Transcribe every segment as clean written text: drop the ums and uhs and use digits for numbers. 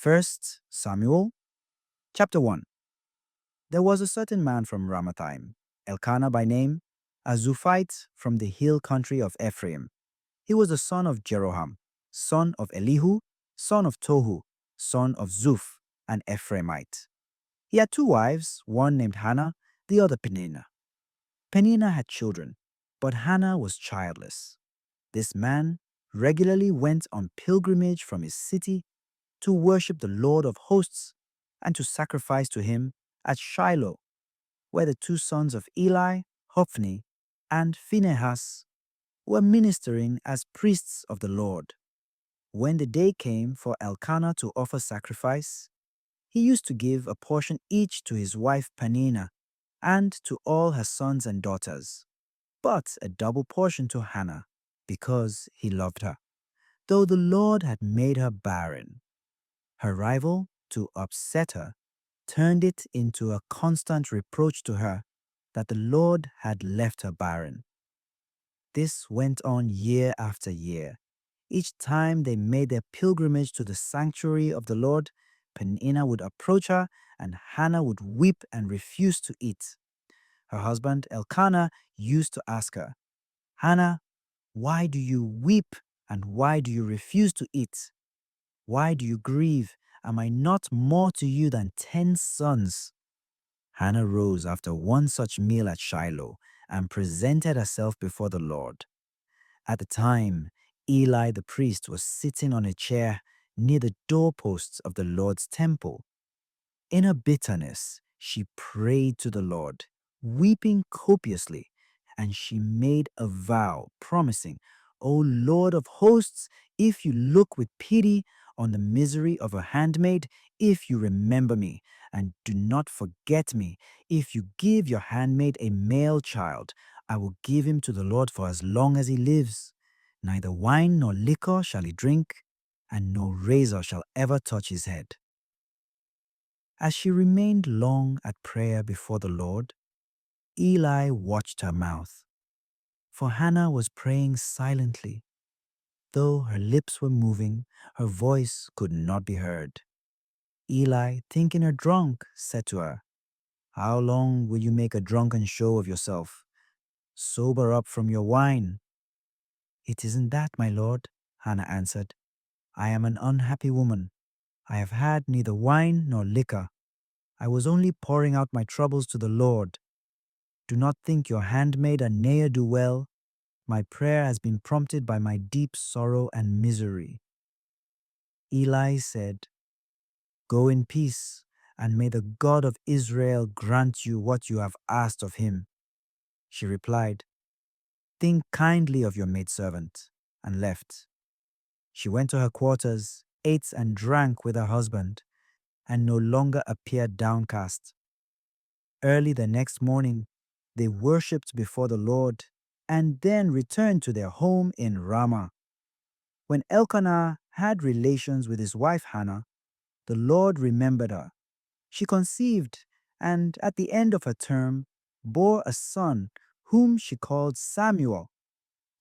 First Samuel, chapter 1. There was a certain man from Ramathaim, Elkanah by name, a Zuphite from the hill country of Ephraim. He was the son of Jeroham, son of Elihu, son of Tohu, son of Zuph, an Ephraimite. He had two wives, one named Hannah, the other Peninnah. Peninnah had children, but Hannah was childless. This man regularly went on pilgrimage from his city to worship the Lord of hosts and to sacrifice to him at Shiloh, where the two sons of Eli, Hophni, and Phinehas were ministering as priests of the Lord. When the day came for Elkanah to offer sacrifice, he used to give a portion each to his wife Peninnah and to all her sons and daughters, but a double portion to Hannah, because he loved her, though the Lord had made her barren. Her rival, to upset her, turned it into a constant reproach to her that the Lord had left her barren. This went on year after year. Each time they made their pilgrimage to the sanctuary of the Lord, Peninnah would approach her, and Hannah would weep and refuse to eat. Her husband Elkanah used to ask her, "Hannah, why do you weep and why do you refuse to eat? Why do you grieve? Am I not more to you than 10 sons?" Hannah rose after one such meal at Shiloh and presented herself before the Lord. At the time, Eli the priest was sitting on a chair near the doorposts of the Lord's temple. In her bitterness, she prayed to the Lord, weeping copiously, and she made a vow, promising, "O Lord of hosts, if you look with pity on the misery of a handmaid, if you remember me, and do not forget me, if you give your handmaid a male child, I will give him to the Lord for as long as he lives. Neither wine nor liquor shall he drink, and no razor shall ever touch his head." As she remained long at prayer before the Lord, Eli watched her mouth, for Hannah was praying silently. Though her lips were moving, her voice could not be heard. Eli, thinking her drunk, said to her, "How long will you make a drunken show of yourself? Sober up from your wine." "It isn't that, my lord," Hannah answered. "I am an unhappy woman. I have had neither wine nor liquor. I was only pouring out my troubles to the Lord. Do not think your handmaid a ne'er-do-well. My prayer has been prompted by my deep sorrow and misery." Eli said, "Go in peace, and may the God of Israel grant you what you have asked of him." She replied, "Think kindly of your maidservant," and left. She went to her quarters, ate and drank with her husband, and no longer appeared downcast. Early the next morning, they worshipped before the Lord and then returned to their home in Ramah. When Elkanah had relations with his wife Hannah, the Lord remembered her. She conceived and, at the end of her term, bore a son whom she called Samuel,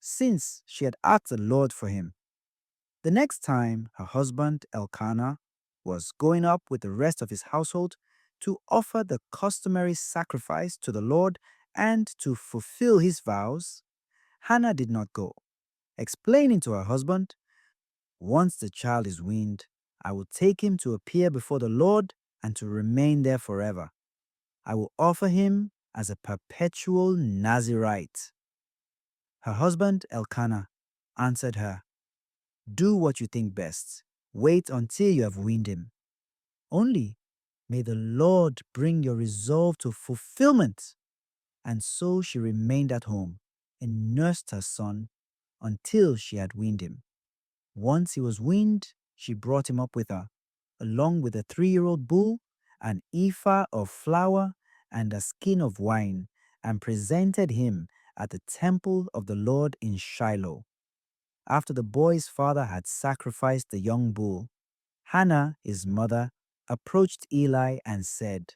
since she had asked the Lord for him. The next time her husband Elkanah was going up with the rest of his household to offer the customary sacrifice to the Lord and to fulfill his vows, Hannah did not go, explaining to her husband, "Once the child is weaned, I will take him to appear before the Lord and to remain there forever. I will offer him as a perpetual Nazirite." Her husband Elkanah answered her, "Do what you think best. Wait until you have weaned him. Only may the Lord bring your resolve to fulfillment." And so she remained at home and nursed her son until she had weaned him. Once he was weaned, she brought him up with her, along with a 3-year-old bull, an ephah of flour, and a skin of wine, and presented him at the temple of the Lord in Shiloh. After the boy's father had sacrificed the young bull, Hannah, his mother, approached Eli and said,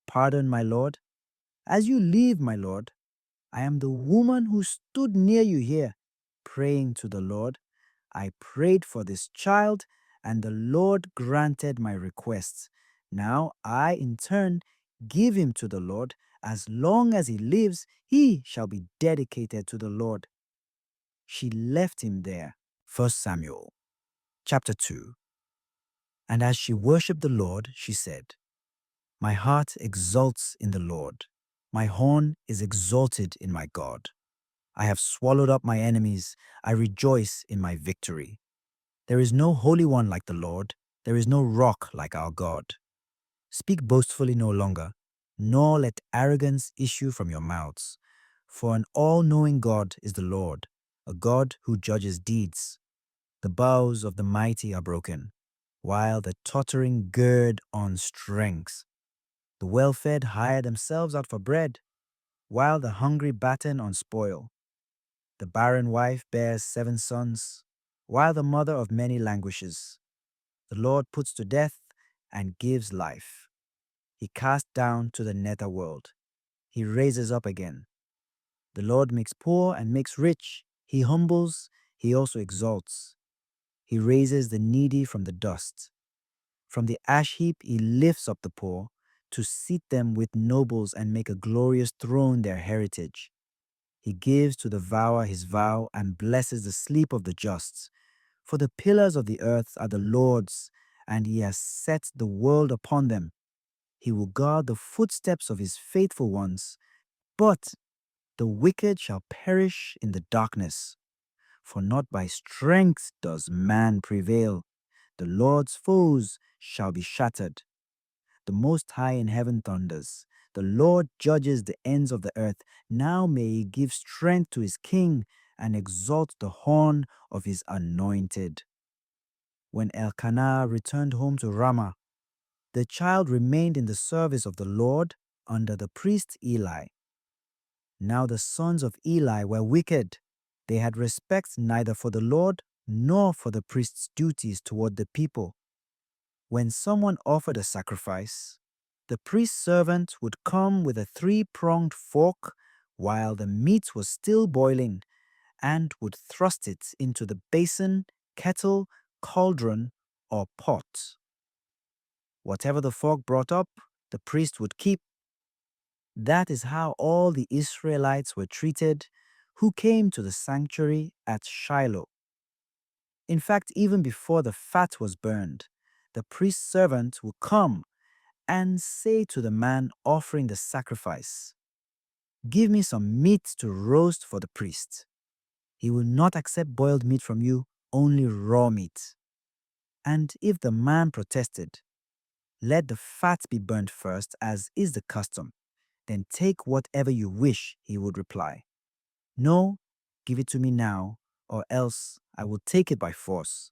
"Pardon, my lord. As you live, my lord, I am the woman who stood near you here, praying to the Lord. I prayed for this child, and the Lord granted my request. Now I, in turn, give him to the Lord. As long as he lives, he shall be dedicated to the Lord." She left him there. 1 Samuel chapter 2. And as she worshipped the Lord, she said, "My heart exults in the Lord. My horn is exalted in my God. I have swallowed up my enemies. I rejoice in my victory. There is no holy one like the Lord. There is no rock like our God. Speak boastfully no longer, nor let arrogance issue from your mouths. For an all-knowing God is the Lord, a God who judges deeds. The bows of the mighty are broken, while the tottering gird on strength. The well-fed hire themselves out for bread, while the hungry batten on spoil. The barren wife bears 7 sons, while the mother of many languishes. The Lord puts to death and gives life. He casts down to the nether world. He raises up again. The Lord makes poor and makes rich. He humbles, he also exalts. He raises the needy from the dust. From the ash heap he lifts up the poor, to seat them with nobles and make a glorious throne their heritage. He gives to the vower his vow and blesses the sleep of the just. For the pillars of the earth are the Lord's, and he has set the world upon them. He will guard the footsteps of his faithful ones, but the wicked shall perish in the darkness. For not by strength does man prevail. The Lord's foes shall be shattered. The Most High in heaven thunders. The Lord judges the ends of the earth. Now may he give strength to his king and exalt the horn of his anointed. When Elkanah returned home to Ramah, the child remained in the service of the Lord under the priest Eli. Now the sons of Eli were wicked. They had respect neither for the Lord nor for the priest's duties toward the people. When someone offered a sacrifice, the priest's servant would come with a 3-pronged fork while the meat was still boiling and would thrust it into the basin, kettle, cauldron, or pot. Whatever the fork brought up, the priest would keep. That is how all the Israelites were treated who came to the sanctuary at Shiloh. In fact, even before the fat was burned, the priest's servant would come and say to the man offering the sacrifice, "Give me some meat to roast for the priest." He will not accept boiled meat from you, only raw meat. And if the man protested, "Let the fat be burnt first, as is the custom. Then take whatever you wish," he would reply. "No, give it to me now, or else I will take it by force."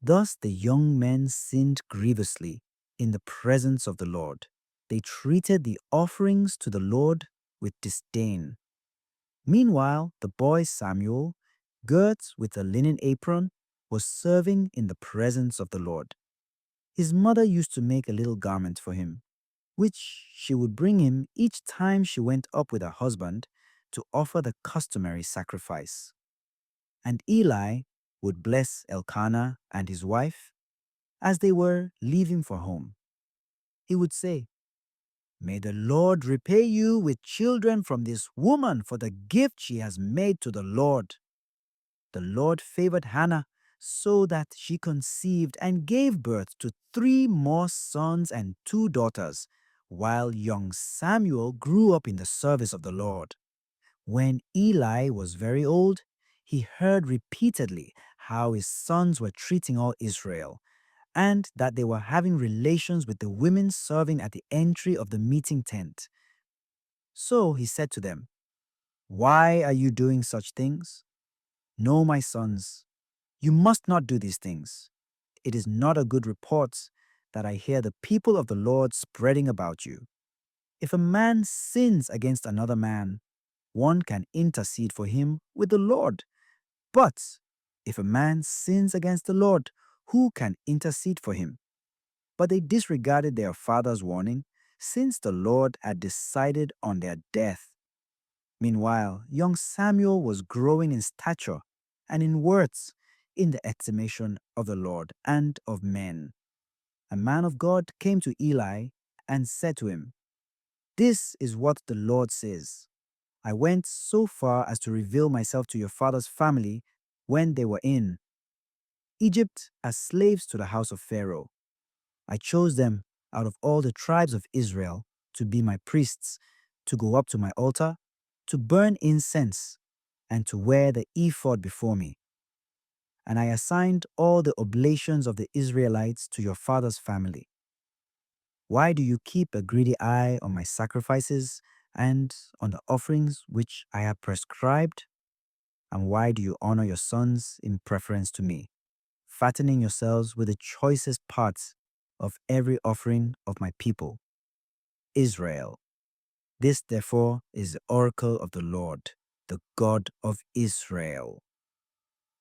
Thus the young men sinned grievously in the presence of the Lord. They treated the offerings to the Lord with disdain. Meanwhile, the boy Samuel, girt with a linen apron, was serving in the presence of the Lord. His mother used to make a little garment for him, which she would bring him each time she went up with her husband to offer the customary sacrifice. And Eli would bless Elkanah and his wife as they were leaving for home. He would say, "May the Lord repay you with children from this woman for the gift she has made to the Lord." The Lord favored Hannah so that she conceived and gave birth to 3 more sons and 2 daughters, while young Samuel grew up in the service of the Lord. When Eli was very old, he heard repeatedly how his sons were treating all Israel, and that they were having relations with the women serving at the entry of the meeting tent. So he said to them, "Why are you doing such things? No, my sons, you must not do these things. It is not a good report that I hear the people of the Lord spreading about you. If a man sins against another man, one can intercede for him with the Lord. But if a man sins against the Lord, who can intercede for him?" But they disregarded their father's warning, since the Lord had decided on their death. Meanwhile, young Samuel was growing in stature and in words. in the estimation of the Lord and of men. A man of God came to Eli and said to him, "This is what the Lord says. I went so far as to reveal myself to your father's family when they were in Egypt as slaves to the house of Pharaoh. I chose them out of all the tribes of Israel to be my priests, to go up to my altar, to burn incense, and to wear the ephod before me. And I assigned all the oblations of the Israelites to your father's family. Why do you keep a greedy eye on my sacrifices and on the offerings which I have prescribed? And why do you honor your sons in preference to me, fattening yourselves with the choicest parts of every offering of my people, Israel? This, therefore, is the oracle of the Lord, the God of Israel.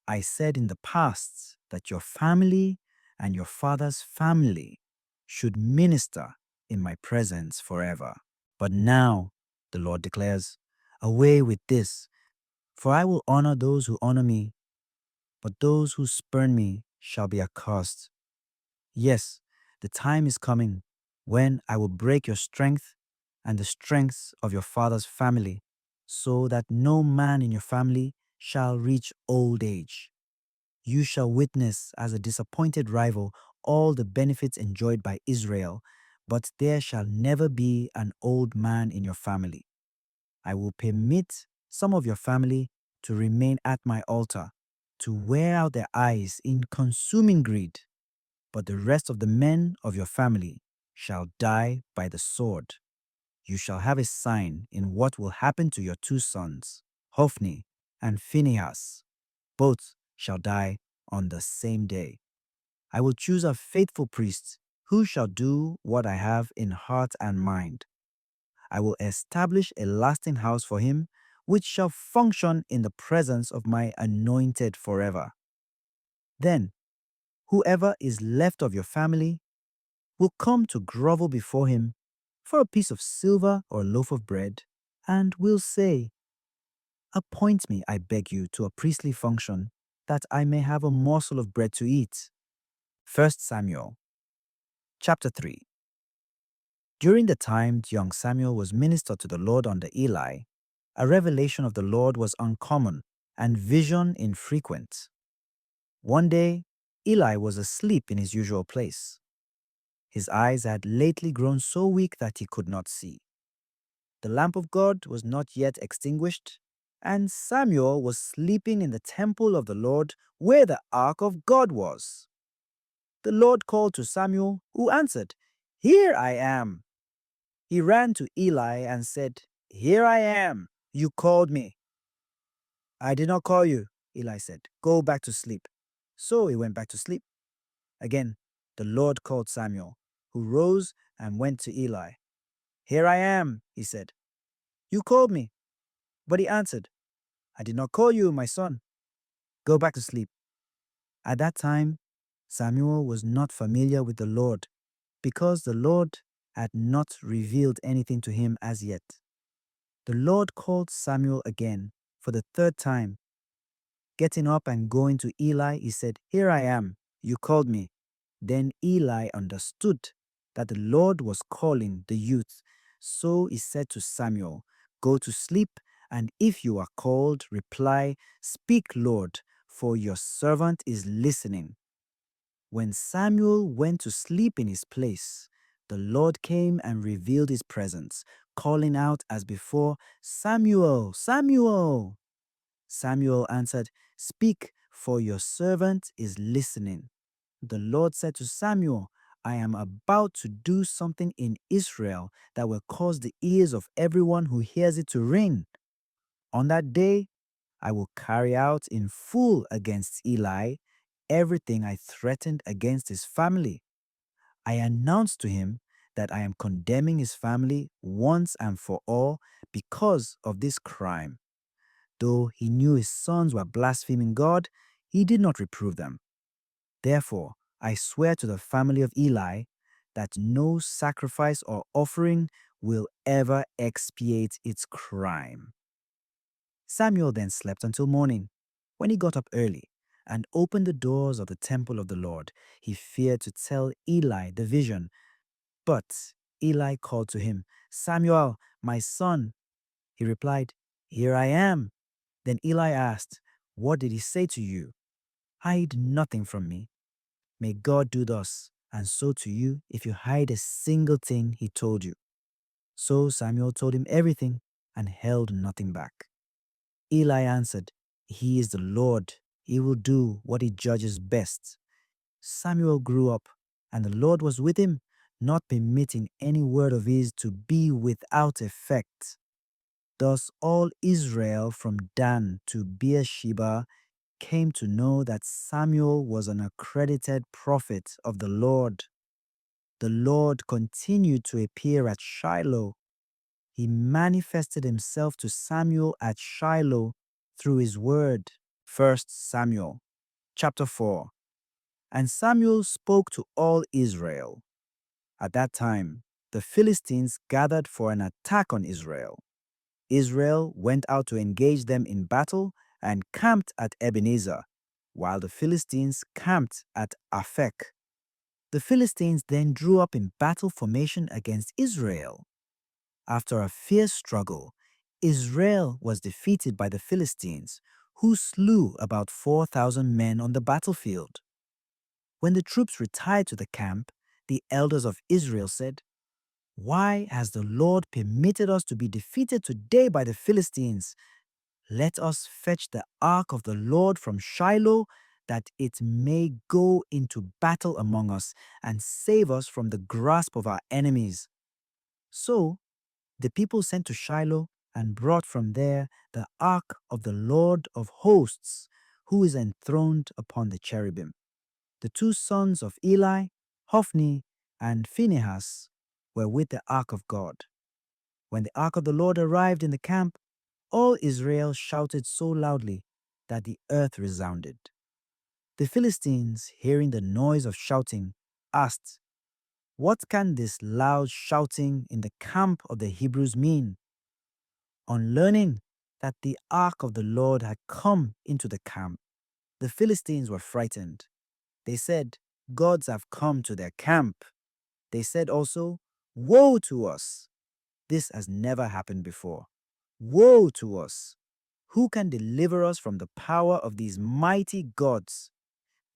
I said in the past that your family and your father's family should minister in my presence forever. But now, the Lord declares, away with this, for I will honor those who honor me, but those who spurn me shall be accursed. Yes, the time is coming when I will break your strength and the strength of your father's family, so that no man in your family shall reach old age. You shall witness as a disappointed rival all the benefits enjoyed by Israel, but there shall never be an old man in your family. I will permit some of your family to remain at my altar, to wear out their eyes in consuming greed, but the rest of the men of your family shall die by the sword. You shall have a sign in what will happen to your two sons, Hophni and Phinehas. Both shall die on the same day. I will choose a faithful priest who shall do what I have in heart and mind. I will establish a lasting house for him, which shall function in the presence of my anointed forever. Then, whoever is left of your family will come to grovel before him for a piece of silver or a loaf of bread, and will say, appoint me, I beg you, to a priestly function, that I may have a morsel of bread to eat. 1 Samuel chapter 3. During the time young Samuel was minister to the Lord under Eli, a revelation of the Lord was uncommon and vision infrequent. One day, Eli was asleep in his usual place. His eyes had lately grown so weak that he could not see. The lamp of God was not yet extinguished, and Samuel was sleeping in the temple of the Lord where the ark of God was. The Lord called to Samuel, who answered, "Here I am." He ran to Eli and said, "Here I am. You called me." "I did not call you," Eli said. "Go back to sleep." So he went back to sleep. Again, the Lord called Samuel, who rose and went to Eli. "Here I am," he said. "You called me." But he answered, "I did not call you, my son. Go back to sleep." At that time, Samuel was not familiar with the Lord, because the Lord had not revealed anything to him as yet. The Lord called Samuel again for the third time. Getting up and going to Eli, he said, "Here I am. You called me." Then Eli understood that the Lord was calling the youth. So he said to Samuel, "Go to sleep, and if you are called, reply, 'Speak, Lord, for your servant is listening.'" When Samuel went to sleep in his place, the Lord came and revealed his presence, calling out as before, "Samuel, Samuel." Samuel answered, "Speak, for your servant is listening." The Lord said to Samuel, "I am about to do something in Israel that will cause the ears of everyone who hears it to ring. On that day, I will carry out in full against Eli everything I threatened against his family. I announced to him that I am condemning his family once and for all because of this crime. Though he knew his sons were blaspheming God, he did not reprove them. Therefore, I swear to the family of Eli that no sacrifice or offering will ever expiate its crime." Samuel then slept until morning, when he got up early, and opened the doors of the temple of the Lord. He feared to tell Eli the vision. But Eli called to him, "Samuel, my son." He replied, "Here I am." Then Eli asked, "What did he say to you?" "Hide nothing from me." "May God do thus, and so to you, if you hide a single thing he told you." So Samuel told him everything and held nothing back. Eli answered, "He is the Lord. He will do what he judges best." Samuel grew up, and the Lord was with him, not permitting any word of his to be without effect. Thus all Israel from Dan to Beersheba came to know that Samuel was an accredited prophet of the Lord. The Lord continued to appear at Shiloh. He manifested himself to Samuel at Shiloh through his word. 1 Samuel chapter 4. And Samuel spoke to all Israel. At that time, the Philistines gathered for an attack on Israel. Israel went out to engage them in battle and camped at Ebenezer, while the Philistines camped at Aphek. The Philistines then drew up in battle formation against Israel. After a fierce struggle, Israel was defeated by the Philistines, who slew about 4,000 men on the battlefield. When the troops retired to the camp, the elders of Israel said, "Why has the Lord permitted us to be defeated today by the Philistines? Let us fetch the ark of the Lord from Shiloh, that it may go into battle among us and save us from the grasp of our enemies." So the people sent to Shiloh and brought from there the ark of the Lord of hosts, who is enthroned upon the cherubim. The two sons of Eli, Hophni and Phinehas, were with the ark of God. When the ark of the Lord arrived in the camp, all Israel shouted so loudly that the earth resounded. The Philistines, hearing the noise of shouting, asked, "What can this loud shouting in the camp of the Hebrews mean?" On learning that the ark of the Lord had come into the camp, the Philistines were frightened. They said, "Gods have come to their camp." They said also, "Woe to us! This has never happened before. Woe to us! Who can deliver us from the power of these mighty gods?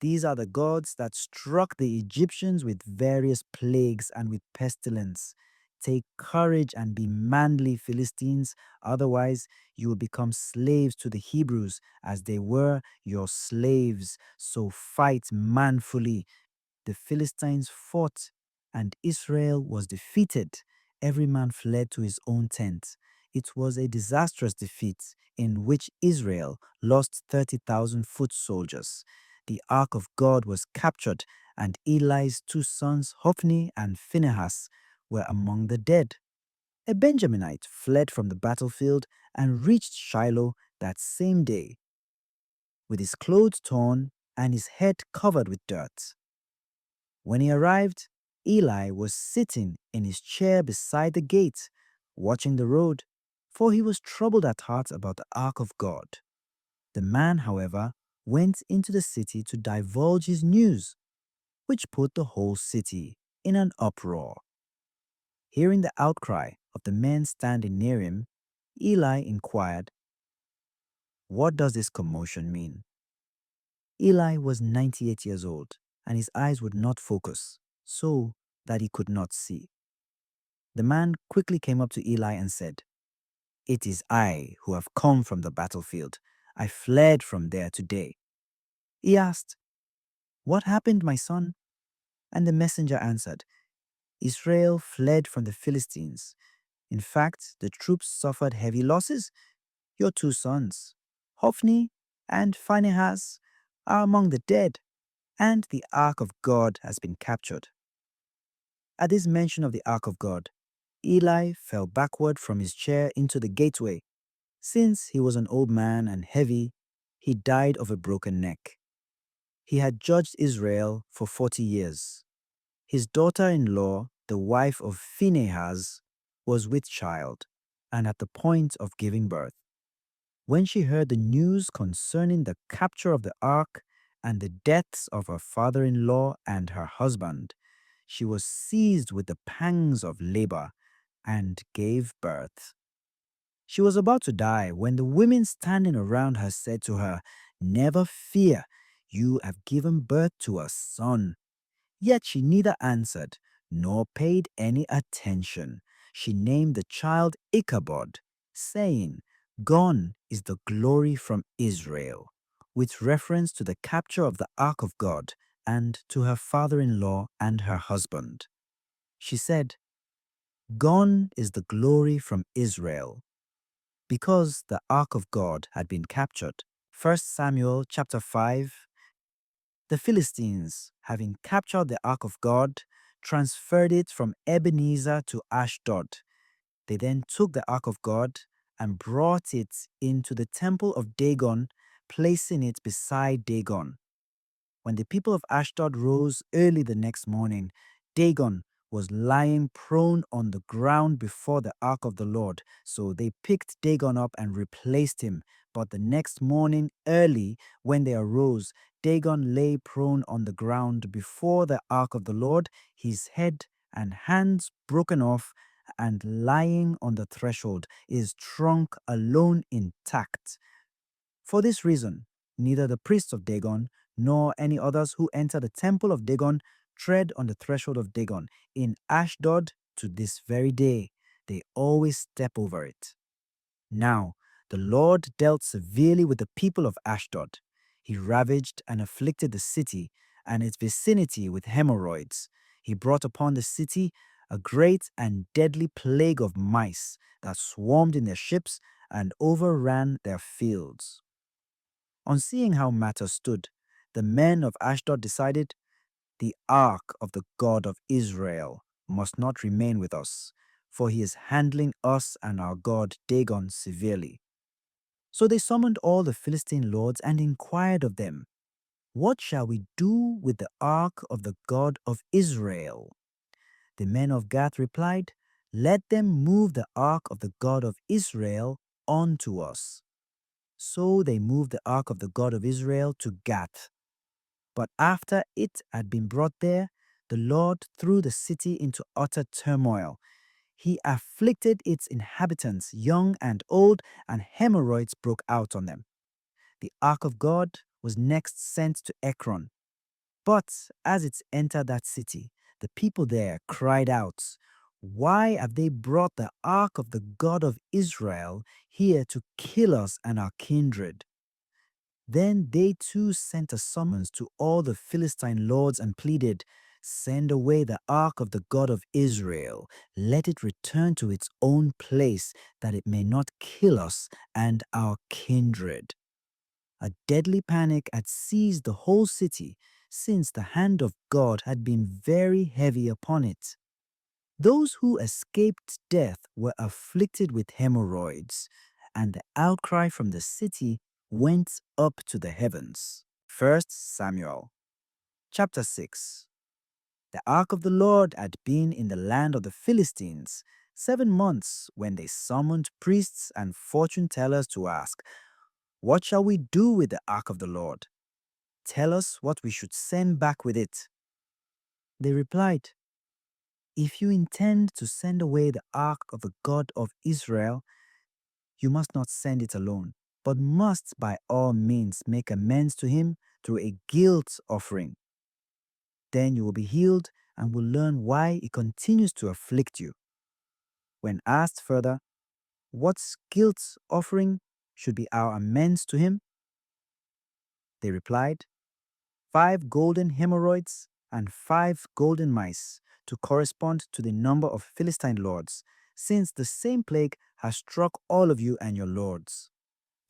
These are the gods that struck the Egyptians with various plagues and with pestilence. Take courage and be manly, Philistines, otherwise you will become slaves to the Hebrews as they were your slaves. So fight manfully." The Philistines fought, and Israel was defeated. Every man fled to his own tent. It was a disastrous defeat in which Israel lost 30,000 foot soldiers. The ark of God was captured, and Eli's two sons, Hophni and Phinehas, were among the dead. A Benjaminite fled from the battlefield and reached Shiloh that same day, with his clothes torn and his head covered with dirt. When he arrived, Eli was sitting in his chair beside the gate, watching the road, for he was troubled at heart about the ark of God. The man, however, went into the city to divulge his news, which put the whole city in an uproar. Hearing the outcry of the men standing near him, Eli inquired, "What does this commotion mean?" Eli was 98 years old, and his eyes would not focus, so that he could not see. The man quickly came up to Eli and said, "It is I who have come from the battlefield. I fled from there today." He asked, "What happened, my son?" And the messenger answered, "Israel fled from the Philistines. In fact, the troops suffered heavy losses. Your two sons, Hophni and Phinehas, are among the dead, and the ark of God has been captured." At this mention of the ark of God, Eli fell backward from his chair into the gateway. Since he was an old man and heavy, he died of a broken neck. He had judged Israel for 40 years. His daughter-in-law, the wife of Phinehas, was with child and at the point of giving birth. When she heard the news concerning the capture of the ark and the deaths of her father-in-law and her husband, she was seized with the pangs of labor and gave birth. She was about to die when the women standing around her said to her, "Never fear, you have given birth to a son." Yet she neither answered nor paid any attention. She named the child Ichabod, saying, "Gone is the glory from Israel," with reference to the capture of the ark of God and to her father-in-law and her husband. She said, "Gone is the glory from Israel," because the ark of God had been captured. 1 Samuel chapter 5. The Philistines, having captured the ark of God, transferred it from Ebenezer to Ashdod. They then took the ark of God and brought it into the temple of Dagon, placing it beside Dagon. When the people of Ashdod rose early the next morning, Dagon was lying prone on the ground before the ark of the Lord. So they picked Dagon up and replaced him. But the next morning early, when they arose, Dagon lay prone on the ground before the ark of the Lord, his head and hands broken off, and lying on the threshold, his trunk alone intact. For this reason, neither the priests of Dagon nor any others who enter the temple of Dagon tread on the threshold of Dagon. In Ashdod, to this very day, they always step over it. Now, the Lord dealt severely with the people of Ashdod. He ravaged and afflicted the city and its vicinity with hemorrhoids. He brought upon the city a great and deadly plague of mice that swarmed in their ships and overran their fields. On seeing how matters stood, the men of Ashdod decided, "The ark of the God of Israel must not remain with us, for he is handling us and our God Dagon severely." So they summoned all the Philistine lords and inquired of them, "What shall we do with the ark of the God of Israel?" The men of Gath replied, "Let them move the ark of the God of Israel onto us." So they moved the ark of the God of Israel to Gath. But after it had been brought there, the Lord threw the city into utter turmoil. He afflicted its inhabitants, young and old, and hemorrhoids broke out on them. The ark of God was next sent to Ekron. But as it entered that city, the people there cried out, "Why have they brought the ark of the God of Israel here to kill us and our kindred?" Then they too sent a summons to all the Philistine lords and pleaded, "Send away the ark of the God of Israel. Let it return to its own place, that it may not kill us and our kindred." A deadly panic had seized the whole city, since the hand of God had been very heavy upon it. Those who escaped death were afflicted with hemorrhoids, and the outcry from the city went up to the heavens. 1 Samuel chapter 6. The ark of the Lord had been in the land of the Philistines 7 months when they summoned priests and fortune tellers to ask, "What shall we do with the ark of the Lord? Tell us what we should send back with it." They replied, "If you intend to send away the ark of the God of Israel, you must not send it alone, but must by all means make amends to him through a guilt offering. Then you will be healed and will learn why he continues to afflict you." When asked further, what guilt offering should be our amends to him, they replied, 5 golden hemorrhoids and 5 golden mice, to correspond to the number of Philistine lords, since the same plague has struck all of you and your lords.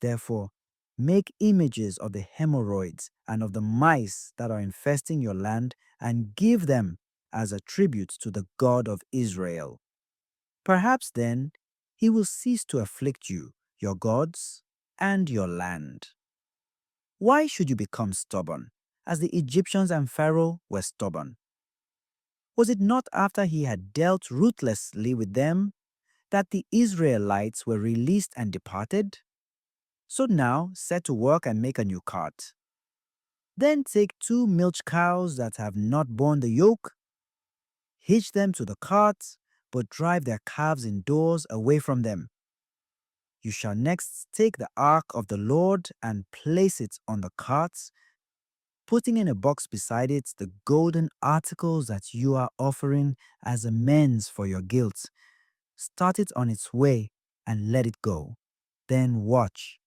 Therefore, make images of the hemorrhoids and of the mice that are infesting your land, and give them as a tribute to the God of Israel. Perhaps then he will cease to afflict you, your gods, and your land. Why should you become stubborn, as the Egyptians and Pharaoh were stubborn? Was it not after he had dealt ruthlessly with them that the Israelites were released and departed? So now set to work and make a new cart. Then take 2 milch cows that have not borne the yoke, hitch them to the cart, but drive their calves indoors away from them. You shall next take the ark of the Lord and place it on the cart, putting in a box beside it the golden articles that you are offering as amends for your guilt. Start it on its way and let it go. Then watch.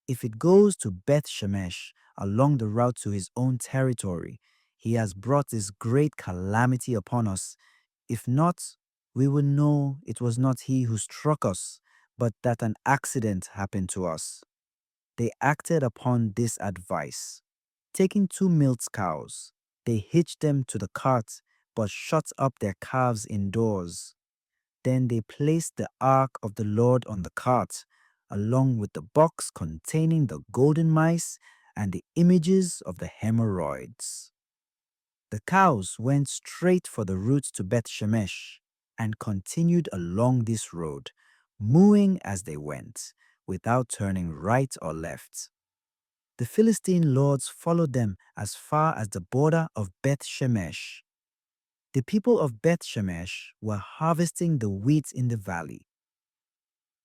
If it goes to Beth Shemesh along the route to his own territory, he has brought this great calamity upon us. If not, we will know it was not he who struck us, but that an accident happened to us. They acted upon this advice. Taking 2 milch cows, they hitched them to the cart, but shut up their calves indoors. Then they placed the ark of the Lord on the cart, along with the box containing the golden mice and the images of the hemorrhoids. The cows went straight for the route to Beth Shemesh and continued along this road, mooing as they went, without turning right or left. The Philistine lords followed them as far as the border of Beth Shemesh. The people of Beth Shemesh were harvesting the wheat in the valley.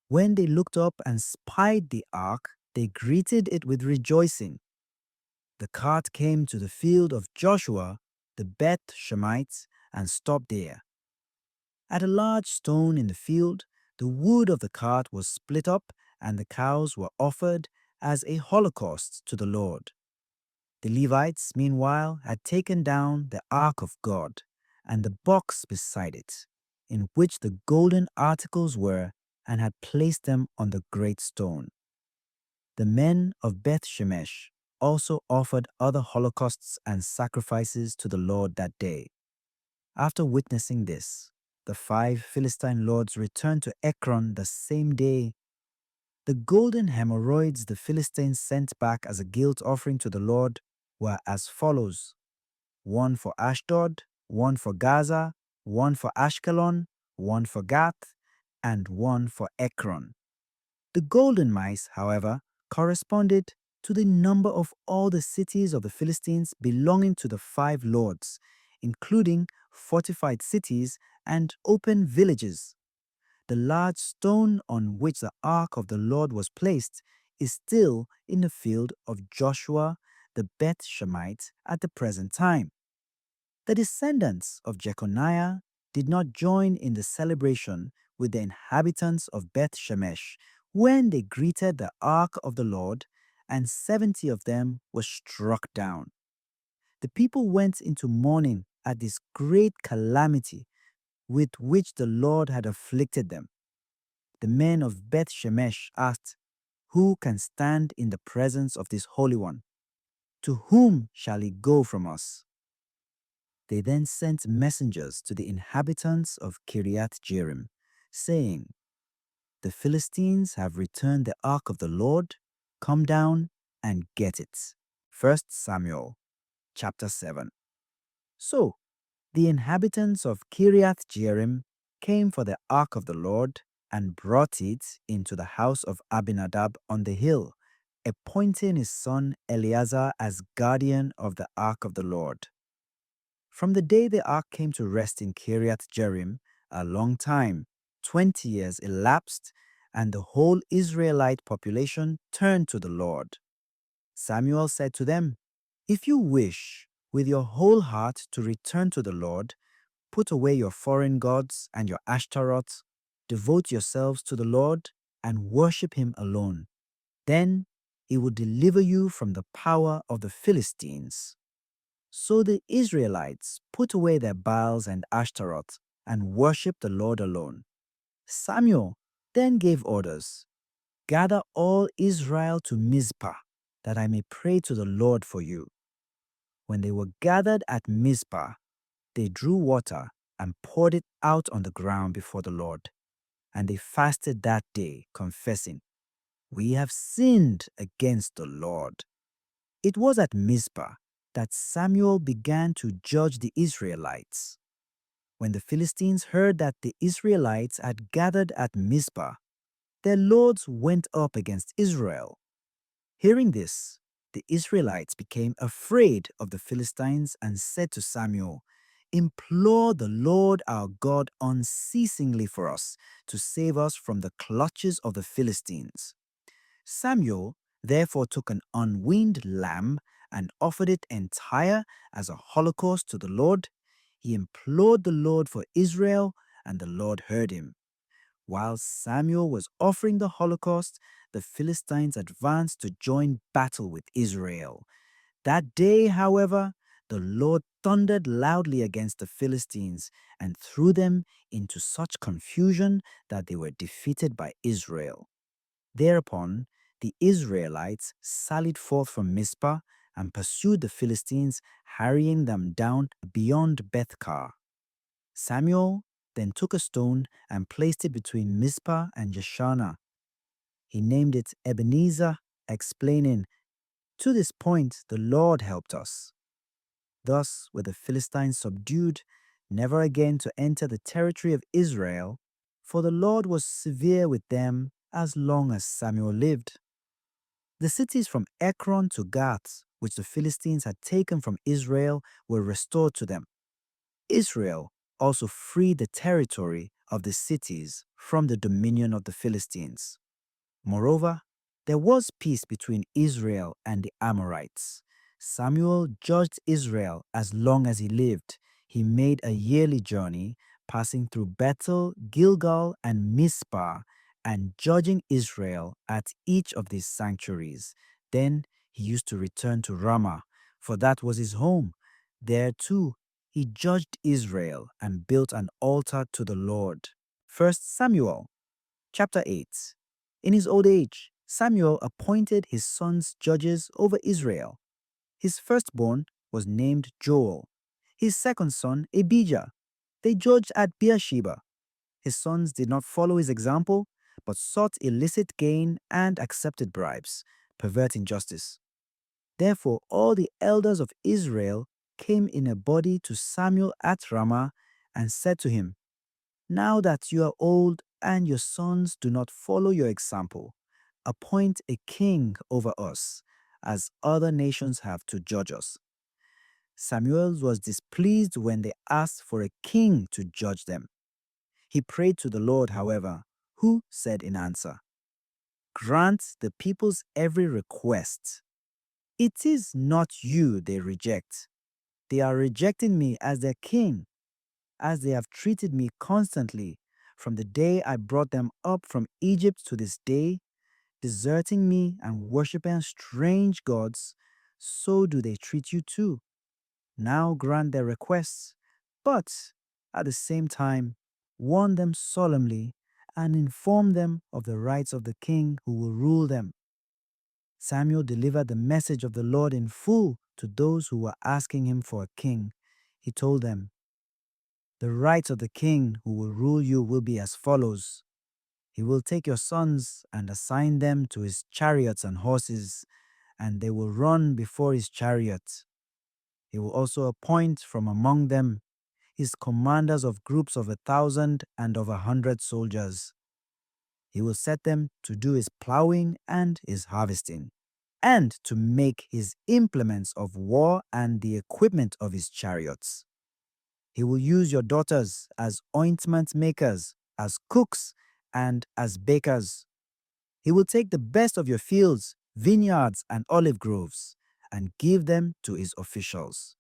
When they looked up and spied the ark, they greeted it with rejoicing. The cart came to the field of Joshua, the Beth Shemite, and stopped there. At a large stone in the field, the wood of the cart was split up, and the cows were offered as a holocaust to the Lord. The Levites, meanwhile, had taken down the ark of God and the box beside it, in which the golden articles were, and had placed them on the great stone. The men of Beth Shemesh also offered other holocausts and sacrifices to the Lord that day. After witnessing this, the 5 Philistine lords returned to Ekron the same day. The golden hemorrhoids the Philistines sent back as a guilt offering to the Lord were as follows: 1 for Ashdod, 1 for Gaza, 1 for Ashkelon, 1 for Gath, and 1 for Ekron. The golden mice, however, corresponded to the number of all the cities of the Philistines belonging to the 5 lords, including fortified cities and open villages. The large stone on which the ark of the Lord was placed is still in the field of Joshua the Beth Shemite at the present time. The descendants of Jeconiah did not join in the celebration with the inhabitants of Beth Shemesh when they greeted the ark of the Lord, and 70 of them were struck down. The people went into mourning at this great calamity with which the Lord had afflicted them. The men of Beth Shemesh asked, "Who can stand in the presence of this Holy One? To whom shall he go from us?" They then sent messengers to the inhabitants of Kiriath Jearim, saying, "The Philistines have returned the ark of the Lord. Come down and get it." 1 Samuel chapter 7. So the inhabitants of Kiriath Jearim came for the ark of the Lord and brought it into the house of Abinadab on the hill, appointing his son Eleazar as guardian of the ark of the Lord. From the day the ark came to rest in Kiriath Jearim, a long time, 20 years elapsed, and the whole Israelite population turned to the Lord. Samuel said to them, "If you wish with your whole heart to return to the Lord, put away your foreign gods and your Ashtaroth, devote yourselves to the Lord, and worship him alone. Then he will deliver you from the power of the Philistines." So the Israelites put away their Baals and Ashtaroth and worshipped the Lord alone. Samuel then gave orders, "Gather all Israel to Mizpah, that I may pray to the Lord for you." When they were gathered at Mizpah, they drew water and poured it out on the ground before the Lord. And they fasted that day, confessing, "We have sinned against the Lord." It was at Mizpah that Samuel began to judge the Israelites. When the Philistines heard that the Israelites had gathered at Mizpah, their lords went up against Israel. Hearing this, The Israelites became afraid of the Philistines and said to Samuel, "Implore the Lord our God unceasingly for us, to save us from the clutches of the Philistines." Samuel therefore took an unweaned lamb and offered it entire as a holocaust to the Lord. He implored the Lord for Israel, and the Lord heard him. While Samuel was offering the holocaust, the Philistines advanced to join battle with Israel. That day, however, the Lord thundered loudly against the Philistines and threw them into such confusion that they were defeated by Israel. Thereupon, the Israelites sallied forth from Mizpah and pursued the Philistines, harrying them down beyond Bethkar. Samuel then took a stone and placed it between Mizpah and Jeshanah. He named it Ebenezer, explaining, "To this point the Lord helped us." Thus were the Philistines subdued, never again to enter the territory of Israel, for the Lord was severe with them as long as Samuel lived. The cities from Ekron to Gath, which the Philistines had taken from Israel, were restored to them. Israel also freed the territory of the cities from the dominion of the Philistines. Moreover, there was peace between Israel and the Amorites. Samuel judged Israel as long as he lived. He made a yearly journey, passing through Bethel, Gilgal, and Mizpah, and judging Israel at each of these sanctuaries. Then he used to return to Ramah, for that was his home. There too he judged Israel and built an altar to the Lord. 1 Samuel chapter 8. In his old age, Samuel appointed his sons judges over Israel. His firstborn was named Joel, his second son Abijah. They judged at Beersheba. His sons did not follow his example, but sought illicit gain and accepted bribes, perverting justice. Therefore, all the elders of Israel came in a body to Samuel at Ramah and said to him, "Now that you are old and your sons do not follow your example, appoint a king over us, as other nations have to judge us." Samuel was displeased when they asked for a king to judge them. He prayed to the Lord, however, who said in answer, "Grant the people's every request. It is not you they reject. They are rejecting me as their king, as they have treated me constantly from the day I brought them up from Egypt to this day, deserting me and worshiping strange gods. So do they treat you too. Now grant their requests, but at the same time warn them solemnly and inform them of the rights of the king who will rule them." Samuel delivered the message of the Lord in full to those who were asking him for a king. He told them, "The rights of the king who will rule you will be as follows. He will take your sons and assign them to his chariots and horses, and they will run before his chariot. He will also appoint from among them his commanders of groups of 1,000 and of 100 soldiers. He will set them to do his plowing and his harvesting, and to make his implements of war and the equipment of his chariots. He will use your daughters as ointment makers, as cooks, and as bakers. He will take the best of your fields, vineyards, and olive groves, and give them to his officials.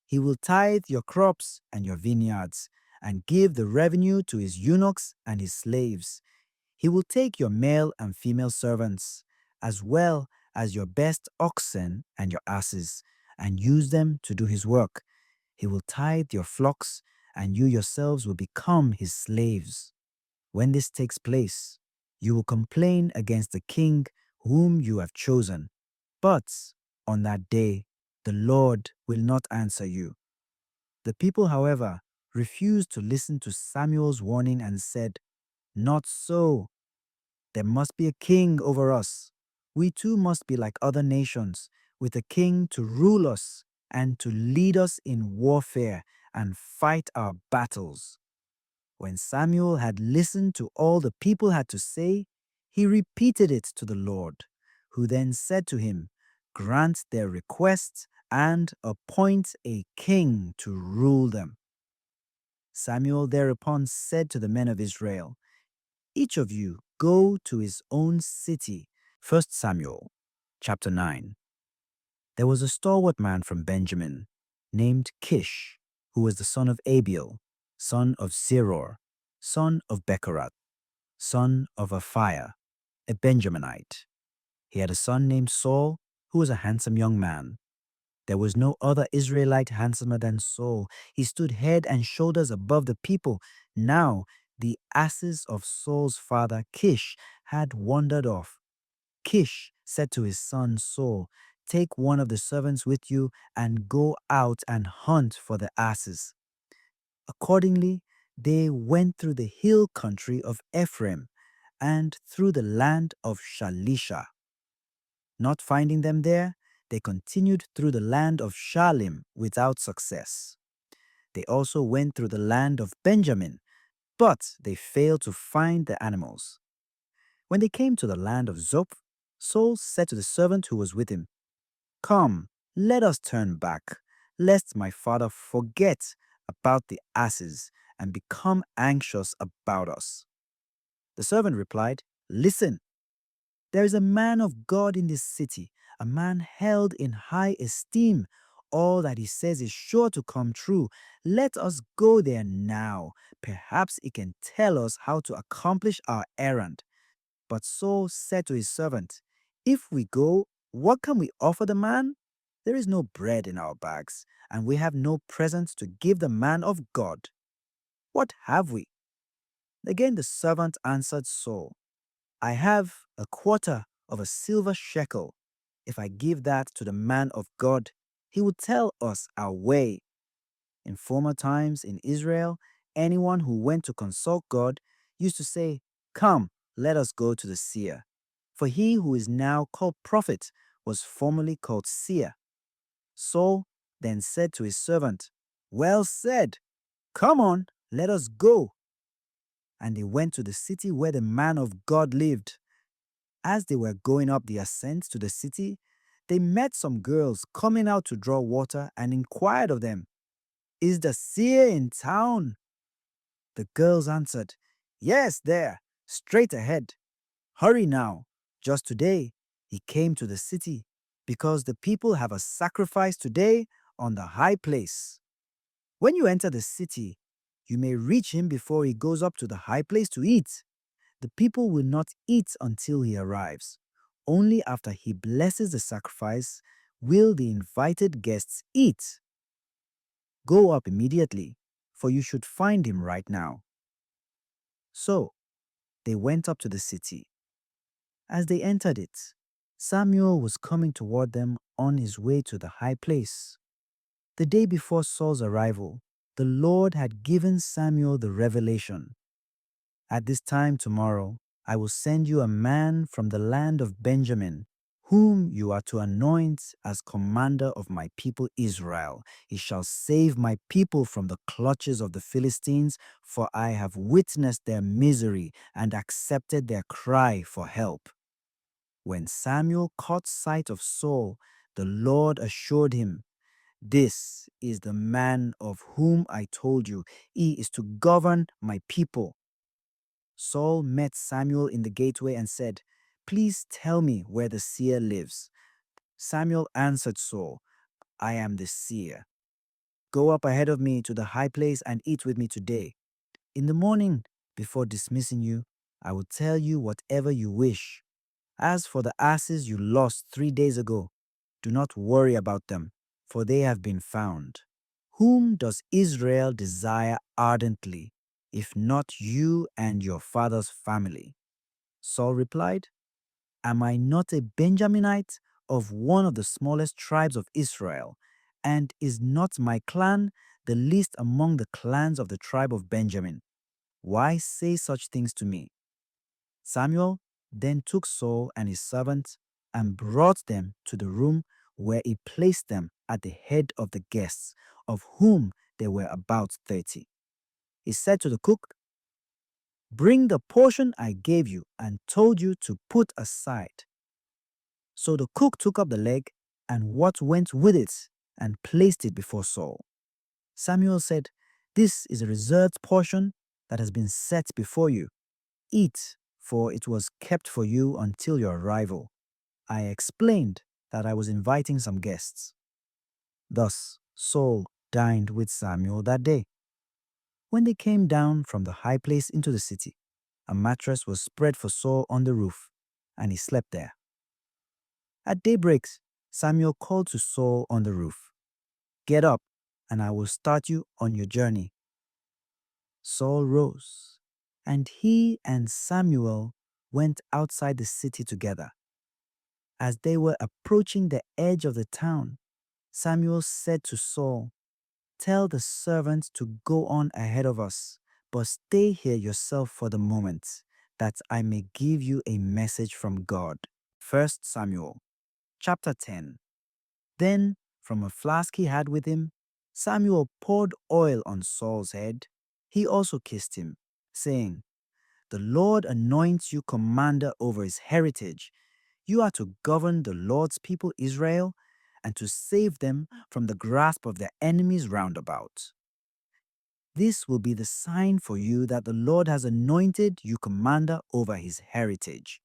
He will tithe your crops and your vineyards, and give the revenue to his eunuchs and his slaves. He will take your male and female servants, as well as your best oxen and your asses, and use them to do his work. He will tithe your flocks, and you yourselves will become his slaves. When this takes place, you will complain against the king whom you have chosen. But on that day, the Lord will not answer you." The people, however, refused to listen to Samuel's warning and said, "Not so. There must be a king over us. We too must be like other nations, with a king to rule us and to lead us in warfare and fight our battles." When Samuel had listened to all the people had to say, he repeated it to the Lord, who then said to him, grant their requests, and appoint a king to rule them." Samuel thereupon said to the men of Israel, "Each of you go to his own city." 1 Samuel chapter 9. There was a stalwart man from Benjamin named Kish, who was the son of Abiel, son of Zeror, son of Bechorath, son of Aphiah, a Benjaminite. He had a son named Saul, who was a handsome young man. There was no other Israelite handsomer than Saul. He stood head and shoulders above the people. Now the asses of Saul's father Kish had wandered off. Kish said to his son Saul, "Take one of the servants with you and go out and hunt for the asses." Accordingly, they went through the hill country of Ephraim and through the land of Shalisha. Not finding them there, they continued through the land of Shalim without success. They also went through the land of Benjamin, but they failed to find the animals. When they came to the land of Zoph, Saul said to the servant who was with him, "Come, let us turn back, lest my father forget about the asses and become anxious about us." The servant replied, "Listen, there is a man of God in this city, a man held in high esteem. All that he says is sure to come true. Let us go there now. Perhaps he can tell us how to accomplish our errand." But Saul said to his servant, "If we go, what can we offer the man? There is no bread in our bags, and we have no presents to give the man of God. What have we?" Again the servant answered Saul, "I have a quarter of a silver shekel. If I give that to the man of God, he will tell us our way." In former times in Israel, anyone who went to consult God used to say, "Come, let us go to the seer." For he who is now called prophet was formerly called seer. Saul then said to his servant, "Well said. Come on, let us go." And they went to the city where the man of God lived. As they were going up the ascent to the city, they met some girls coming out to draw water and inquired of them, "Is the seer in town?" The girls answered, "Yes, there, straight ahead. Hurry now. Just today, he came to the city, because the people have a sacrifice today on the high place. When you enter the city, you may reach him before he goes up to the high place to eat. The people will not eat until he arrives. Only after he blesses the sacrifice will the invited guests eat. Go up immediately, for you should find him right now." So they went up to the city. As they entered it, Samuel was coming toward them on his way to the high place. The day before Saul's arrival, the Lord had given Samuel the revelation. "At this time tomorrow, I will send you a man from the land of Benjamin, whom you are to anoint as commander of my people Israel. He shall save my people from the clutches of the Philistines, for I have witnessed their misery and accepted their cry for help." When Samuel caught sight of Saul, the Lord assured him, "This is the man of whom I told you. He is to govern my people." Saul met Samuel in the gateway and said, "Please tell me where the seer lives." Samuel answered Saul, "I am the seer. Go up ahead of me to the high place and eat with me today. In the morning, before dismissing you, I will tell you whatever you wish. As for the asses you lost 3 days ago, do not worry about them, for they have been found. Whom does Israel desire ardently, if not you and your father's family?" Saul replied, "Am I not a Benjaminite of one of the smallest tribes of Israel? And is not my clan the least among the clans of the tribe of Benjamin? Why say such things to me?" Samuel then took Saul and his servant and brought them to the room where he placed them at the head of the guests, of whom there were about 30. He said to the cook, "Bring the portion I gave you and told you to put aside." So the cook took up the leg and what went with it, and placed it before Saul. Samuel said, "This is a reserved portion that has been set before you. Eat, for it was kept for you until your arrival." I explained that I was inviting some guests. Thus, Saul dined with Samuel that day. When they came down from the high place into the city, a mattress was spread for Saul on the roof, and he slept there. At daybreak, Samuel called to Saul on the roof, "Get up, and I will start you on your journey." Saul rose, and he and Samuel went outside the city together. As they were approaching the edge of the town, Samuel said to Saul, "Tell the servant to go on ahead of us, but stay here yourself for the moment, that I may give you a message from God." 1 Samuel chapter 10. Then, from a flask he had with him, Samuel poured oil on Saul's head. He also kissed him, saying, "The Lord anoints you commander over his heritage. You are to govern the Lord's people Israel and to save them from the grasp of their enemies round about. This will be the sign for you that the Lord has anointed you commander over his heritage.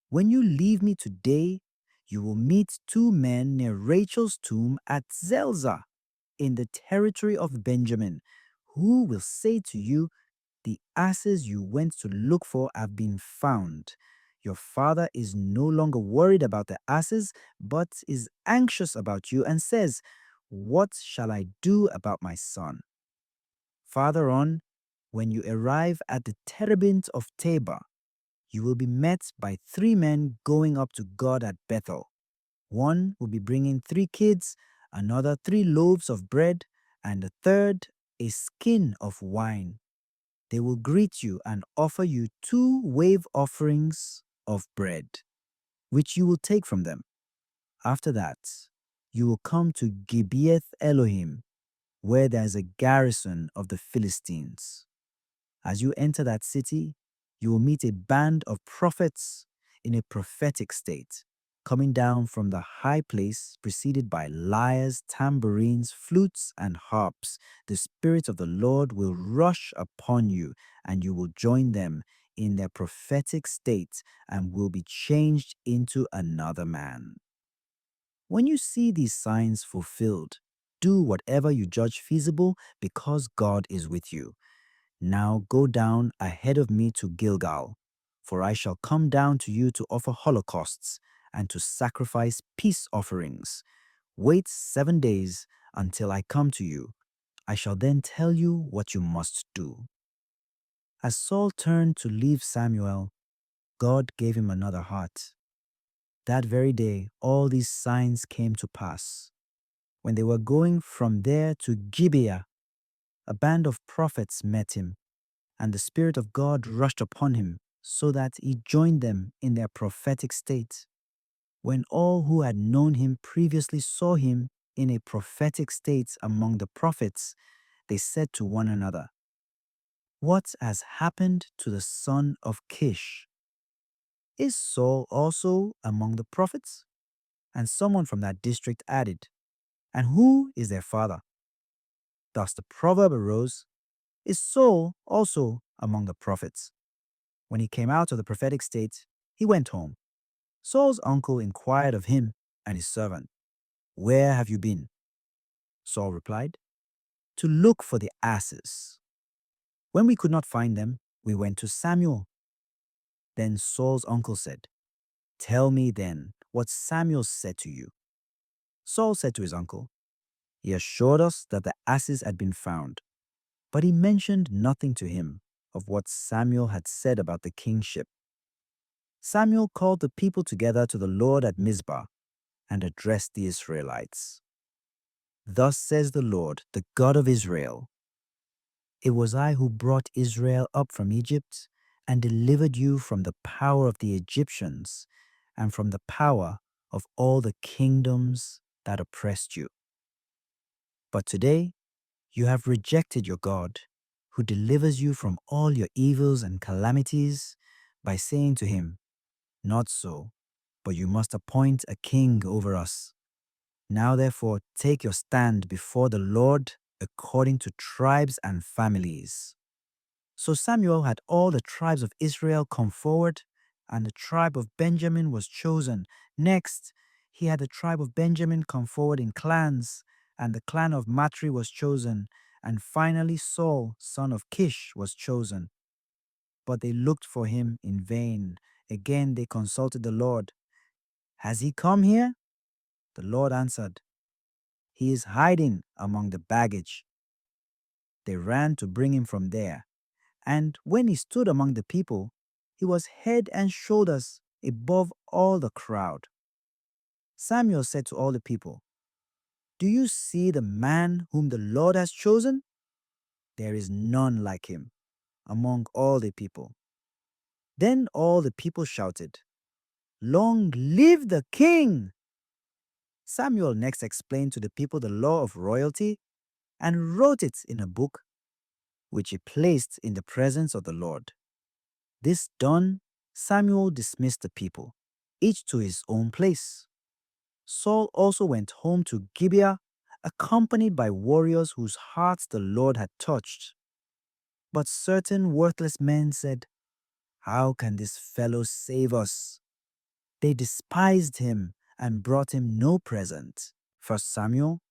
When you leave me today, you will meet two men near Rachel's tomb at Zelzah, in the territory of Benjamin, who will say to you, 'The asses you went to look for have been found.' Your father is no longer worried about the asses, but is anxious about you and says, 'What shall I do about my son?' Farther on, when you arrive at the terebinth of Tabor, you will be met by three men going up to God at Bethel. One will be bringing 3 kids, another 3 loaves of bread, and the third a skin of wine. They will greet you and offer you 2 wave offerings of bread, which you will take from them. After that, you will come to Gibeath Elohim, where there is a garrison of the Philistines. As you enter that city, you will meet a band of prophets in a prophetic state, coming down from the high place, preceded by lyres, tambourines, flutes, and harps. The Spirit of the Lord will rush upon you, and you will join them in their prophetic state and will be changed into another man. When you see these signs fulfilled, do whatever you judge feasible, because God is with you. Now go down ahead of me to Gilgal, for I shall come down to you to offer holocausts and to sacrifice peace offerings. Wait 7 days until I come to you. I shall then tell you what you must do." As Saul turned to leave Samuel, God gave him another heart. That very day, all these signs came to pass. When they were going from there to Gibeah, a band of prophets met him, and the Spirit of God rushed upon him, so that he joined them in their prophetic state. When all who had known him previously saw him in a prophetic state among the prophets, they said to one another, "What has happened to the son of Kish? Is Saul also among the prophets?" And someone from that district added, "And who is their father?" Thus the proverb arose, "Is Saul also among the prophets?" When he came out of the prophetic state, he went home. Saul's uncle inquired of him and his servant, "Where have you been?" Saul replied, "To look for the asses. When we could not find them, we went to Samuel." Then Saul's uncle said, "Tell me then what Samuel said to you." Saul said to his uncle, "He assured us that the asses had been found, but he mentioned nothing to him of what Samuel had said about the kingship." Samuel called the people together to the Lord at Mizpah and addressed the Israelites. "Thus says the Lord, the God of Israel, it was I who brought Israel up from Egypt and delivered you from the power of the Egyptians and from the power of all the kingdoms that oppressed you. But today you have rejected your God, who delivers you from all your evils and calamities, by saying to him, 'Not so. but you must appoint a king over us. Now therefore take your stand before the Lord according to tribes and families." So Samuel had all the tribes of Israel come forward, and the tribe of Benjamin was chosen. Next, he had the tribe of Benjamin come forward in clans, and the clan of Matri was chosen. And finally, Saul, son of Kish, was chosen. But they looked for him in vain. Again, they consulted the Lord. "Has he come here?" The Lord answered, "He is hiding among the baggage." They ran to bring him from there. And when he stood among the people, he was head and shoulders above all the crowd. Samuel said to all the people, "Do you see the man whom the Lord has chosen? There is none like him among all the people." Then all the people shouted, "Long live the king!" Samuel next explained to the people the law of royalty and wrote it in a book, which he placed in the presence of the Lord. This done, Samuel dismissed the people, each to his own place. Saul also went home to Gibeah, accompanied by warriors whose hearts the Lord had touched. But certain worthless men said, "How can this fellow save us?" They despised him and brought him no present. 1 Samuel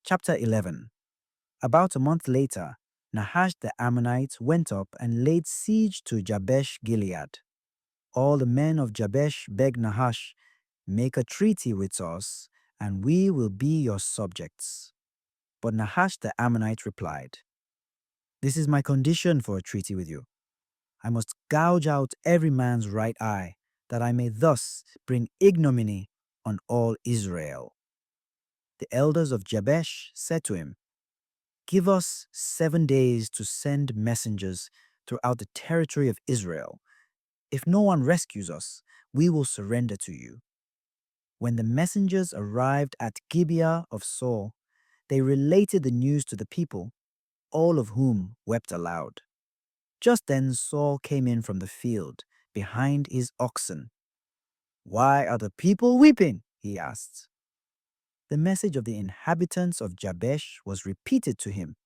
chapter 11. About a month later, Nahash the Ammonite went up and laid siege to Jabesh Gilead. All the men of Jabesh begged Nahash, "Make a treaty with us, and we will be your subjects." But Nahash the Ammonite replied, "This is my condition for a treaty with you. I must gouge out every man's right eye, that I may thus bring ignominy on all Israel." The elders of Jabesh said to him, "Give us 7 days to send messengers throughout the territory of Israel. If no one rescues us, we will surrender to you." When the messengers arrived at Gibeah of Saul, they related the news to the people, all of whom wept aloud. Just then Saul came in from the field, behind his oxen. "Why are the people weeping?" he asked. The message of the inhabitants of Jabesh was repeated to him.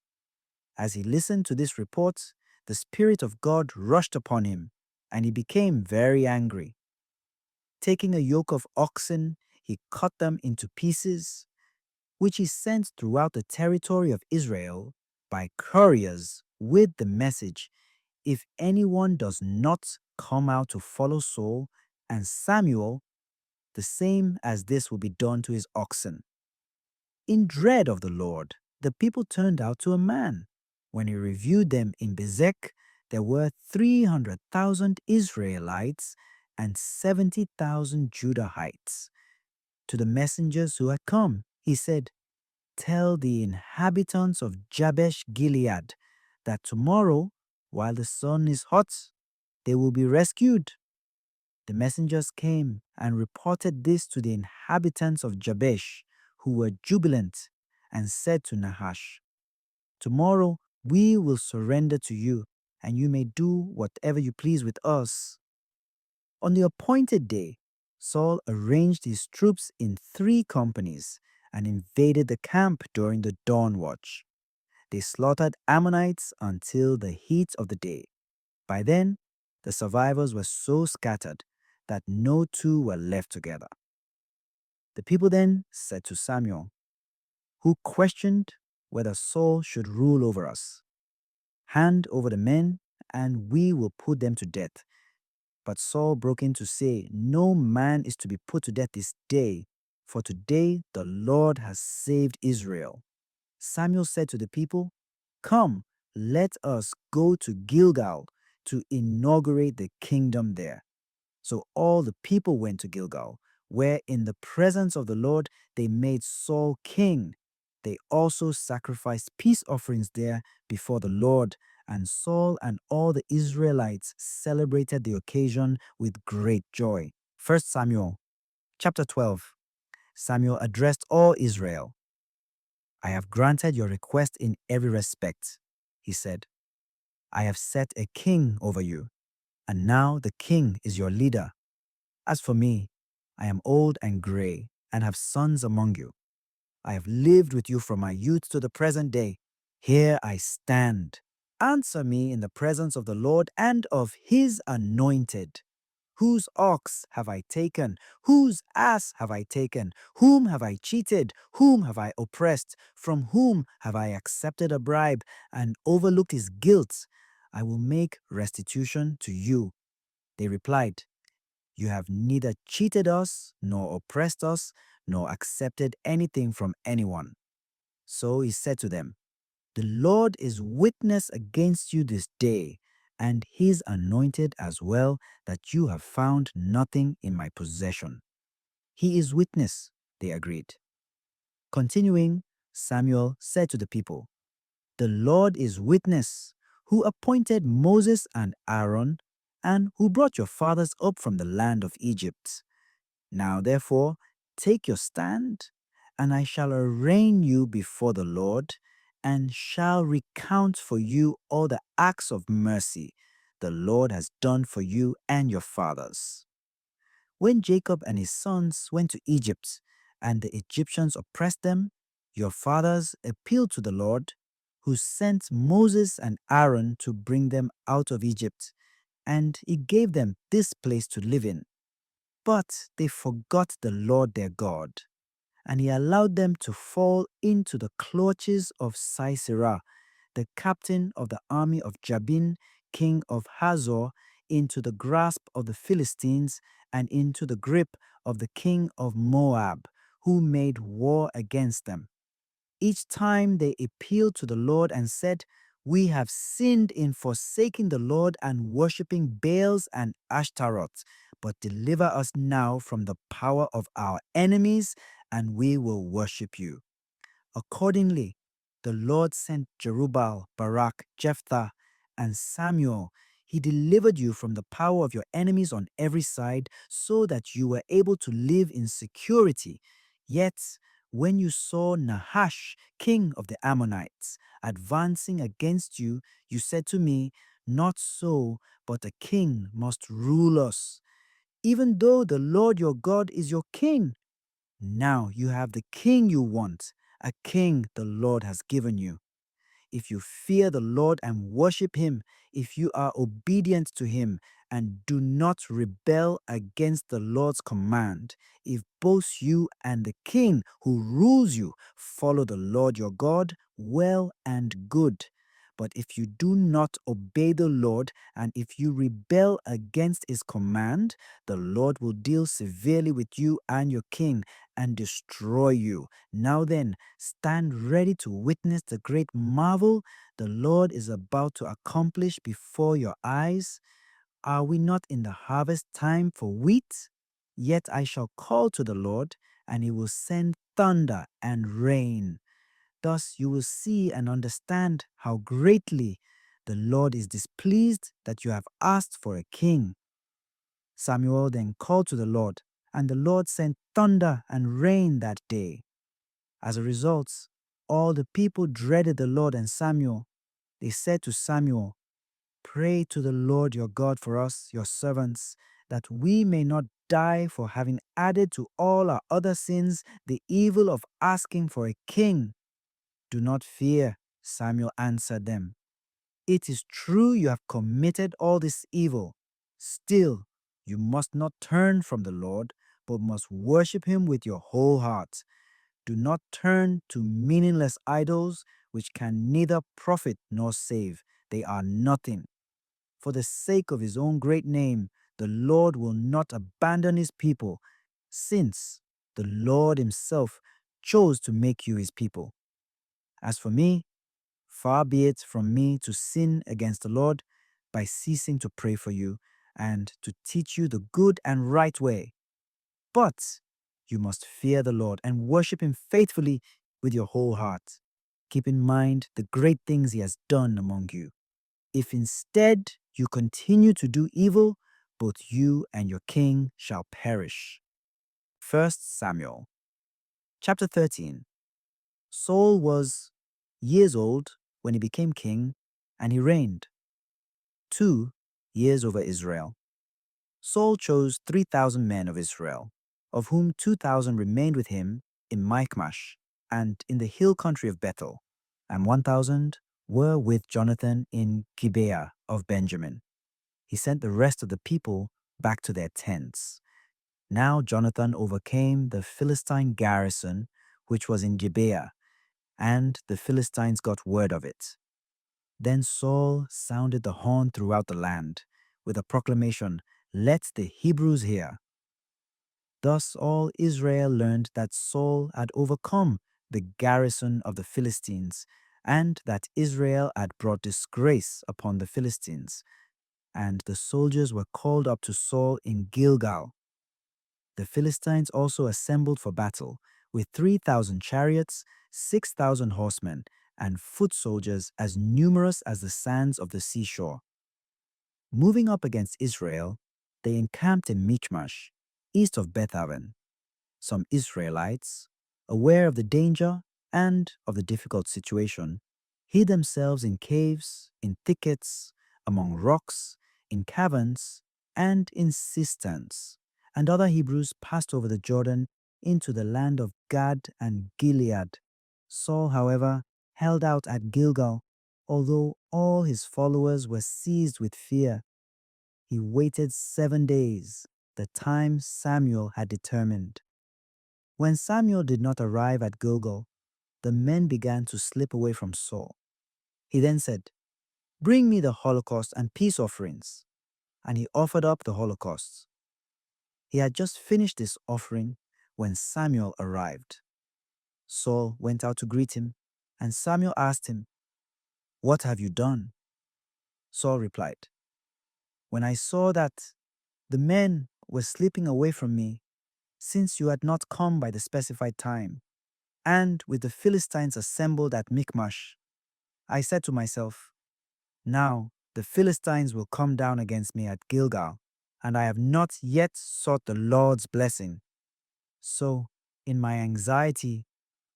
As he listened to this report, the Spirit of God rushed upon him, and he became very angry. Taking a yoke of oxen, he cut them into pieces, which he sent throughout the territory of Israel by couriers with the message, "If anyone does not come out to follow Saul and Samuel, the same as this will be done to his oxen." In dread of the Lord, the people turned out to a man. When he reviewed them in Bezek, there were 300,000 Israelites and 70,000 Judahites. To the messengers who had come, he said, "Tell the inhabitants of Jabesh Gilead that tomorrow, while the sun is hot, they will be rescued." The messengers came and reported this to the inhabitants of Jabesh, who were jubilant, and said to Nahash, "Tomorrow we will surrender to you, and you may do whatever you please with us." On the appointed day, Saul arranged his troops in 3 companies and invaded the camp during the dawn watch. They slaughtered Ammonites until the heat of the day. By then, the survivors were so scattered that no two were left together. The people then said to Samuel, who questioned whether Saul should rule over us, "Hand over the men, and we will put them to death." But Saul broke in to say, "No man is to be put to death this day, for today the Lord has saved Israel." Samuel said to the people, "Come, let us go to Gilgal to inaugurate the kingdom there." So all the people went to Gilgal, where in the presence of the Lord they made Saul king. They also sacrificed peace offerings there before the Lord, and Saul and all the Israelites celebrated the occasion with great joy. 1 Samuel chapter 12. Samuel addressed all Israel. "I have granted your request in every respect," he said. "I have set a king over you, and now the king is your leader. As for me, I am old and gray, and have sons among you. I have lived with you from my youth to the present day. Here I stand. Answer me in the presence of the Lord and of his anointed. Whose ox have I taken? Whose ass have I taken? Whom have I cheated? Whom have I oppressed? From whom have I accepted a bribe and overlooked his guilt? I will make restitution to you. They replied, You have neither cheated us, nor oppressed us, nor accepted anything from anyone. So he said to them, The Lord is witness against you this day, and his anointed as well, that you have found nothing in my possession. He is witness, they agreed. Continuing, Samuel said to the people, The Lord is witness, who appointed Moses and Aaron, and who brought your fathers up from the land of Egypt. Now therefore, take your stand, and I shall arraign you before the Lord, and shall recount for you all the acts of mercy the Lord has done for you and your fathers. When Jacob and his sons went to Egypt, and the Egyptians oppressed them, your fathers appealed to the Lord, who sent Moses and Aaron to bring them out of Egypt, and he gave them this place to live in. But they forgot the Lord their God, and he allowed them to fall into the clutches of Sisera, the captain of the army of Jabin, king of Hazor, into the grasp of the Philistines, and into the grip of the king of Moab, who made war against them. Each time they appealed to the Lord and said, We have sinned in forsaking the Lord and worshipping Baals and Ashtaroth, but deliver us now from the power of our enemies, and we will worship you. Accordingly, the Lord sent Jerubbaal, Barak, Jephthah, and Samuel. He delivered you from the power of your enemies on every side, so that you were able to live in security. Yet, when you saw Nahash, king of the Ammonites, advancing against you, you said to me, Not so, but a king must rule us, even though the Lord your God is your king. Now you have the king you want, a king the Lord has given you. If you fear the Lord and worship him, if you are obedient to him and do not rebel against the Lord's command, if both you and the king who rules you follow the Lord your God, well and good. But if you do not obey the Lord, and if you rebel against his command, the Lord will deal severely with you and your king and destroy you. Now then, stand ready to witness the great marvel the Lord is about to accomplish before your eyes. Are we not in the harvest time for wheat? Yet I shall call to the Lord, and he will send thunder and rain. Thus you will see and understand how greatly the Lord is displeased that you have asked for a king. Samuel then called to the Lord, and the Lord sent thunder and rain that day. As a result, all the people dreaded the Lord and Samuel. They said to Samuel, Pray to the Lord your God for us, your servants, that we may not die for having added to all our other sins the evil of asking for a king. Do not fear, Samuel answered them. It is true you have committed all this evil. Still, you must not turn from the Lord, but must worship him with your whole heart. Do not turn to meaningless idols which can neither profit nor save. They are nothing. For the sake of his own great name, the Lord will not abandon his people, since the Lord himself chose to make you his people. As for me, far be it from me to sin against the Lord by ceasing to pray for you and to teach you the good and right way. But you must fear the Lord and worship him faithfully with your whole heart. Keep in mind the great things he has done among you. If instead you continue to do evil, both you and your king shall perish. 1 Samuel chapter 13. Saul was years old when he became king, and he reigned 2 years over Israel. Saul chose 3,000 men of Israel, of whom 2,000 remained with him in Michmash and in the hill country of Bethel, and 1,000 were with Jonathan in Gibeah of Benjamin. He sent the rest of the people back to their tents. Now Jonathan overcame the Philistine garrison which was in Gibeah, and the Philistines got word of it. Then Saul sounded the horn throughout the land with a proclamation, "Let the Hebrews hear." Thus all Israel learned that Saul had overcome the garrison of the Philistines, and that Israel had brought disgrace upon the Philistines. And the soldiers were called up to Saul in Gilgal. The Philistines also assembled for battle, with 3,000 chariots, 6,000 horsemen, and foot soldiers as numerous as the sands of the seashore. Moving up against Israel, they encamped in Michmash, east of Bethaven. Some Israelites, aware of the danger and of the difficult situation, hid themselves in caves, in thickets, among rocks, in caverns, and in cisterns. And other Hebrews passed over the Jordan into the land of Gad and Gilead. Saul, however, held out at Gilgal, although all his followers were seized with fear. He waited 7 days, the time Samuel had determined. When Samuel did not arrive at Gilgal, the men began to slip away from Saul. He then said, "Bring me the holocaust and peace offerings." And he offered up the holocausts. He had just finished this offering when Samuel arrived. Saul went out to greet him, and Samuel asked him, "What have you done?" Saul replied, "When I saw that the men were slipping away from me, since you had not come by the specified time, and with the Philistines assembled at Michmash, I said to myself, 'Now the Philistines will come down against me at Gilgal, and I have not yet sought the Lord's blessing.' So, in my anxiety,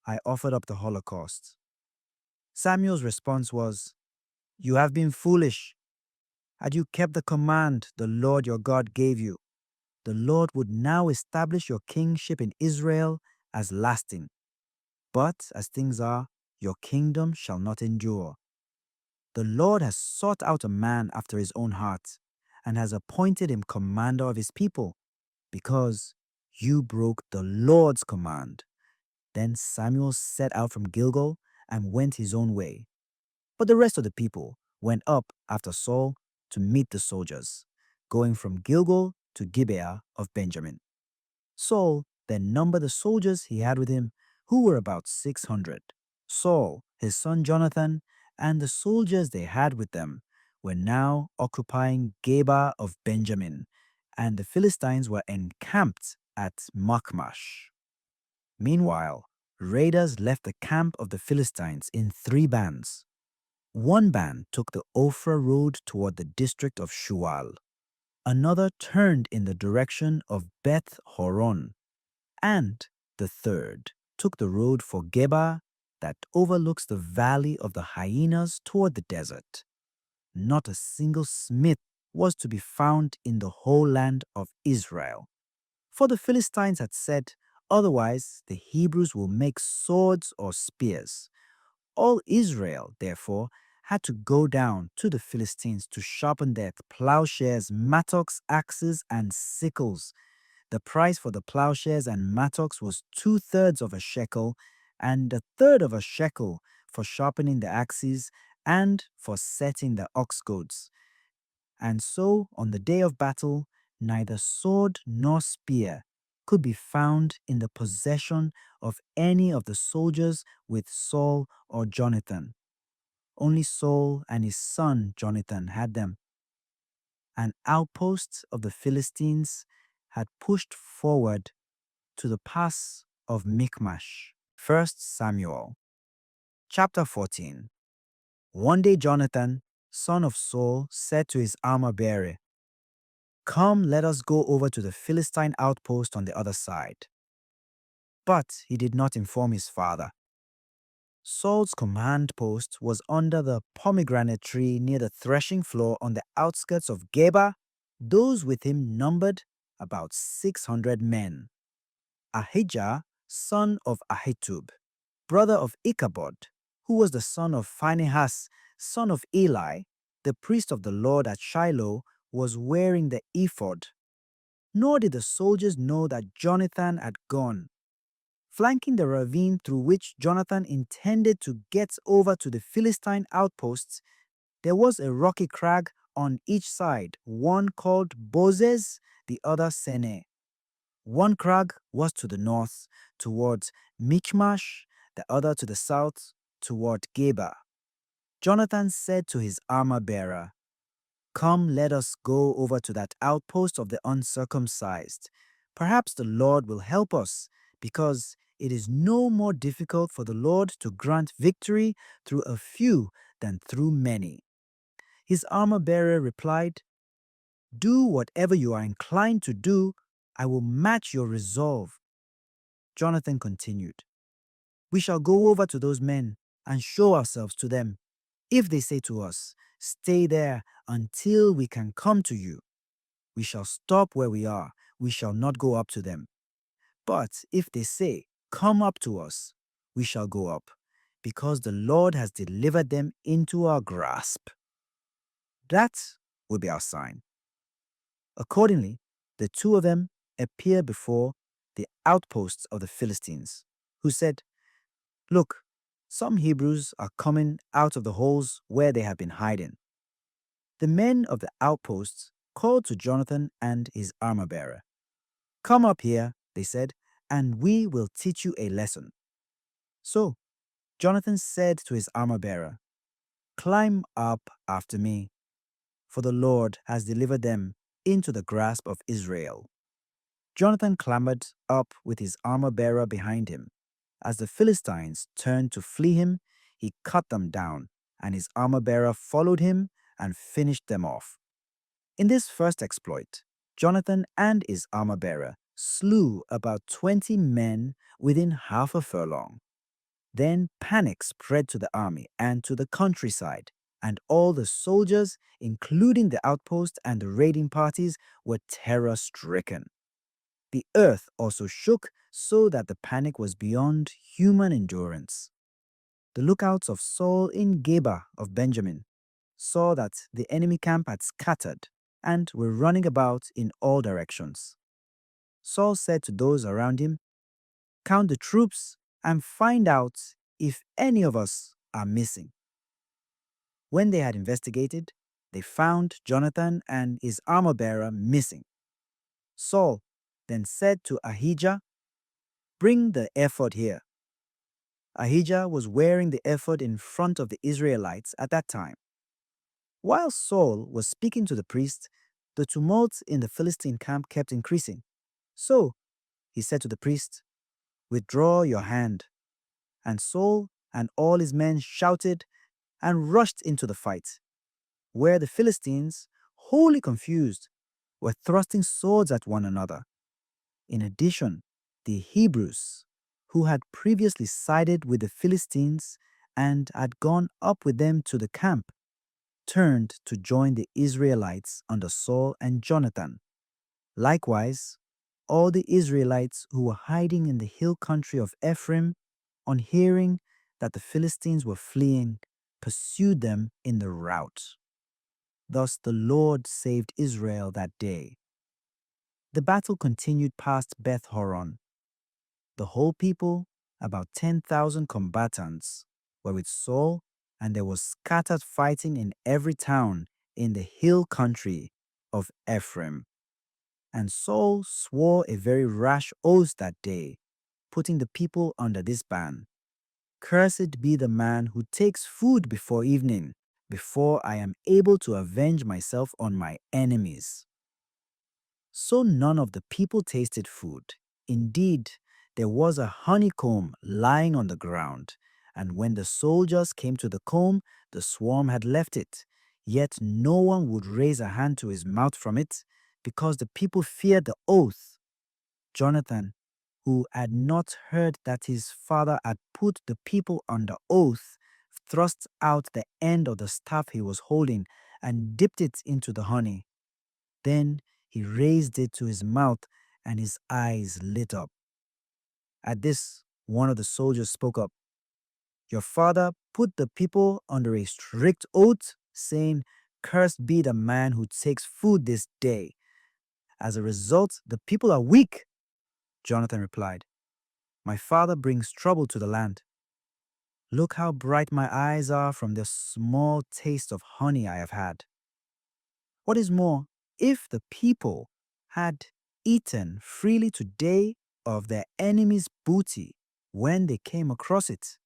I offered up the holocaust." Samuel's response was, "You have been foolish. Had you kept the command the Lord your God gave you, the Lord would now establish your kingship in Israel as lasting. But as things are, your kingdom shall not endure. The Lord has sought out a man after his own heart, and has appointed him commander of his people, because you broke the Lord's command." Then Samuel set out from Gilgal and went his own way. But the rest of the people went up after Saul to meet the soldiers, going from Gilgal to Gibeah of Benjamin. Saul then numbered the soldiers he had with him, who were about 600. Saul, his son Jonathan, and the soldiers they had with them were now occupying Geba of Benjamin, and the Philistines were encamped at Michmash. Meanwhile, raiders left the camp of the Philistines in 3 bands. One band took the Ophrah road toward the district of Shual. Another turned in the direction of Beth Horon, and the third took the road for Geba that overlooks the valley of the hyenas toward the desert. Not a single smith was to be found in the whole land of Israel. For the Philistines had said, "Otherwise the Hebrews will make swords or spears." All Israel, therefore, had to go down to the Philistines to sharpen their plowshares, mattocks, axes, and sickles. The price for the plowshares and mattocks was 2/3 of a shekel, and 1/3 of a shekel for sharpening the axes and for setting the ox goads. And so, on the day of battle, neither sword nor spear could be found in the possession of any of the soldiers with Saul or Jonathan. Only Saul and his son Jonathan had them. An outpost of the Philistines had pushed forward to the pass of Michmash. 1 Samuel chapter 14. One day Jonathan, son of Saul, said to his armor-bearer, "Come, let us go over to the Philistine outpost on the other side." But he did not inform his father. Saul's command post was under the pomegranate tree near the threshing floor on the outskirts of Geba. Those with him numbered about 600 men. Ahijah, son of Ahitub, brother of Ichabod, who was the son of Phinehas, son of Eli, the priest of the Lord at Shiloh, was wearing the ephod. Nor did the soldiers know that Jonathan had gone. Flanking the ravine through which Jonathan intended to get over to the Philistine outposts, there was a rocky crag on each side, one called Bozez, the other Sene. One crag was to the north, towards Michmash, the other to the south, toward Geba. Jonathan said to his armor-bearer, "Come, let us go over to that outpost of the uncircumcised. Perhaps the Lord will help us, because it is no more difficult for the Lord to grant victory through a few than through many." His armor-bearer replied, "Do whatever you are inclined to do. I will match your resolve." Jonathan continued, "We shall go over to those men and show ourselves to them. If they say to us, 'Stay there until we can come to you,' we shall stop where we are. We shall not go up to them. But if they say, 'Come up to us,' we shall go up, because the Lord has delivered them into our grasp. That will be our sign." Accordingly, the two of them appeared before the outposts of the Philistines, who said, "Look, some Hebrews are coming out of the holes where they have been hiding." The men of the outposts called to Jonathan and his armor-bearer. "Come up here," they said, "and we will teach you a lesson." So Jonathan said to his armor-bearer, "Climb up after me, for the Lord has delivered them into the grasp of Israel." Jonathan clambered up with his armor-bearer behind him. As the Philistines turned to flee him, he cut them down, and his armor-bearer followed him and finished them off. In this first exploit, Jonathan and his armor-bearer slew about 20 men within half a furlong. Then panic spread to the army and to the countryside, and all the soldiers, including the outpost and the raiding parties, were terror-stricken. The earth also shook so that the panic was beyond human endurance. The lookouts of Saul in Geba of Benjamin saw that the enemy camp had scattered and were running about in all directions. Saul said to those around him, "Count the troops and find out if any of us are missing." When they had investigated, they found Jonathan and his armor-bearer missing. Saul then said to Ahijah, "Bring the ephod here." Ahijah was wearing the ephod in front of the Israelites at that time. While Saul was speaking to the priest, the tumult in the Philistine camp kept increasing. So he said to the priest, "Withdraw your hand." And Saul and all his men shouted and rushed into the fight, where the Philistines, wholly confused, were thrusting swords at one another. In addition, the Hebrews, who had previously sided with the Philistines and had gone up with them to the camp, turned to join the Israelites under Saul and Jonathan. Likewise, all the Israelites who were hiding in the hill country of Ephraim, on hearing that the Philistines were fleeing, pursued them in the rout. Thus the Lord saved Israel that day. The battle continued past Beth Horon. The whole people, about 10,000 combatants, were with Saul, and there was scattered fighting in every town in the hill country of Ephraim. And Saul swore a very rash oath that day, putting the people under this ban: "Cursed be the man who takes food before evening, before I am able to avenge myself on my enemies." So none of the people tasted food. Indeed, there was a honeycomb lying on the ground, and when the soldiers came to the comb, the swarm had left it. Yet no one would raise a hand to his mouth from it, because the people feared the oath. Jonathan, who had not heard that his father had put the people under oath, thrust out the end of the staff he was holding and dipped it into the honey. Then he raised it to his mouth, and his eyes lit up. At this, one of the soldiers spoke up. Your father put the people under a strict oath, saying, "Cursed be the man who takes food this day." As a result, the people are weak. Jonathan replied, "My father brings trouble to the land. Look how bright my eyes are from the small taste of honey I have had." What is more, if the people had eaten freely today of their enemies' booty when they came across it,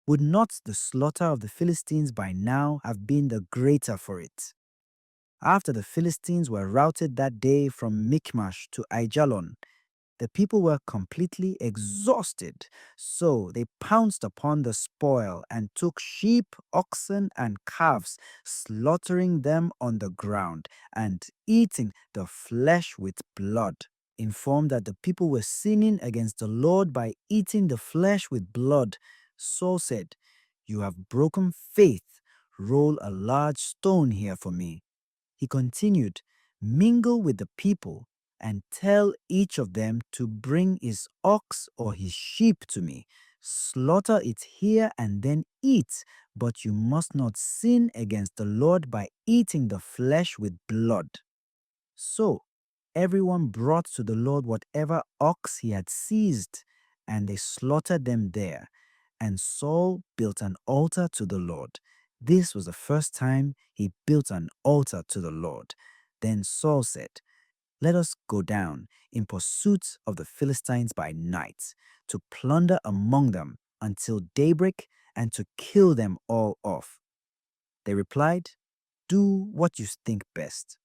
would not the slaughter of the Philistines by now have been the greater for it? After the Philistines were routed that day from Michmash to Aijalon, the people were completely exhausted, so they pounced upon the spoil and took sheep, oxen, and calves, slaughtering them on the ground and eating the flesh with blood. Informed that the people were sinning against the Lord by eating the flesh with blood, Saul said, "You have broken faith. Roll a large stone here for me." He continued, "Mingle with the people and tell each of them to bring his ox or his sheep to me. Slaughter it here and then eat, but you must not sin against the Lord by eating the flesh with blood." So everyone brought to the Lord whatever ox he had seized, and they slaughtered them there. And Saul built an altar to the Lord. This was the first time he built an altar to the Lord. Then Saul said, "Let us go down in pursuit of the Philistines by night, to plunder among them until daybreak and to kill them all off." They replied, "Do what you think best."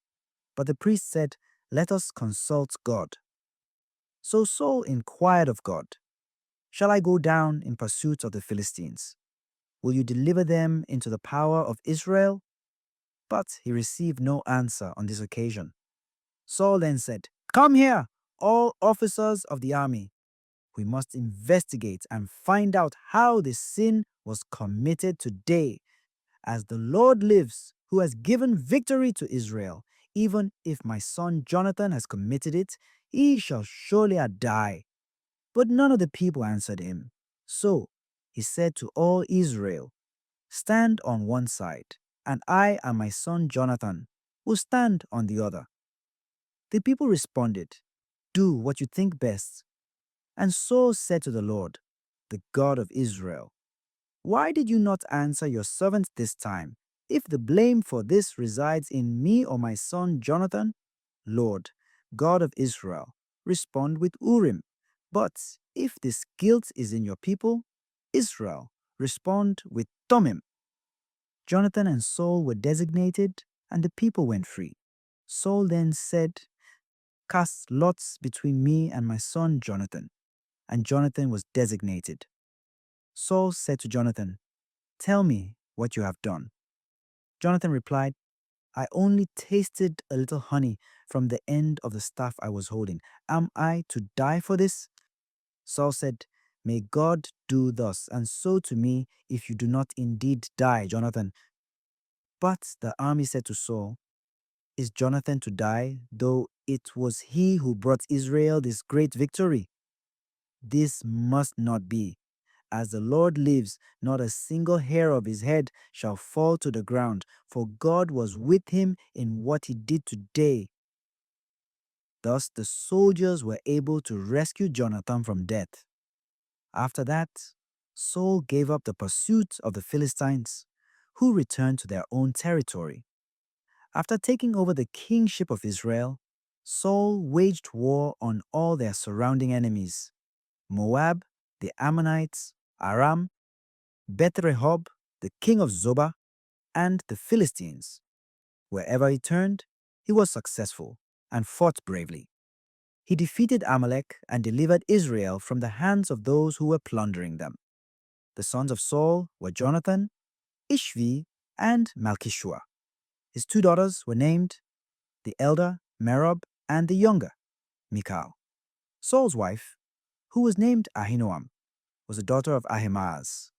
But the priest said, "Let us consult God." So Saul inquired of God, "Shall I go down in pursuit of the Philistines? Will you deliver them into the power of Israel?" But he received no answer on this occasion. Saul then said, "Come here, all officers of the army. We must investigate and find out how this sin was committed today. As the Lord lives, who has given victory to Israel, even if my son Jonathan has committed it, he shall surely die." But none of the people answered him. So he said to all Israel, "Stand on one side, and I and my son Jonathan will stand on the other." The people responded, "Do what you think best." And Saul said to the Lord, the God of Israel, "Why did you not answer your servant this time? If the blame for this resides in me or my son Jonathan, Lord, God of Israel, respond with Urim. But if this guilt is in your people, Israel, respond with Thummim." Jonathan and Saul were designated, and the people went free. Saul then said, "Cast lots between me and my son Jonathan." And Jonathan was designated. Saul said to Jonathan, "Tell me what you have done." Jonathan replied, "I only tasted a little honey from the end of the staff I was holding. Am I to die for this?" Saul said, "May God do thus and so to me if you do not indeed die, Jonathan." But the army said to Saul, "Is Jonathan to die, though it was he who brought Israel this great victory? This must not be. As the Lord lives, not a single hair of his head shall fall to the ground, for God was with him in what he did today." Thus the soldiers were able to rescue Jonathan from death. After that, Saul gave up the pursuit of the Philistines, who returned to their own territory. After taking over the kingship of Israel, Saul waged war on all their surrounding enemies: Moab, the Ammonites, Aram, Beth-rehob, the king of Zobah, and the Philistines. Wherever he turned, he was successful and fought bravely. He defeated Amalek and delivered Israel from the hands of those who were plundering them. The sons of Saul were Jonathan, Ishvi, and Malchishua. His two daughters were named, the elder Merob and the younger Michal. Saul's wife, who was named Ahinoam, was the daughter of Ahimaaz.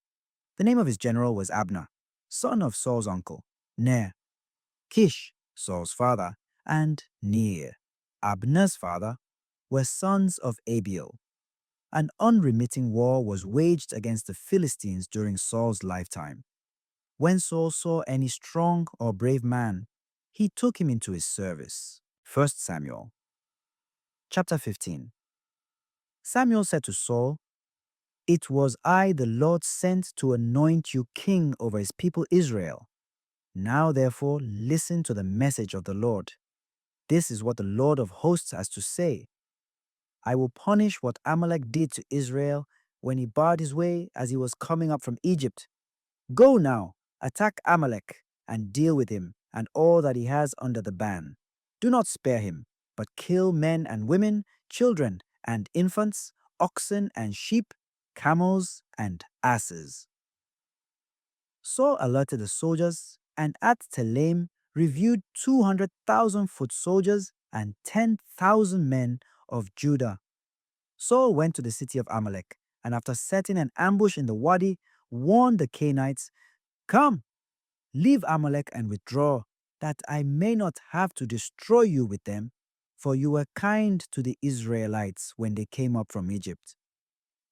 The name of his general was Abner, son of Saul's uncle, Ner. Kish, Saul's father, and Ner, Abner's father, were sons of Abiel. An unremitting war was waged against the Philistines during Saul's lifetime. When Saul saw any strong or brave man, he took him into his service. 1 Samuel chapter 15. Samuel said to Saul, "It was I the Lord sent to anoint you king over his people Israel. Now therefore listen to the message of the Lord. This is what the Lord of hosts has to say. I will punish what Amalek did to Israel when he barred his way as he was coming up from Egypt. Go now, attack Amalek, and deal with him and all that he has under the ban. Do not spare him, but kill men and women, children and infants, oxen and sheep, camels and asses." Saul alerted the soldiers, and at Telaim reviewed 200,000 foot soldiers and 10,000 men of Judah. Saul went to the city of Amalek, and after setting an ambush in the wadi, warned the Canaanites, "Come, leave Amalek and withdraw, that I may not have to destroy you with them, for you were kind to the Israelites when they came up from Egypt."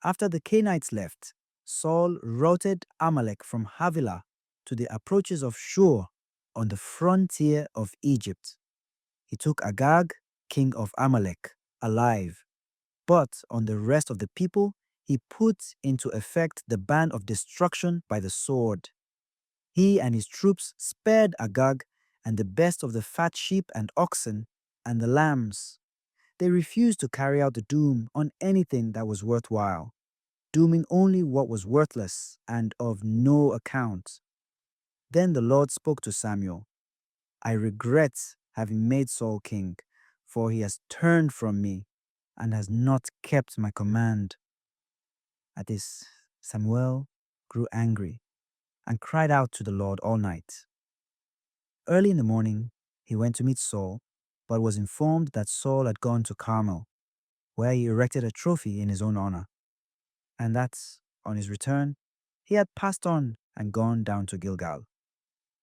After the Canaanites left, Saul routed Amalek from Havilah to the approaches of Shur on the frontier of Egypt. He took Agag, king of Amalek, alive, but on the rest of the people he put into effect the ban of destruction by the sword. He and his troops spared Agag and the best of the fat sheep and oxen and the lambs. They refused to carry out the doom on anything that was worthwhile, dooming only what was worthless and of no account. Then the Lord spoke to Samuel, "I regret having made Saul king, for he has turned from me and has not kept my command." At this, Samuel grew angry and cried out to the Lord all night. Early in the morning, he went to meet Saul, but was informed that Saul had gone to Carmel, where he erected a trophy in his own honor, and that, on his return, he had passed on and gone down to Gilgal.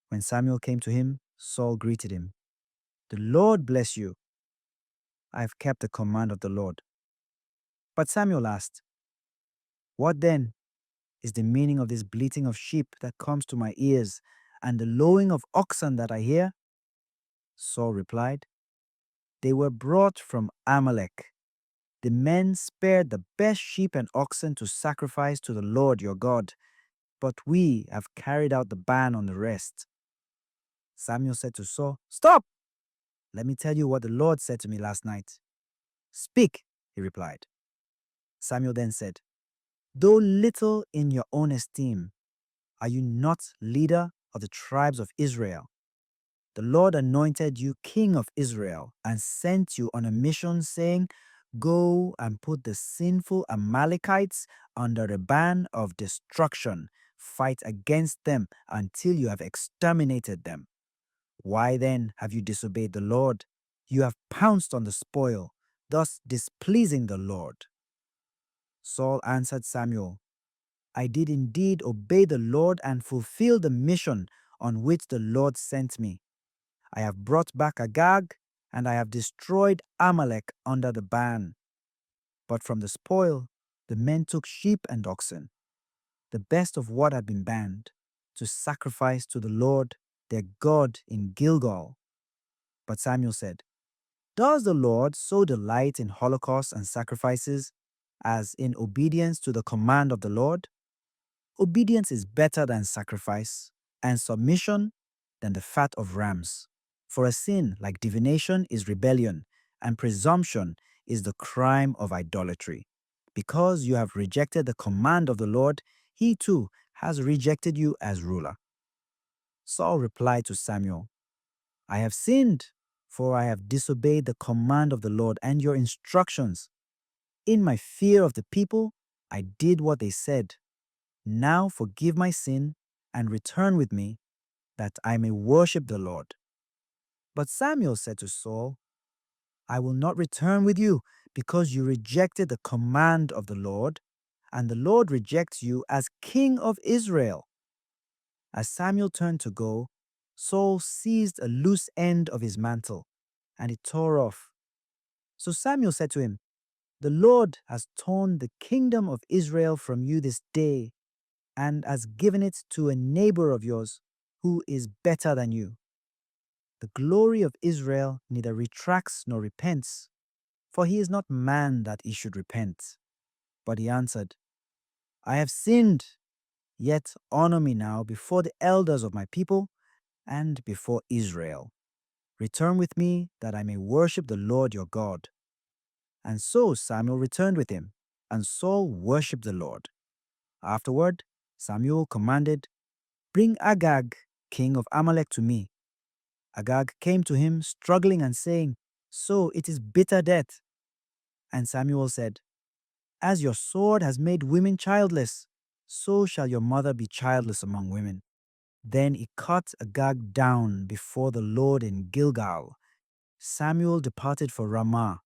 When Samuel came to him, Saul greeted him. "The Lord bless you. I have kept the command of the Lord." But Samuel asked, "What then is the meaning of this bleating of sheep that comes to my ears and the lowing of oxen that I hear?" Saul replied, "They were brought from Amalek. The men spared the best sheep and oxen to sacrifice to the Lord your God, but we have carried out the ban on the rest." Samuel said to Saul, "Stop! Let me tell you what the Lord said to me last night." "Speak," he replied. Samuel then said, "Though little in your own esteem, are you not leader of the tribes of Israel? The Lord anointed you king of Israel and sent you on a mission saying, 'Go and put the sinful Amalekites under a ban of destruction. Fight against them until you have exterminated them.' Why then have you disobeyed the Lord? You have pounced on the spoil, thus displeasing the Lord." Saul answered Samuel, "I did indeed obey the Lord and fulfill the mission on which the Lord sent me. I have brought back Agag, and I have destroyed Amalek under the ban. But from the spoil, the men took sheep and oxen, the best of what had been banned, to sacrifice to the Lord their God in Gilgal." But Samuel said, "Does the Lord so delight in holocausts and sacrifices as in obedience to the command of the Lord? Obedience is better than sacrifice, and submission than the fat of rams. For a sin like divination is rebellion, and presumption is the crime of idolatry. Because you have rejected the command of the Lord, he too has rejected you as ruler." Saul replied to Samuel, "I have sinned, for I have disobeyed the command of the Lord and your instructions. In my fear of the people, I did what they said. Now forgive my sin and return with me, that I may worship the Lord." But Samuel said to Saul, "I will not return with you, because you rejected the command of the Lord, and the Lord rejects you as king of Israel." As Samuel turned to go, Saul seized a loose end of his mantle, and it tore off. So Samuel said to him, The Lord has torn the kingdom of Israel from you this day and has given it to a neighbor of yours who is better than you. The glory of Israel neither retracts nor repents, for he is not man that he should repent. But he answered, I have sinned, yet honor me now before the elders of my people and before Israel. Return with me that I may worship the Lord your God. And so Samuel returned with him, and Saul worshipped the Lord. Afterward, Samuel commanded, Bring Agag, king of Amalek, to me. Agag came to him, struggling and saying, So it is bitter death. And Samuel said, As your sword has made women childless, so shall your mother be childless among women. Then he cut Agag down before the Lord in Gilgal. Samuel departed for Ramah,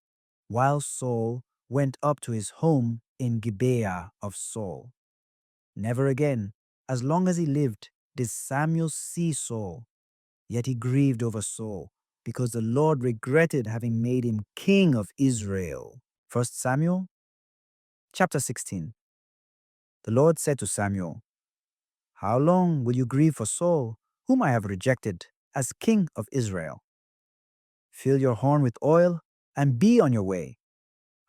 while Saul went up to his home in Gibeah of Saul. Never again, as long as he lived, did Samuel see Saul. Yet he grieved over Saul, because the Lord regretted having made him king of Israel. 1 Samuel chapter 16. The Lord said to Samuel, How long will you grieve for Saul, whom I have rejected, as king of Israel? Fill your horn with oil and be on your way.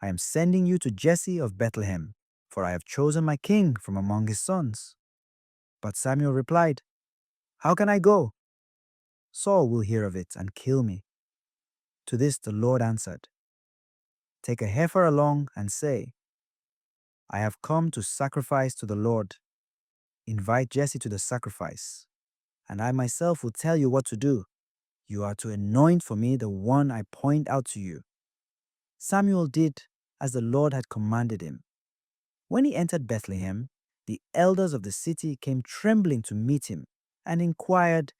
I am sending you to Jesse of Bethlehem, for I have chosen my king from among his sons. But Samuel replied, How can I go? Saul will hear of it and kill me. To this the Lord answered, Take a heifer along and say, I have come to sacrifice to the Lord. Invite Jesse to the sacrifice, and I myself will tell you what to do. You are to anoint for me the one I point out to you. Samuel did as the Lord had commanded him. When he entered Bethlehem, the elders of the city came trembling to meet him and inquired,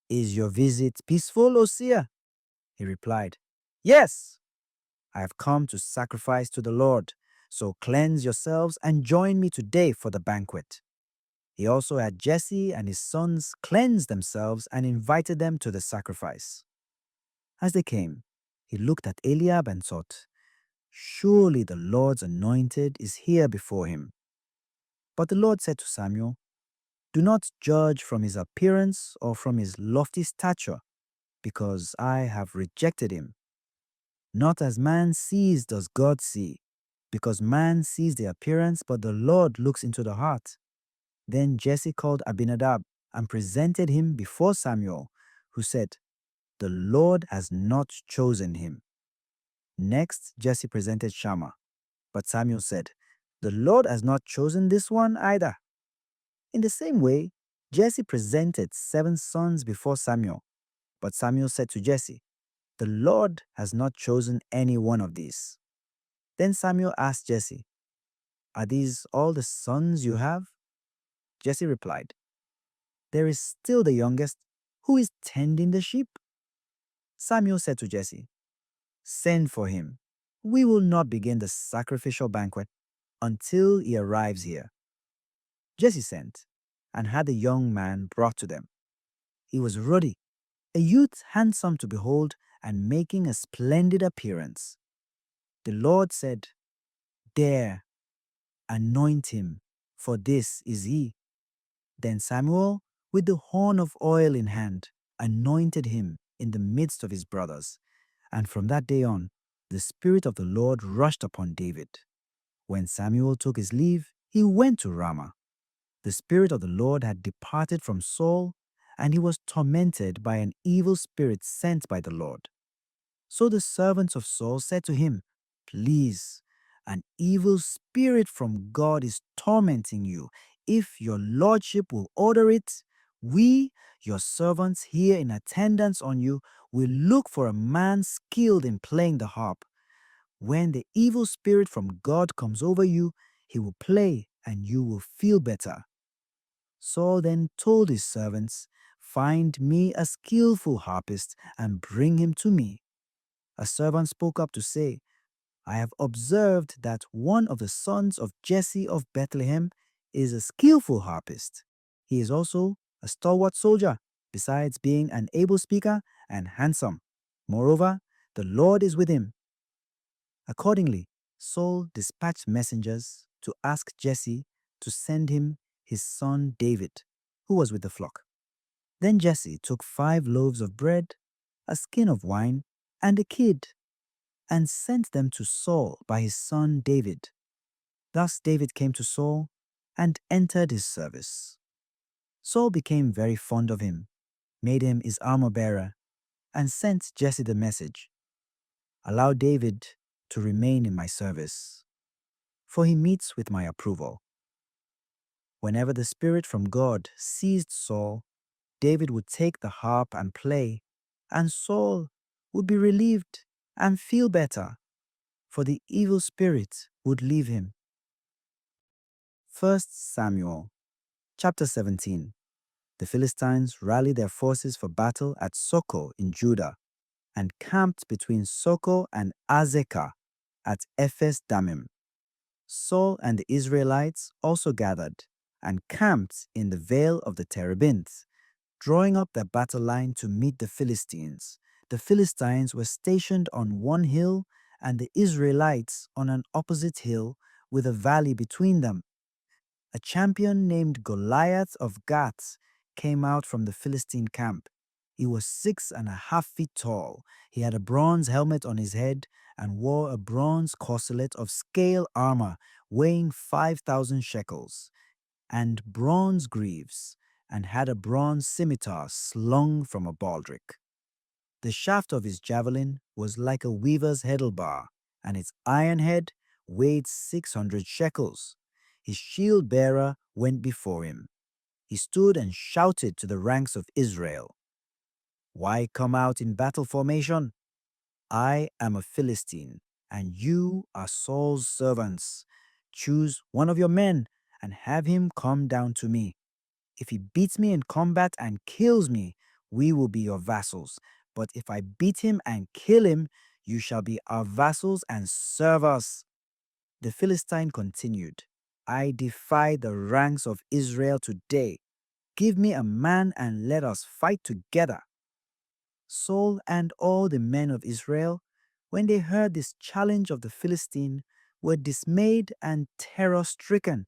Is your visit peaceful, O seer? He replied, Yes, I have come to sacrifice to the Lord, so cleanse yourselves and join me today for the banquet. He also had Jesse and his sons cleanse themselves and invited them to the sacrifice. As they came, he looked at Eliab and thought, Surely the Lord's anointed is here before him. But the Lord said to Samuel, Do not judge from his appearance or from his lofty stature, because I have rejected him. Not as man sees does God see, because man sees the appearance, but the Lord looks into the heart. Then Jesse called Abinadab and presented him before Samuel, who said, The Lord has not chosen him. Next, Jesse presented Shammah, but Samuel said, The Lord has not chosen this one either. In the same way, Jesse presented 7 sons before Samuel, but Samuel said to Jesse, The Lord has not chosen any one of these. Then Samuel asked Jesse, Are these all the sons you have? Jesse replied, There is still the youngest, who is tending the sheep. Samuel said to Jesse, Send for him. We will not begin the sacrificial banquet until he arrives here. Jesse sent, and had the young man brought to them. He was ruddy, a youth handsome to behold and making a splendid appearance. The Lord said, There, anoint him, for this is he. Then Samuel, with the horn of oil in hand, anointed him in the midst of his brothers. And from that day on, the Spirit of the Lord rushed upon David. When Samuel took his leave, he went to Ramah. The Spirit of the Lord had departed from Saul, and he was tormented by an evil spirit sent by the Lord. So the servants of Saul said to him, Please, an evil spirit from God is tormenting you. If your lordship will order it, we, your servants here in attendance on you, will look for a man skilled in playing the harp. When the evil spirit from God comes over you, he will play and you will feel better. Saul then told his servants, Find me a skillful harpist and bring him to me. A servant spoke up to say, I have observed that one of the sons of Jesse of Bethlehem is a skillful harpist. He is also a stalwart soldier, besides being an able speaker and handsome. Moreover, the Lord is with him. Accordingly, Saul dispatched messengers to ask Jesse to send him his son David, who was with the flock. Then Jesse took 5 loaves of bread, a skin of wine, and a kid, and sent them to Saul by his son David. Thus David came to Saul and entered his service. Saul became very fond of him, made him his armor-bearer, and sent Jesse the message, "Allow David to remain in my service, for he meets with my approval." Whenever the Spirit from God seized Saul, David would take the harp and play, and Saul would be relieved and feel better, for the evil spirit would leave him. 1 Samuel chapter 17. The Philistines rallied their forces for battle at Soko in Judah and camped between Soko and Azekah at Ephes Dammim. Saul and the Israelites also gathered and camped in the vale of the Terebinth, drawing up their battle line to meet the Philistines. The Philistines were stationed on one hill and the Israelites on an opposite hill with a valley between them. A champion named Goliath of Gath came out from the Philistine camp. He was 6.5 feet tall. He had a bronze helmet on his head and wore a bronze corselet of scale armor weighing 5,000 shekels, and bronze greaves, and had a bronze scimitar slung from a baldric. The shaft of his javelin was like a weaver's heddlebar, and its iron head weighed 600 shekels. His shield-bearer went before him. He stood and shouted to the ranks of Israel, "Why come out in battle formation? I am a Philistine, and you are Saul's servants. Choose one of your men and have him come down to me. If he beats me in combat and kills me, we will be your vassals. But if I beat him and kill him, you shall be our vassals and serve us." The Philistine continued, "I defy the ranks of Israel today. Give me a man and let us fight together." Saul and all the men of Israel, when they heard this challenge of the Philistine, were dismayed and terror-stricken.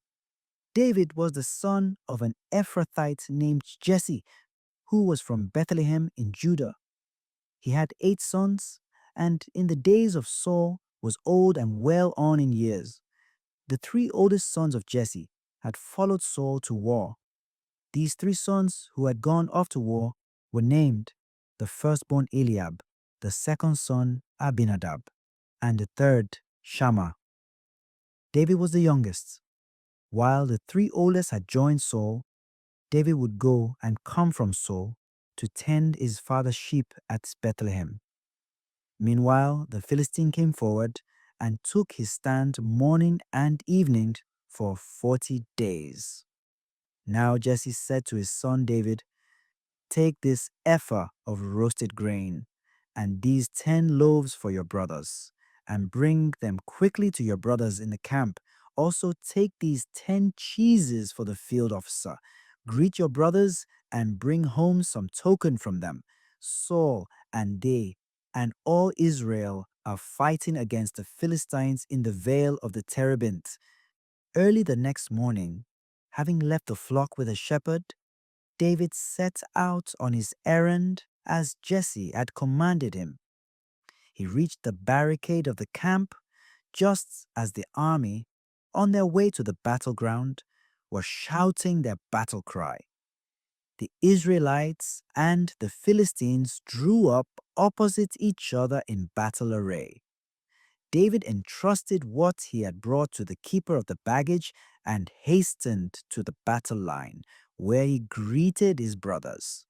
David was the son of an Ephrathite named Jesse, who was from Bethlehem in Judah. He had 8 sons, and in the days of Saul was old and well on in years. The 3 oldest sons of Jesse had followed Saul to war. These 3 sons who had gone off to war were named: the firstborn Eliab, the second son Abinadab, and the third Shammah. David was the youngest. While the 3 oldest had joined Saul, David would go and come from Saul to tend his father's sheep at Bethlehem. Meanwhile, the Philistine came forward and took his stand morning and evening for 40 days. Now Jesse said to his son David, "Take this ephah of roasted grain and these 10 loaves for your brothers, and bring them quickly to your brothers in the camp. Also take these 10 cheeses for the field officer. Greet your brothers and bring home some token from them. Saul and they and all Israel are fighting against the Philistines in the vale of the Terebinth." Early the next morning, having left the flock with a shepherd, David set out on his errand as Jesse had commanded him. He reached the barricade of the camp just as the army, on their way to the battleground, were shouting their battle cry. The Israelites and the Philistines drew up opposite each other in battle array. David entrusted what he had brought to the keeper of the baggage and hastened to the battle line, where he greeted his brothers.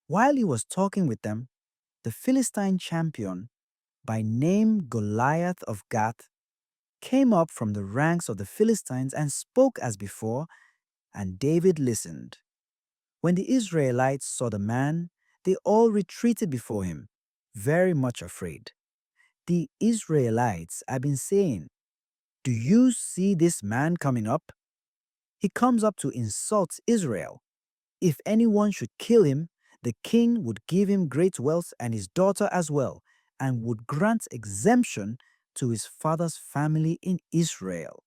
While he was talking with them, the Philistine champion, by name Goliath of Gath, came up from the ranks of the Philistines and spoke as before, and David listened. When the Israelites saw the man, they all retreated before him, very much afraid. The Israelites had been saying, "Do you see this man coming up? He comes up to insult Israel. If anyone should kill him, the king would give him great wealth and his daughter as well, and would grant exemption to his father's family in Israel.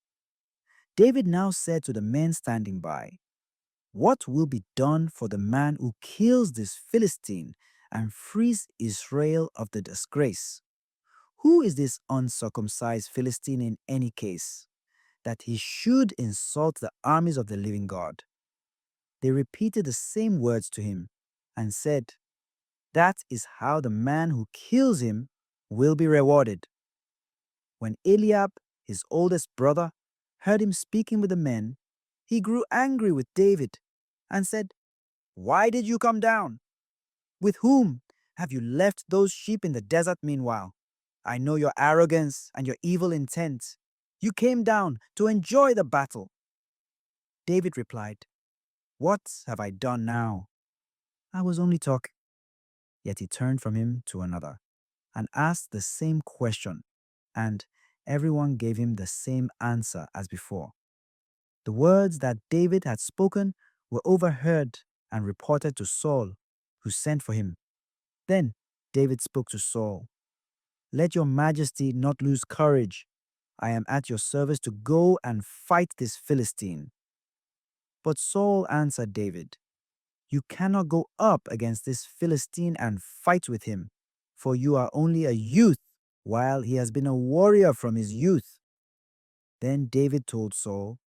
David now said to the men standing by, "What will be done for the man who kills this Philistine and frees Israel of the disgrace? Who is this uncircumcised Philistine in any case, that he should insult the armies of the living God?" They repeated the same words to him and said, "That is how the man who kills him will be rewarded." When Eliab, his oldest brother, heard him speaking with the men, he grew angry with David and said, "Why did you come down? With whom have you left those sheep in the desert meanwhile? I know your arrogance and your evil intent. You came down to enjoy the battle." David replied, "What have I done now? I was only talking." Yet he turned from him to another and asked the same question, and everyone gave him the same answer as before. The words that David had spoken were overheard and reported to Saul, who sent for him. Then David spoke to Saul, "Let your majesty not lose courage. I am at your service to go and fight this Philistine." But Saul answered David, "You cannot go up against this Philistine and fight with him, for you are only a youth, while he has been a warrior from his youth." Then David told Saul,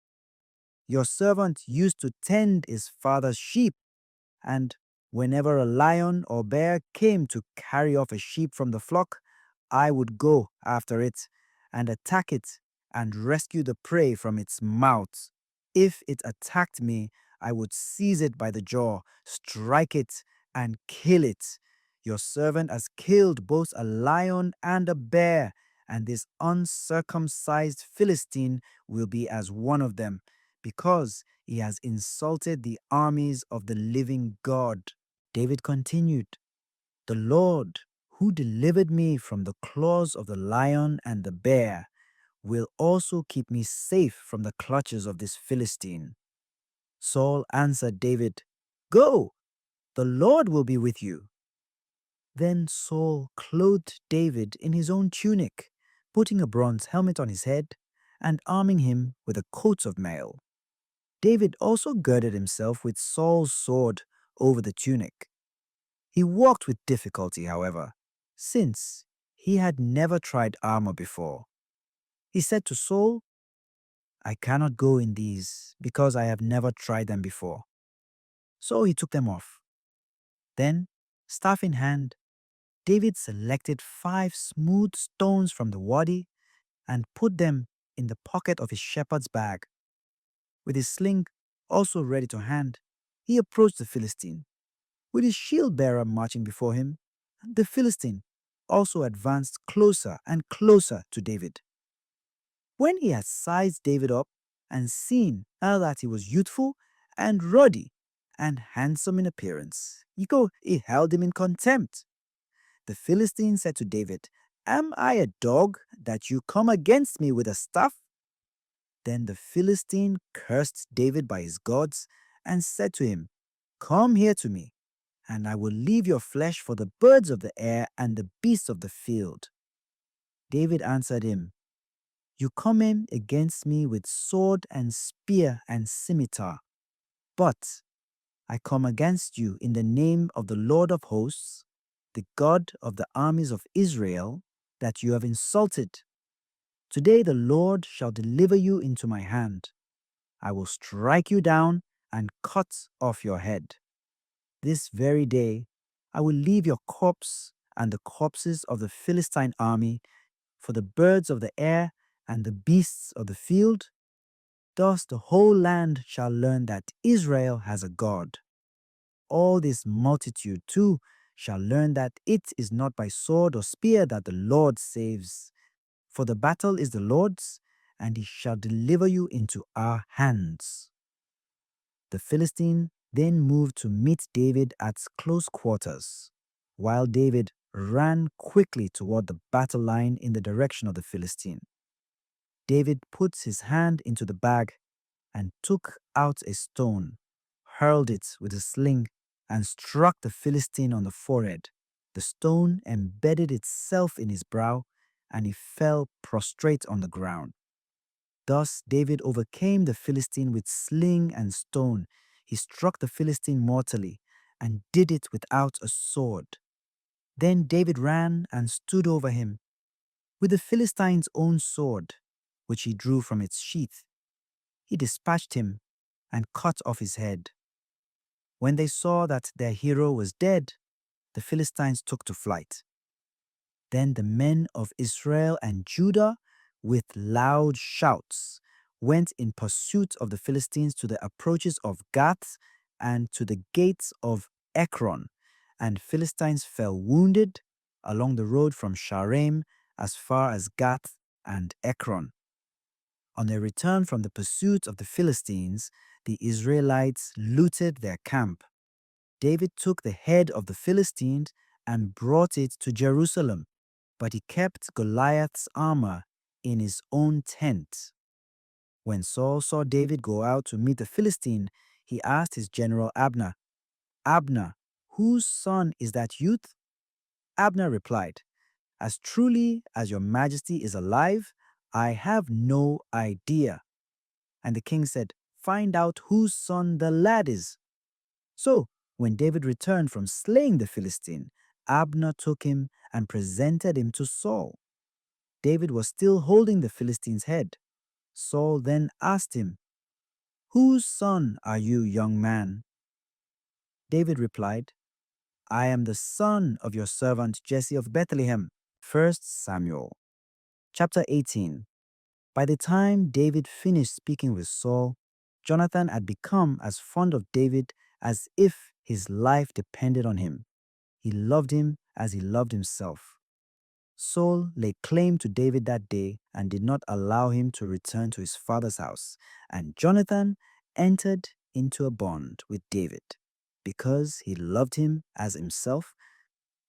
"Your servant used to tend his father's sheep, and whenever a lion or bear came to carry off a sheep from the flock, I would go after it and attack it and rescue the prey from its mouth. If it attacked me, I would seize it by the jaw, strike it, and kill it. Your servant has killed both a lion and a bear, and this uncircumcised Philistine will be as one of them, because he has insulted the armies of the living God." David continued, "The Lord, who delivered me from the claws of the lion and the bear, will also keep me safe from the clutches of this Philistine." Saul answered David, "Go, the Lord will be with you." Then Saul clothed David in his own tunic, putting a bronze helmet on his head and arming him with a coat of mail. David also girded himself with Saul's sword over the tunic. He walked with difficulty, however, since he had never tried armor before. He said to Saul, "I cannot go in these because I have never tried them before." So he took them off. Then, staff in hand, David selected 5 smooth stones from the wadi and put them in the pocket of his shepherd's bag. With his sling also ready to hand, he approached the Philistine. With his shield-bearer marching before him, the Philistine also advanced closer and closer to David. When he had sized David up and seen that he was youthful and ruddy and handsome in appearance, he held him in contempt. The Philistine said to David, "Am I a dog that you come against me with a staff?" Then the Philistine cursed David by his gods and said to him, "Come here to me, and I will leave your flesh for the birds of the air and the beasts of the field." David answered him, "You come in against me with sword and spear and scimitar, but I come against you in the name of the Lord of hosts, the God of the armies of Israel, that you have insulted. Today the Lord shall deliver you into my hand. I will strike you down and cut off your head. This very day I will leave your corpse and the corpses of the Philistine army for the birds of the air and the beasts of the field. Thus the whole land shall learn that Israel has a God. All this multitude too shall learn that it is not by sword or spear that the Lord saves. For the battle is the Lord's, and he shall deliver you into our hands." The Philistine then moved to meet David at close quarters, while David ran quickly toward the battle line in the direction of the Philistine. David put his hand into the bag and took out a stone, hurled it with a sling, and struck the Philistine on the forehead. The stone embedded itself in his brow, and he fell prostrate on the ground. Thus David overcame the Philistine with sling and stone. He struck the Philistine mortally and did it without a sword. Then David ran and stood over him with the Philistine's own sword, which he drew from its sheath. He dispatched him and cut off his head. When they saw that their hero was dead, the Philistines took to flight. Then the men of Israel and Judah, with loud shouts, went in pursuit of the Philistines to the approaches of Gath and to the gates of Ekron, and Philistines fell wounded along the road from Shaaraim as far as Gath and Ekron. On their return from the pursuit of the Philistines, the Israelites looted their camp. David took the head of the Philistines and brought it to Jerusalem, but he kept Goliath's armor in his own tent. When Saul saw David go out to meet the Philistine, he asked his general Abner, "Abner, whose son is that youth?" Abner replied, "As truly as your majesty is alive, I have no idea." And the king said, "Find out whose son the lad is." So, when David returned from slaying the Philistine, Abner took him and presented him to Saul. David was still holding the Philistine's head. Saul then asked him, "Whose son are you, young man?" David replied, "I am the son of your servant Jesse of Bethlehem." 1 Samuel chapter 18. By the time David finished speaking with Saul, Jonathan had become as fond of David as if his life depended on him. He loved him as he loved himself. Saul laid claim to David that day and did not allow him to return to his father's house, and Jonathan entered into a bond with David. Because he loved him as himself,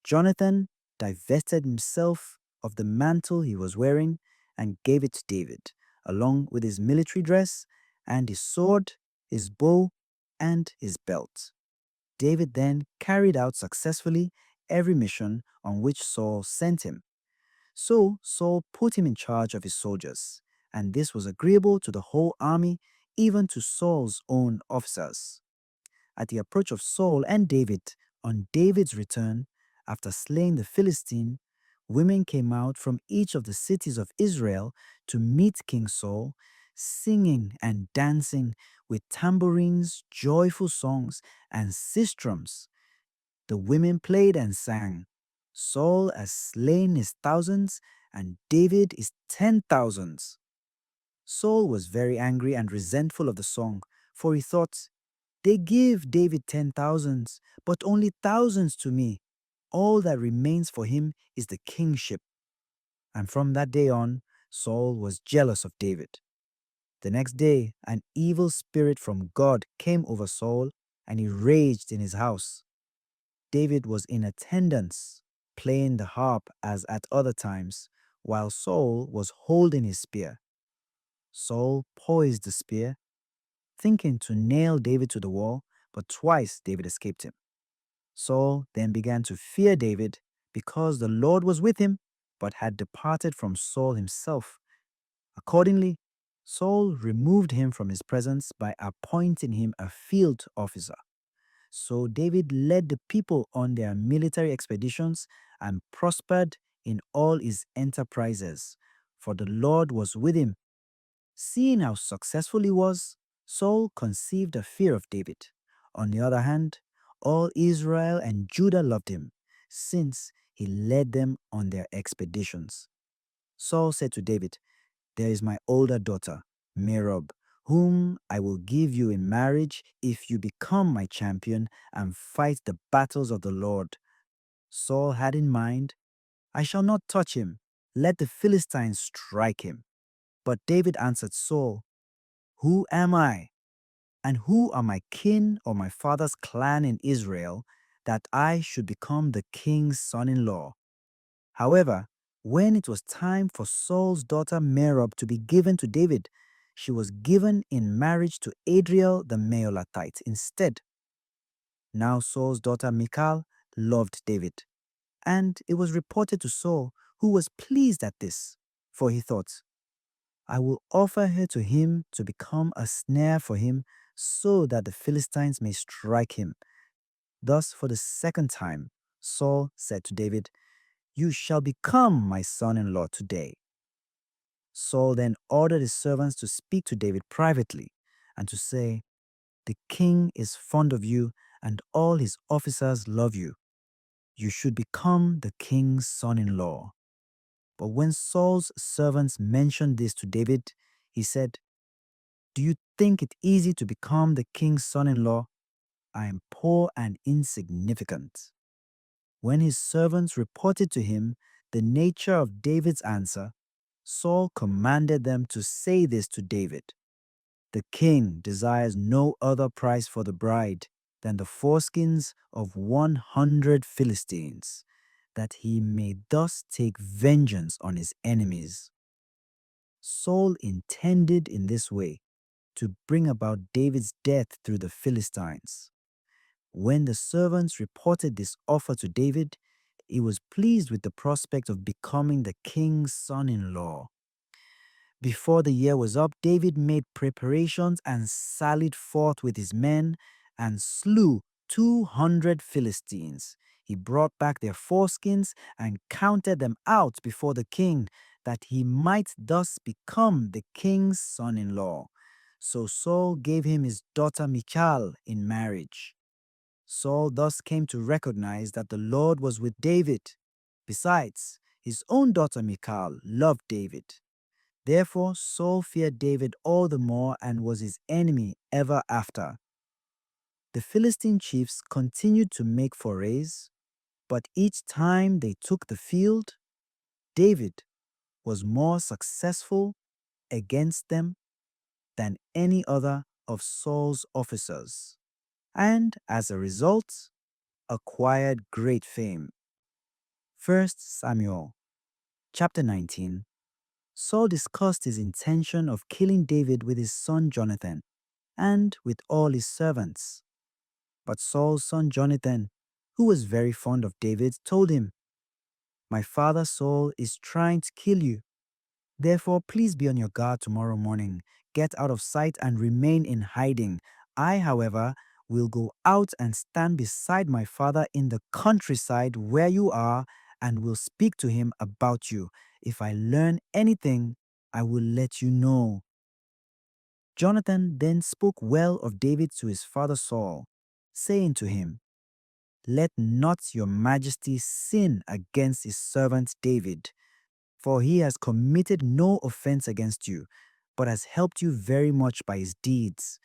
Jonathan divested himself of the mantle he was wearing and gave it to David, along with his military dress and his sword, his bow, and his belt. David then carried out successfully every mission on which Saul sent him. So Saul put him in charge of his soldiers, and this was agreeable to the whole army, even to Saul's own officers. At the approach of Saul and David, on David's return, after slaying the Philistine, women came out from each of the cities of Israel to meet King Saul, singing and dancing with tambourines, joyful songs, and sistrums. The women played and sang, "Saul has slain his thousands, and David his 10,000s." Saul was very angry and resentful of the song, for he thought, "They give David 10,000s, but only thousands to me. All that remains for him is the kingship." And from that day on, Saul was jealous of David. The next day, an evil spirit from God came over Saul, and he raged in his house. David was in attendance, playing the harp as at other times, while Saul was holding his spear. Saul poised the spear, thinking to nail David to the wall, but twice David escaped him. Saul then began to fear David because the Lord was with him, but had departed from Saul himself. Accordingly, Saul removed him from his presence by appointing him a field officer. So David led the people on their military expeditions and prospered in all his enterprises, for the Lord was with him. Seeing how successful he was, Saul conceived a fear of David. On the other hand, all Israel and Judah loved him, since he led them on their expeditions. Saul said to David, "There is my older daughter, Merab, whom I will give you in marriage if you become my champion and fight the battles of the Lord." Saul had in mind, "I shall not touch him. Let the Philistines strike him." But David answered Saul, "Who am I? And who are my kin or my father's clan in Israel, that I should become the king's son-in-law?" However, when it was time for Saul's daughter Merab to be given to David, she was given in marriage to Adriel the Meolatite instead. Now Saul's daughter Michal loved David, and it was reported to Saul, who was pleased at this, for he thought, I will offer her to him to become a snare for him, so that the Philistines may strike him. Thus, for the second time, Saul said to David, You shall become my son-in-law today. Saul then ordered his servants to speak to David privately and to say, The king is fond of you, and all his officers love you. You should become the king's son-in-law. But when Saul's servants mentioned this to David, he said, Do you think it easy to become the king's son-in-law? I am poor and insignificant. When his servants reported to him the nature of David's answer, Saul commanded them to say this to David. The king desires no other price for the bride than the foreskins of 100 Philistines, that he may thus take vengeance on his enemies. Saul intended in this way to bring about David's death through the Philistines. When the servants reported this offer to David, he was pleased with the prospect of becoming the king's son-in-law. Before the year was up, David made preparations and sallied forth with his men and slew 200 Philistines. He brought back their foreskins and counted them out before the king, that he might thus become the king's son-in-law. So Saul gave him his daughter Michal in marriage. Saul thus came to recognize that the Lord was with David. Besides, his own daughter Michal loved David. Therefore Saul feared David all the more and was his enemy ever after. The Philistine chiefs continued to make forays, but each time they took the field, David was more successful against them than any other of Saul's officers, and as a result, acquired great fame. 1 Samuel chapter 19. Saul discussed his intention of killing David with his son Jonathan and with all his servants. But Saul's son Jonathan, who was very fond of David, told him, My father Saul is trying to kill you. Therefore, please be on your guard tomorrow morning. Get out of sight and remain in hiding. I, however, will go out and stand beside my father in the countryside where you are and will speak to him about you. If I learn anything, I will let you know. Jonathan then spoke well of David to his father Saul, saying to him, Let not your majesty sin against his servant David, for he has committed no offense against you, but has helped you very much by his deeds.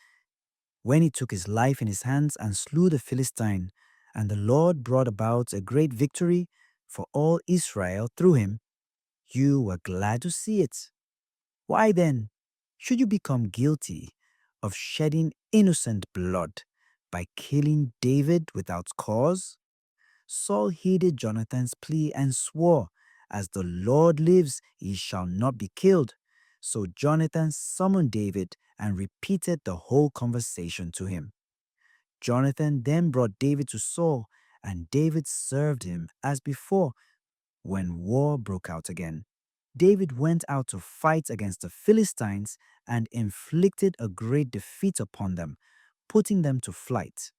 When he took his life in his hands and slew the Philistine, and the Lord brought about a great victory for all Israel through him, you were glad to see it. Why then should you become guilty of shedding innocent blood by killing David without cause? Saul heeded Jonathan's plea and swore, As the Lord lives, he shall not be killed. So Jonathan summoned David and repeated the whole conversation to him. Jonathan then brought David to Saul, and David served him as before. When war broke out again, David went out to fight against the Philistines and inflicted a great defeat upon them, putting them to flight.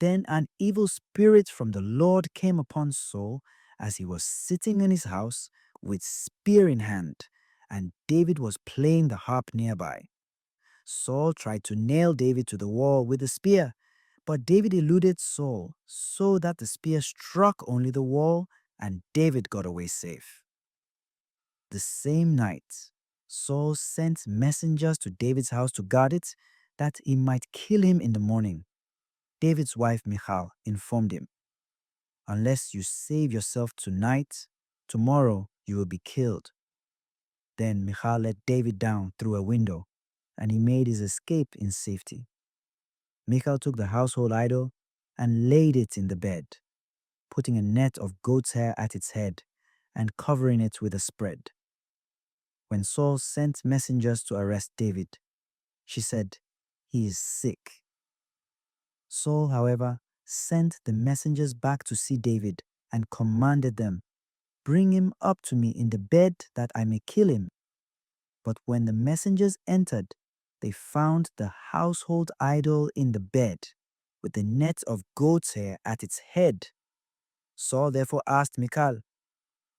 Then an evil spirit from the Lord came upon Saul as he was sitting in his house with spear in hand, and David was playing the harp nearby. Saul tried to nail David to the wall with the spear, but David eluded Saul so that the spear struck only the wall and David got away safe. The same night, Saul sent messengers to David's house to guard it, that he might kill him in the morning. David's wife Michal informed him, Unless you save yourself tonight, tomorrow you will be killed. Then Michal let David down through a window, and he made his escape in safety. Michal took the household idol and laid it in the bed, putting a net of goat's hair at its head and covering it with a spread. When Saul sent messengers to arrest David, she said, He is sick. Saul, however, sent the messengers back to see David and commanded them, Bring him up to me in the bed that I may kill him." But when the messengers entered, they found the household idol in the bed, with the net of goat's hair at its head. Saul therefore asked Michal,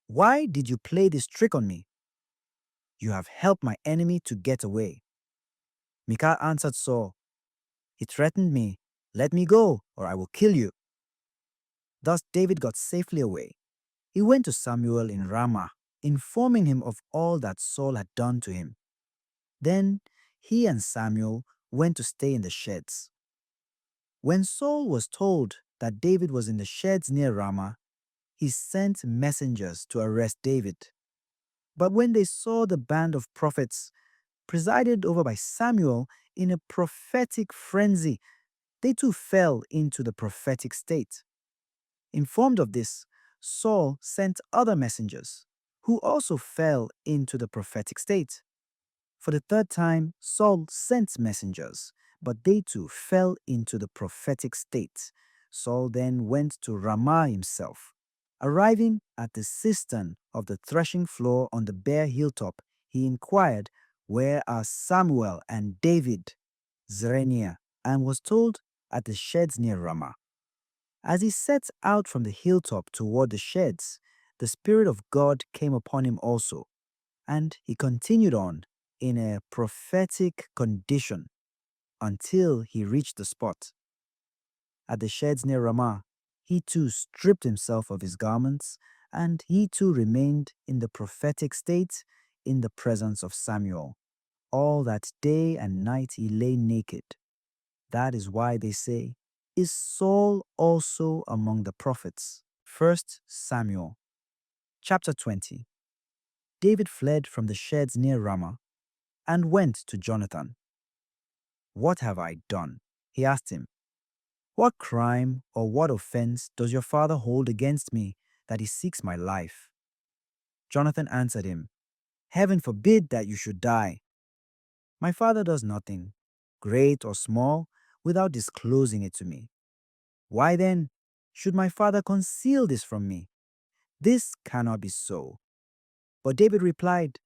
"Why did you play this trick on me? You have helped my enemy to get away." Michal answered Saul, "He threatened me, 'Let me go, or I will kill you.'" Thus David got safely away. He went to Samuel in Ramah, informing him of all that Saul had done to him. Then he and Samuel went to stay in the sheds. When Saul was told that David was in the sheds near Ramah, he sent messengers to arrest David. But when they saw the band of prophets, presided over by Samuel, in a prophetic frenzy, they too fell into the prophetic state. Informed of this, Saul sent other messengers, who also fell into the prophetic state. For the third time, Saul sent messengers, but they too fell into the prophetic state. Saul then went to Ramah himself. Arriving at the cistern of the threshing floor on the bare hilltop, he inquired, "Where are Samuel and David?" Zereniah, and was told, "At the sheds near Ramah." As he set out from the hilltop toward the sheds, the Spirit of God came upon him also, and he continued on in a prophetic condition until he reached the spot. At the sheds near Ramah, he too stripped himself of his garments, and he too remained in the prophetic state in the presence of Samuel. All that day and night he lay naked. That is why they say, "Is Saul also among the prophets?" 1 Samuel chapter 20. David fled from the sheds near Ramah and went to Jonathan. "What have I done?" he asked him. "What crime or what offense does your father hold against me that he seeks my life?" Jonathan answered him, "Heaven forbid that you should die. My father does nothing, great or small, without disclosing it to me. Why then should my father conceal this from me? This cannot be so." But David replied,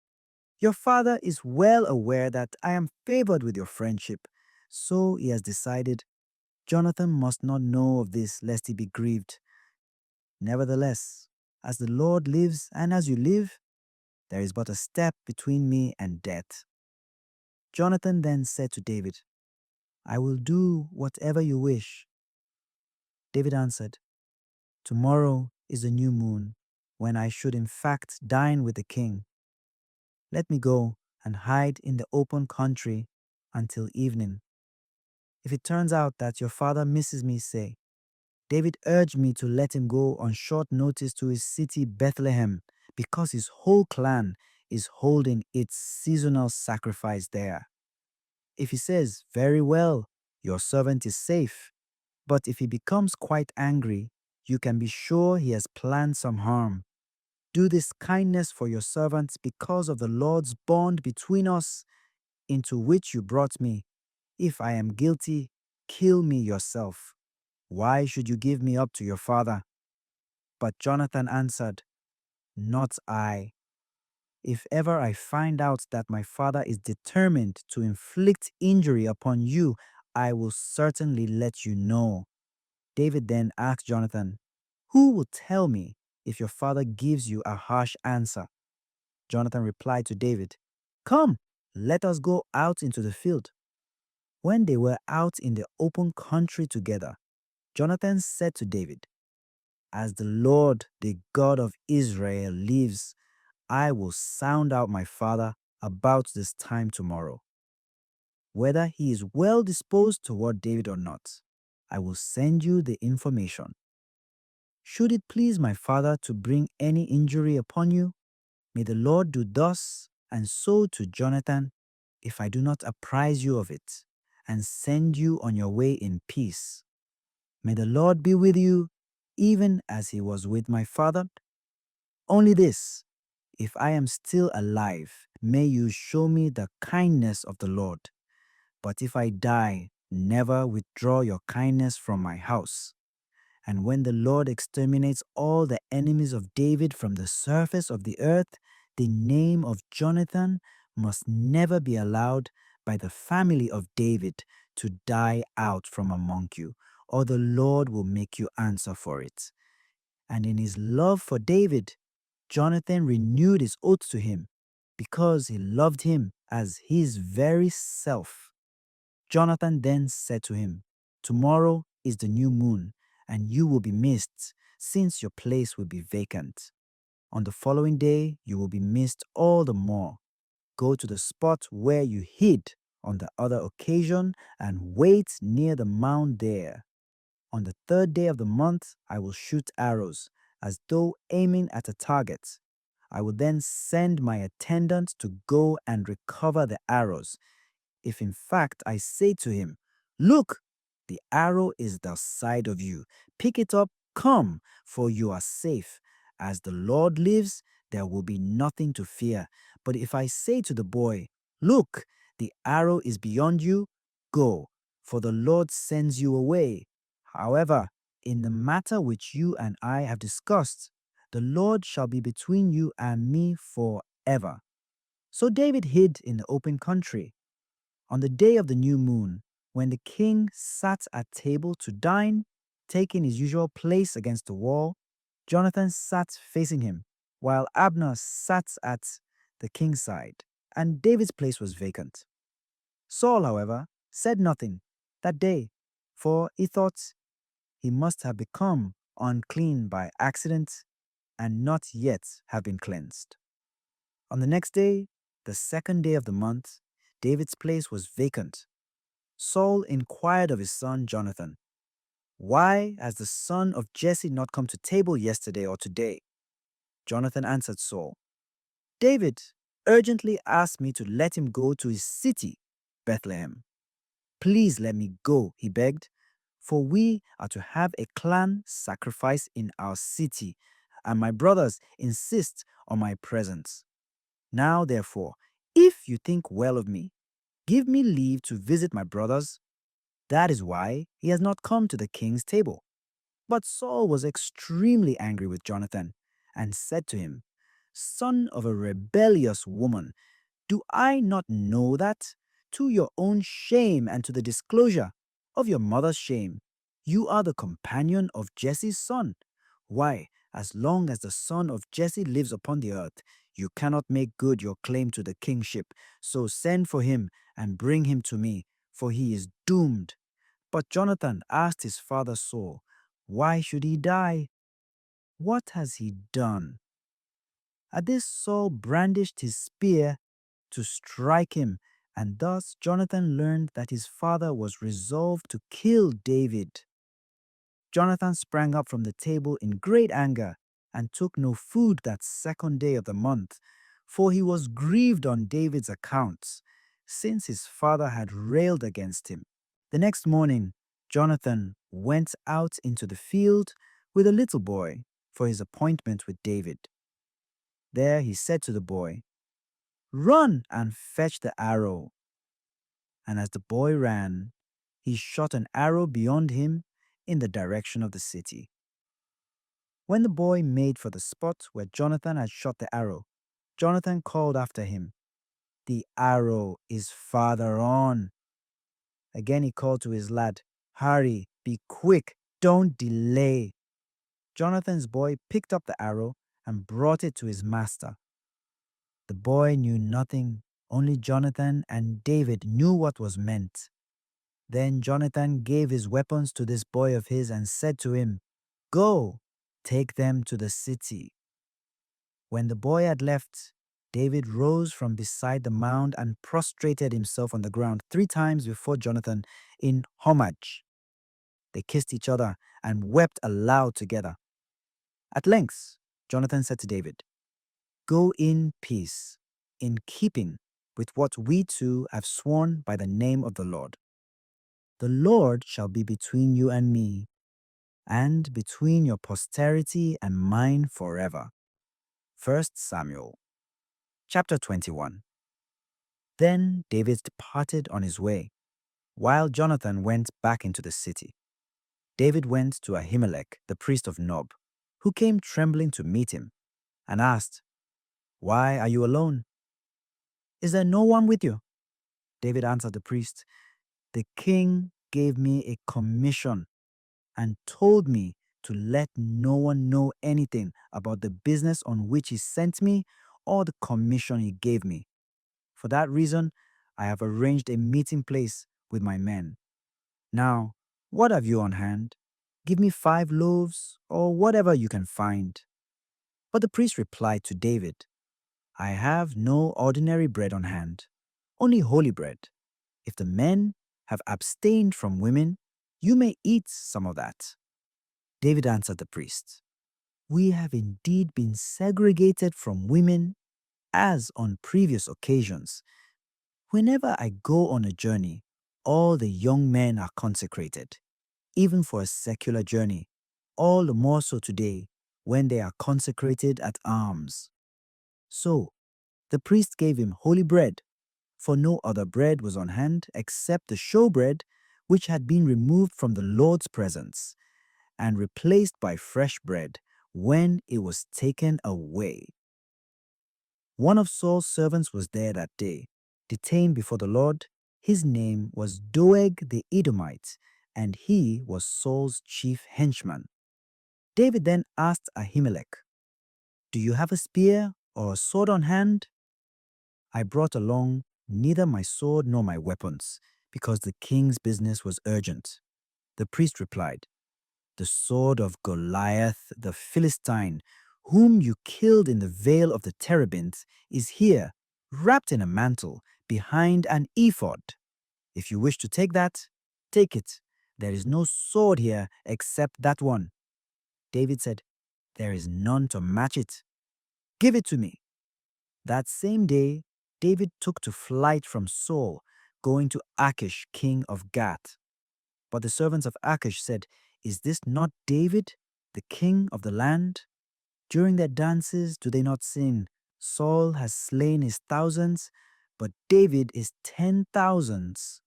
"Your father is well aware that I am favored with your friendship, so he has decided Jonathan must not know of this lest he be grieved. Nevertheless, as the Lord lives and as you live, there is but a step between me and death." Jonathan then said to David, "I will do whatever you wish." David answered, "Tomorrow is a new moon, when I should in fact dine with the king. Let me go and hide in the open country until evening. If it turns out that your father misses me, say, 'David urged me to let him go on short notice to his city Bethlehem, because his whole clan is holding its seasonal sacrifice there.' If he says, 'Very well, your servant is safe,' but if he becomes quite angry, you can be sure he has planned some harm. Do this kindness for your servant because of the Lord's bond between us, into which you brought me. If I am guilty, kill me yourself. Why should you give me up to your father?" But Jonathan answered, "Not I. If ever I find out that my father is determined to inflict injury upon you, I will certainly let you know." David then asked Jonathan, "Who will tell me if your father gives you a harsh answer?" Jonathan replied to David, "Come, let us go out into the field." When they were out in the open country together, Jonathan said to David, "As the Lord, the God of Israel, lives, I will sound out my father about this time tomorrow. Whether he is well disposed toward David or not, I will send you the information. Should it please my father to bring any injury upon you, may the Lord do thus and so to Jonathan if I do not apprise you of it and send you on your way in peace. May the Lord be with you, even as he was with my father. Only this, if I am still alive, may you show me the kindness of the Lord. But if I die, never withdraw your kindness from my house. And when the Lord exterminates all the enemies of David from the surface of the earth, the name of Jonathan must never be allowed by the family of David to die out from among you, or the Lord will make you answer for it. And in his love for David, Jonathan renewed his oath to him because he loved him as his very self. Jonathan then said to him, "Tomorrow is the new moon, and you will be missed, since your place will be vacant. On the following day, you will be missed all the more. Go to the spot where you hid on the other occasion and wait near the mound there. On the third day of the month, I will shoot arrows, as though aiming at a target. I will then send my attendant to go and recover the arrows. If in fact I say to him, 'Look, the arrow is the side of you. Pick it up, come, for you are safe. As the Lord lives, there will be nothing to fear.' But if I say to the boy, 'Look, the arrow is beyond you,' go, for the Lord sends you away. However, in the matter which you and I have discussed, the Lord shall be between you and me forever." So David hid in the open country. On the day of the new moon, when the king sat at table to dine, taking his usual place against the wall, Jonathan sat facing him, while Abner sat at the king's side, and David's place was vacant. Saul, however, said nothing that day, for he thought he must have become unclean by accident and not yet have been cleansed. On the next day, the second day of the month, David's place was vacant. Saul inquired of his son Jonathan, "Why has the son of Jesse not come to table yesterday or today?" Jonathan answered Saul, "David urgently asked me to let him go to his city, Bethlehem. Please let me go," he begged, "for we are to have a clan sacrifice in our city, and my brothers insist on my presence. Now, therefore, if you think well of me, give me leave to visit my brothers." That is why he has not come to the king's table. But Saul was extremely angry with Jonathan and said to him, "Son of a rebellious woman, do I not know that, to your own shame and to the disclosure of your mother's shame, you are the companion of Jesse's son? Why, as long as the son of Jesse lives upon the earth, you cannot make good your claim to the kingship. So send for him and bring him to me, for he is doomed." But Jonathan asked his father Saul, "Why should he die? What has he done?" At this, Saul brandished his spear to strike him, and thus Jonathan learned that his father was resolved to kill David. Jonathan sprang up from the table in great anger and took no food that second day of the month, for he was grieved on David's account, since his father had railed against him. The next morning, Jonathan went out into the field with a little boy for his appointment with David. There he said to the boy, "Run and fetch the arrow." And as the boy ran, he shot an arrow beyond him in the direction of the city. When the boy made for the spot where Jonathan had shot the arrow, Jonathan called after him, "The arrow is farther on." Again he called to his lad, "Hurry, be quick, don't delay." Jonathan's boy picked up the arrow and brought it to his master. The boy knew nothing, only Jonathan and David knew what was meant. Then Jonathan gave his weapons to this boy of his and said to him, "Go, take them to the city." When the boy had left, David rose from beside the mound and prostrated himself on the ground 3 times before Jonathan in homage. They kissed each other and wept aloud together. At length, Jonathan said to David, "Go in peace, in keeping with what we two have sworn by the name of the Lord. The Lord shall be between you and me, and between your posterity and mine forever." 1 Samuel chapter 21. Then David departed on his way, while Jonathan went back into the city. David went to Ahimelech, the priest of Nob, who came trembling to meet him, and asked, "Why are you alone? Is there no one with you?" David answered the priest, "The king gave me a commission and told me to let no one know anything about the business on which he sent me or the commission he gave me. For that reason, I have arranged a meeting place with my men. Now, what have you on hand? Give me 5 loaves or whatever you can find." But the priest replied to David, "I have no ordinary bread on hand, only holy bread. If the men have abstained from women, you may eat some of that." David answered the priest, "We have indeed been segregated from women as on previous occasions. Whenever I go on a journey, all the young men are consecrated, even for a secular journey, all the more so today when they are consecrated at arms." So the priest gave him holy bread, for no other bread was on hand except the showbread which had been removed from the Lord's presence and replaced by fresh bread when it was taken away. One of Saul's servants was there that day, detained before the Lord. His name was Doeg the Edomite, and he was Saul's chief henchman. David then asked Ahimelech, "Do you have a spear or a sword on hand?" "I brought along neither my sword nor my weapons, because the king's business was urgent." The priest replied, "The sword of Goliath the Philistine, whom you killed in the vale of the terebinth, is here, wrapped in a mantle, behind an ephod. If you wish to take that, take it. There is no sword here except that one." David said, "There is none to match it. Give it to me." That same day, David took to flight from Saul, going to Achish, king of Gath. But the servants of Achish said, "Is this not David, the king of the land? During their dances do they not sing, 'Saul has slain his thousands, but David his 10,000s'?"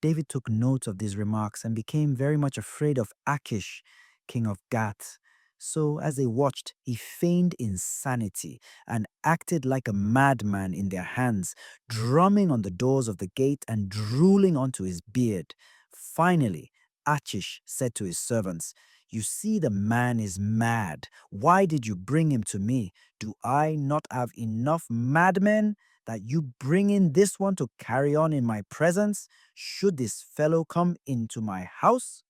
David took note of these remarks and became very much afraid of Achish, king of Gath. So as they watched, he feigned insanity and acted like a madman in their hands, drumming on the doors of the gate and drooling onto his beard. Finally, Achish said to his servants, "You see the man is mad. Why did you bring him to me? Do I not have enough madmen that you bring in this one to carry on in my presence? Should this fellow come into my house?"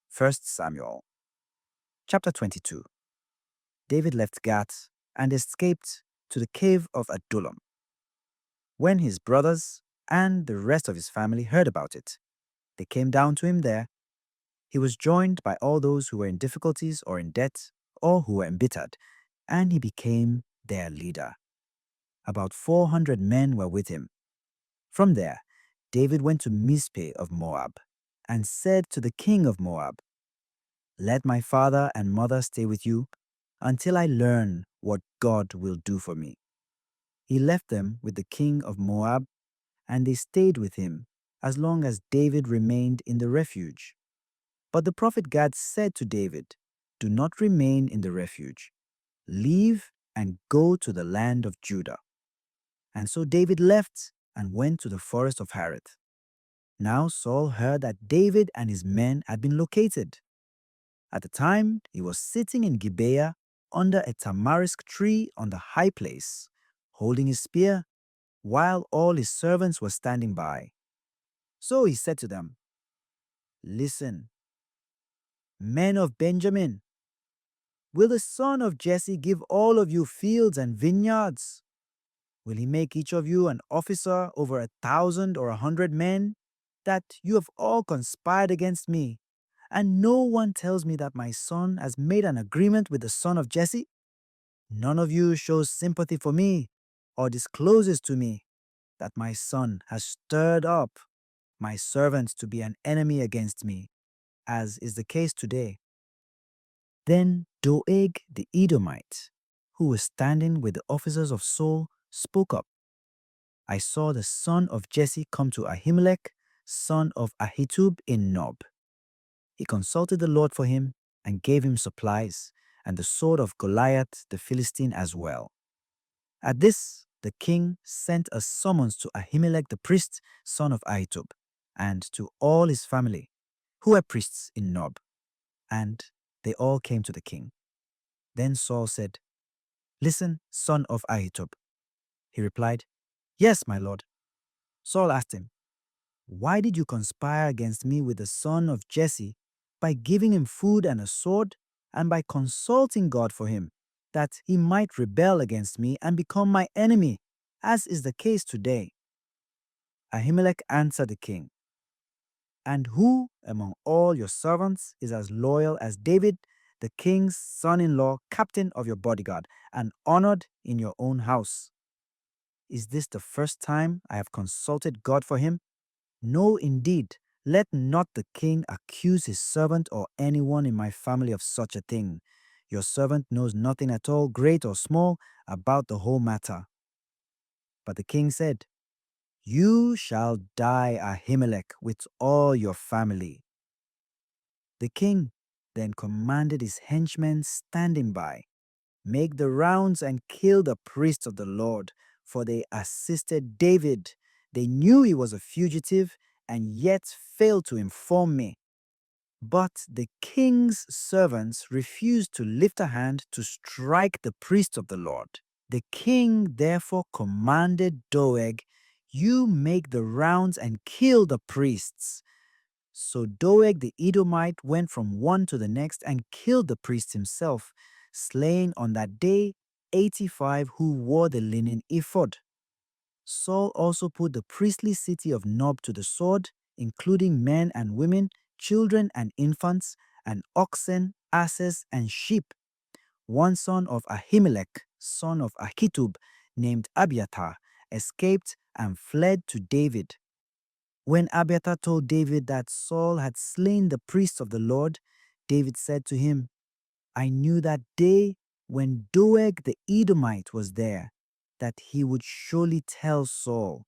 1 Samuel chapter 22. David left Gath and escaped to the cave of Adullam. When his brothers and the rest of his family heard about it, they came down to him there. He was joined by all those who were in difficulties or in debt or who were embittered, and he became their leader. About 400 men were with him. From there, David went to Mizpeh of Moab and said to the king of Moab, "Let my father and mother stay with you until I learn what God will do for me." He left them with the king of Moab, and they stayed with him as long as David remained in the refuge. But the prophet Gad said to David, "Do not remain in the refuge. Leave and go to the land of Judah." And so David left and went to the forest of Hareth. Now Saul heard that David and his men had been located. At the time, he was sitting in Gibeah under a tamarisk tree on the high place, holding his spear, while all his servants were standing by. So he said to them, "Listen, men of Benjamin, will the son of Jesse give all of you fields and vineyards? Will he make each of you an officer over 1,000 or 100 men, that you have all conspired against me, and no one tells me that my son has made an agreement with the son of Jesse? None of you shows sympathy for me or discloses to me that my son has stirred up my servant to be an enemy against me, as is the case today." Then Doeg the Edomite, who was standing with the officers of Saul, spoke up. "I saw the son of Jesse come to Ahimelech, son of Ahitub in Nob. He consulted the Lord for him and gave him supplies, and the sword of Goliath the Philistine as well. At this, the king sent a summons to Ahimelech the priest, son of Ahitub, and to all his family, who were priests in Nob, and they all came to the king. Then Saul said, "Listen, son of Ahitub." He replied, "Yes, my lord." Saul asked him, "Why did you conspire against me with the son of Jesse by giving him food and a sword, and by consulting God for him, that he might rebel against me and become my enemy, as is the case today?" Ahimelech answered the king, "And who among all your servants is as loyal as David, the king's son-in-law, captain of your bodyguard, and honored in your own house? Is this the first time I have consulted God for him? No, indeed. Let not the king accuse his servant or anyone in my family of such a thing. Your servant knows nothing at all, great or small, about the whole matter." But the king said, "You shall die, Ahimelech, with all your family." The king then commanded his henchmen standing by, "Make the rounds and kill the priests of the Lord, for they assisted David. They knew he was a fugitive and yet failed to inform me." But the king's servants refused to lift a hand to strike the priests of the Lord. The king therefore commanded Doeg, "You make the rounds and kill the priests." So Doeg the Edomite went from one to the next and killed the priest himself, slaying on that day 85 who wore the linen ephod. Saul also put the priestly city of Nob to the sword, including men and women, children and infants, and oxen, asses, and sheep. One son of Ahimelech, son of Ahitub, named Abiathar, escaped and fled to David. When Abiathar told David that Saul had slain the priests of the Lord, David said to him, "I knew that day when Doeg the Edomite was there, that he would surely tell Saul,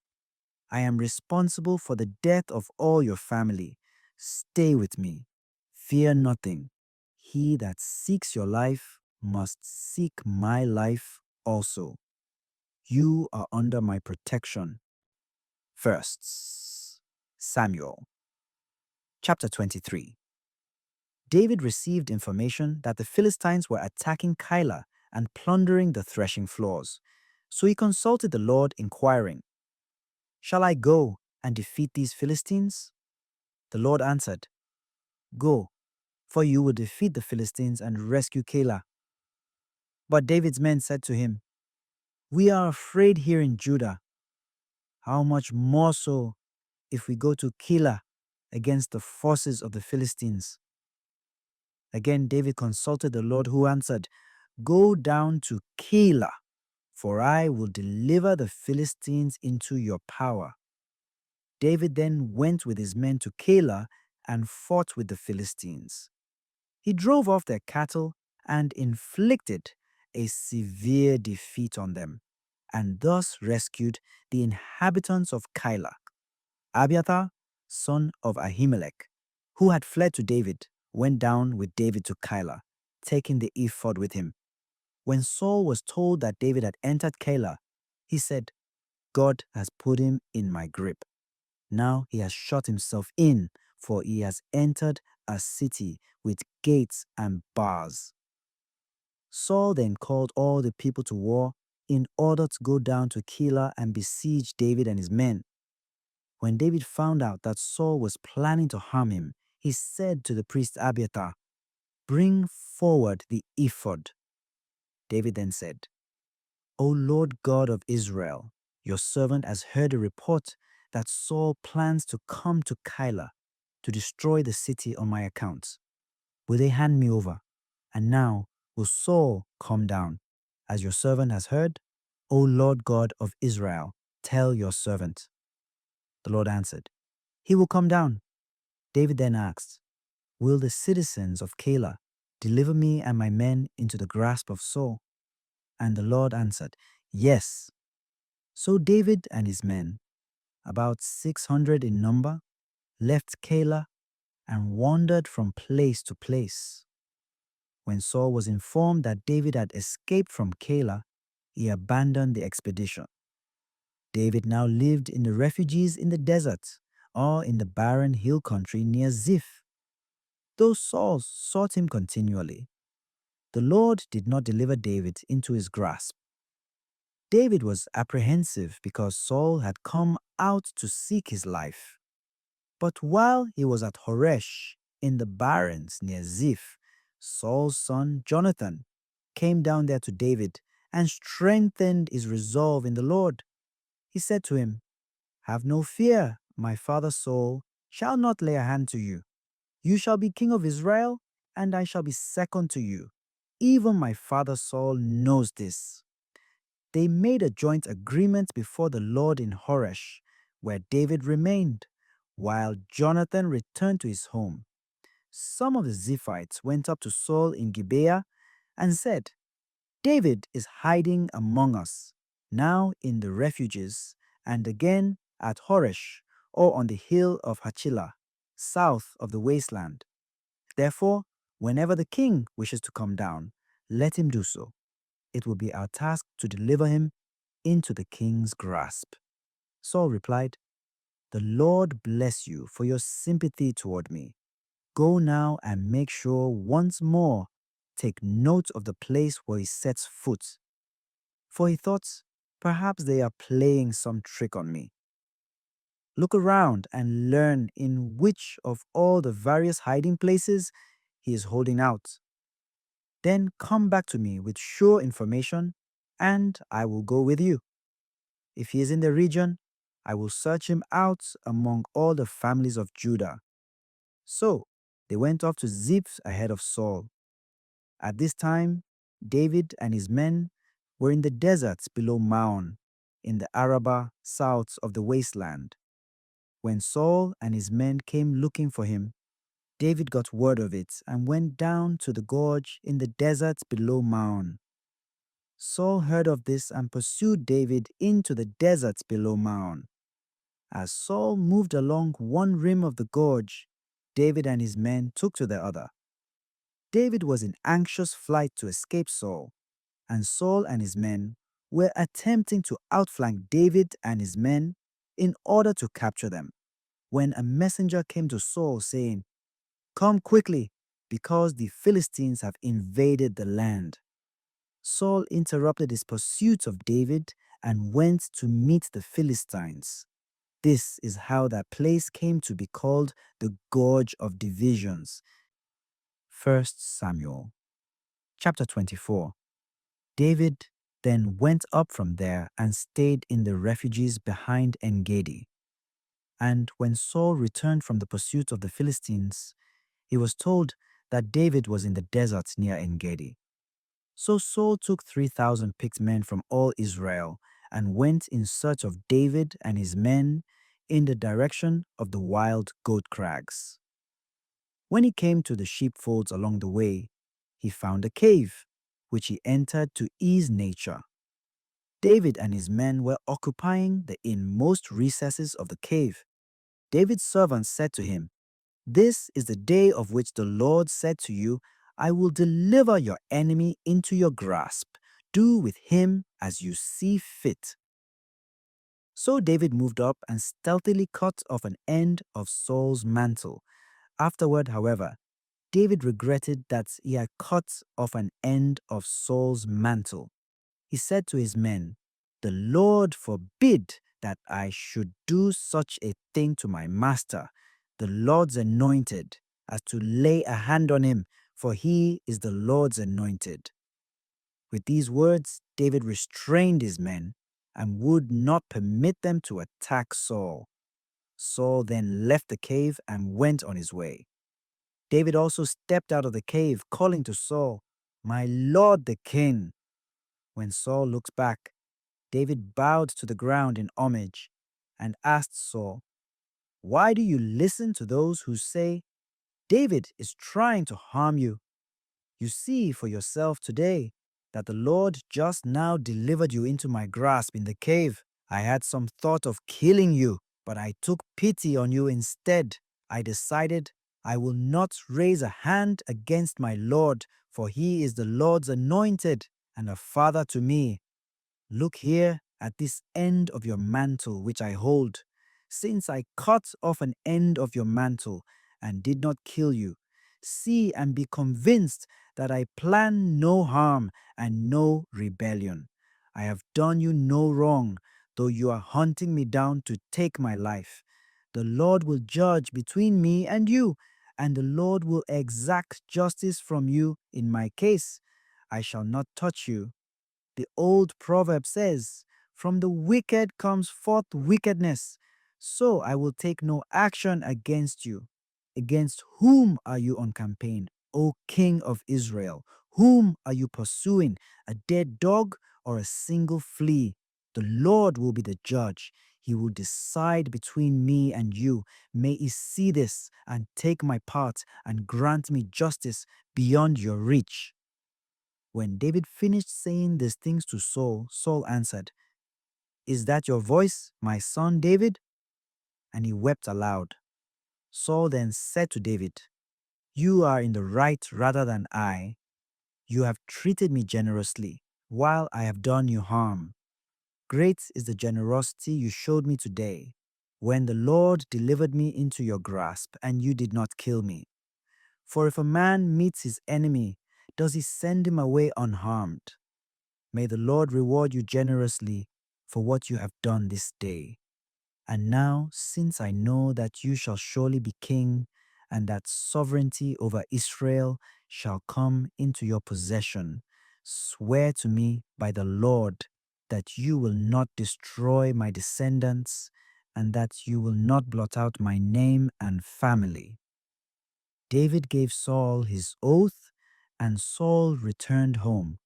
'I am responsible for the death of all your family. Stay with me. Fear nothing. He that seeks your life must seek my life also. You are under my protection.'" First Samuel chapter 23. David received information that the Philistines were attacking Keilah and plundering the threshing floors. So he consulted the Lord, inquiring, "Shall I go and defeat these Philistines?" The Lord answered, "Go, for you will defeat the Philistines and rescue Keilah." But David's men said to him, "We are afraid here in Judah. How much more so if we go to Keilah against the forces of the Philistines?" Again David consulted the Lord, who answered, "Go down to Keilah, for I will deliver the Philistines into your power." David then went with his men to Keilah and fought with the Philistines. He drove off their cattle and inflicted a severe defeat on them, and thus rescued the inhabitants of Keilah. Abiathar, son of Ahimelech, who had fled to David, went down with David to Keilah, taking the ephod with him. When Saul was told that David had entered Keilah, he said, "God has put him in my grip. Now he has shut himself in, for he has entered a city with gates and bars." Saul then called all the people to war in order to go down to Keilah and besiege David and his men. When David found out that Saul was planning to harm him, he said to the priest Abiathar, "Bring forward the ephod." David then said, "O Lord God of Israel, your servant has heard a report that Saul plans to come to Keilah to destroy the city on my account. Will they hand me over? And now will Saul come down, as your servant has heard? O Lord God of Israel, tell your servant." The Lord answered, "He will come down." David then asked, "Will the citizens of Keilah deliver me and my men into the grasp of Saul?" And the Lord answered, "Yes." So David and his men, about 600 in number, left Keilah and wandered from place to place. When Saul was informed that David had escaped from Keilah, he abandoned the expedition. David now lived in the refuges in the desert or in the barren hill country near Ziph. Though Saul sought him continually, the Lord did not deliver David into his grasp. David was apprehensive because Saul had come out to seek his life. But while he was at Horesh in the barrens near Ziph, Saul's son Jonathan came down there to David and strengthened his resolve in the Lord. He said to him, "Have no fear, my father Saul shall not lay a hand to you. You shall be king of Israel, and I shall be second to you. Even my father Saul knows this." They made a joint agreement before the Lord in Horesh, where David remained, while Jonathan returned to his home. Some of the Ziphites went up to Saul in Gibeah and said, "David is hiding among us, now in the refuges, and again at Horesh, or on the hill of Hachilah, south of the wasteland. Therefore, whenever the king wishes to come down, let him do so. It will be our task to deliver him into the king's grasp." Saul replied, "The Lord bless you for your sympathy toward me. Go now and make sure once more, take note of the place where he sets foot." For he thought, "Perhaps they are playing some trick on me." Look around and learn in which of all the various hiding places he is holding out. Then come back to me with sure information, and I will go with you. If he is in the region, I will search him out among all the families of Judah. So they went off to Ziph ahead of Saul. At this time, David and his men were in the deserts below Maon, in the Arabah south of the wasteland. When Saul and his men came looking for him, David got word of it and went down to the gorge in the desert below Maon. Saul heard of this and pursued David into the deserts below Maon. As Saul moved along one rim of the gorge, David and his men took to the other. David was in anxious flight to escape Saul, and Saul and his men were attempting to outflank David and his men in order to capture them, when a messenger came to Saul saying, "Come quickly, because the Philistines have invaded the land." Saul interrupted his pursuit of David and went to meet the Philistines. This is how that place came to be called the Gorge of Divisions. 1 Samuel chapter 24. David then went up from there and stayed in the refuges behind En-Gedi. And when Saul returned from the pursuit of the Philistines, he was told that David was in the desert near En-Gedi. So Saul took 3,000 picked men from all Israel and went in search of David and his men in the direction of the wild goat crags. When he came to the sheepfolds along the way, he found a cave, which he entered to ease nature. David and his men were occupying the inmost recesses of the cave. David's servants said to him, "This is the day of which the Lord said to you, I will deliver your enemy into your grasp. Do with him as you see fit." So David moved up and stealthily cut off an end of Saul's mantle. Afterward, however, David regretted that he had cut off an end of Saul's mantle. He said to his men, "The Lord forbid that I should do such a thing to my master, the Lord's anointed, as to lay a hand on him, for he is the Lord's anointed." With these words, David restrained his men and would not permit them to attack Saul. Saul then left the cave and went on his way. David also stepped out of the cave, calling to Saul, "My lord the king." When Saul looked back, David bowed to the ground in homage and asked Saul, "Why do you listen to those who say, 'David is trying to harm you'? You see for yourself today that the Lord just now delivered you into my grasp in the cave. I had some thought of killing you, but I took pity on you instead. I decided, I will not raise a hand against my Lord, for he is the Lord's anointed and a father to me. Look here at this end of your mantle which I hold. Since I cut off an end of your mantle and did not kill you, see and be convinced that I plan no harm and no rebellion. I have done you no wrong, though you are hunting me down to take my life. The Lord will judge between me and you, and the Lord will exact justice from you in my case. I shall not touch you. The old proverb says, "From the wicked comes forth wickedness." So I will take no action against you. Against whom are you on campaign, O King of Israel? Whom are you pursuing, a dead dog or a single flea? The Lord will be the judge. He will decide between me and you. May he see this and take my part and grant me justice beyond your reach. When David finished saying these things to Saul, Saul answered, "Is that your voice, my son David?" And he wept aloud. Saul then said to David, "You are in the right rather than I. You have treated me generously, while I have done you harm. Great is the generosity you showed me today, when the Lord delivered me into your grasp, and you did not kill me. For if a man meets his enemy, does he send him away unharmed? May the Lord reward you generously for what you have done this day. And now, since I know that you shall surely be king, and that sovereignty over Israel shall come into your possession, swear to me by the Lord that you will not destroy my descendants, and that you will not blot out my name and family." David gave Saul his oath, and Saul returned home,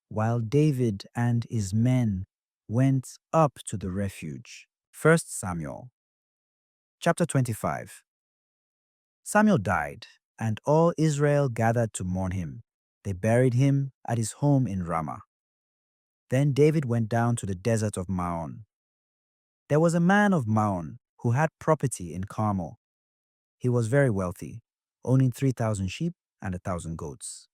while David and his men went up to the refuge. 1 Samuel chapter 25. Samuel died, and all Israel gathered to mourn him. They buried him at his home in Ramah. Then David went down to the desert of Maon. There was a man of Maon who had property in Carmel. He was very wealthy, owning 3,000 sheep and 1,000 goats.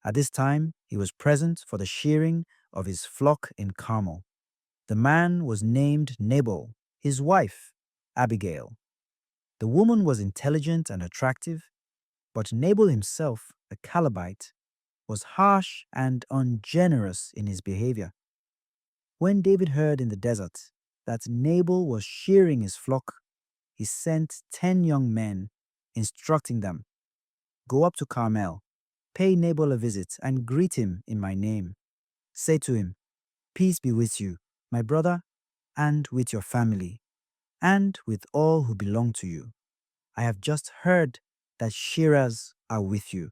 At this time, he was present for the shearing of his flock in Carmel. The man was named Nabal, his wife, Abigail. The woman was intelligent and attractive, but Nabal himself, a Calebite, was harsh and ungenerous in his behavior. When David heard in the desert that Nabal was shearing his flock, he sent 10 young men, instructing them, "Go up to Carmel, pay Nabal a visit, and greet him in my name. Say to him, 'Peace be with you, my brother, and with your family, and with all who belong to you. I have just heard that shearers are with you.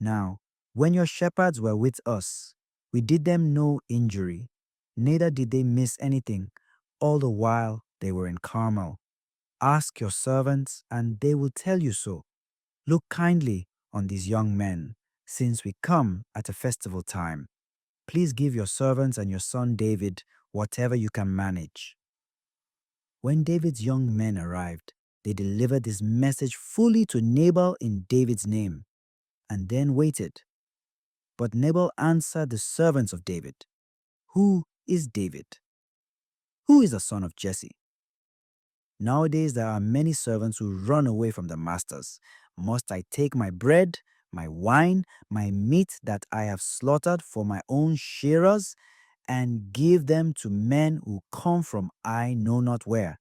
Now, when your shepherds were with us, we did them no injury, neither did they miss anything, all the while they were in Carmel. Ask your servants, and they will tell you so. Look kindly on these young men, since we come at a festival time. Please give your servants and your son David whatever you can manage.'" When David's young men arrived, they delivered this message fully to Nabal in David's name, and then waited. But Nabal answered the servants of David, "Who is David? Who is the son of Jesse?" Nowadays there are many servants who run away from their masters. Must I take my bread, my wine, my meat that I have slaughtered for my own shearers, and give them to men who come from I know not where?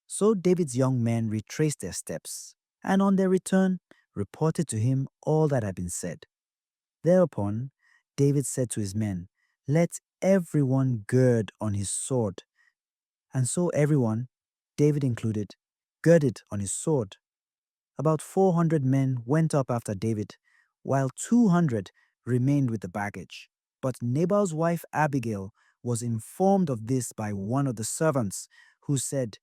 So David's young men retraced their steps, and on their return reported to him all that had been said. Thereupon David said to his men, "Let everyone gird on his sword." And so everyone, David included, girded on his sword. About 400 men went up after David, while 200 remained with the baggage. But Nabal's wife Abigail was informed of this by one of the servants, who said,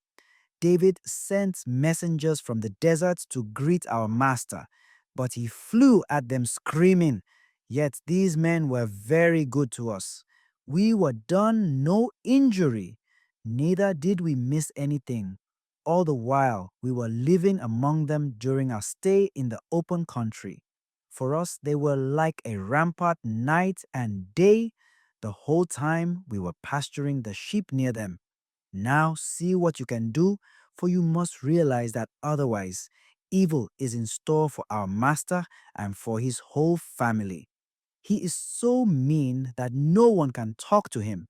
"David sent messengers from the desert to greet our master, but he flew at them screaming, 'Yet these men were very good to us. We were done no injury, neither did we miss anything, all the while we were living among them during our stay in the open country. For us, they were like a rampart night and day the whole time we were pasturing the sheep near them. Now see what you can do, for you must realize that otherwise, evil is in store for our master and for his whole family. He is so mean that no one can talk to him.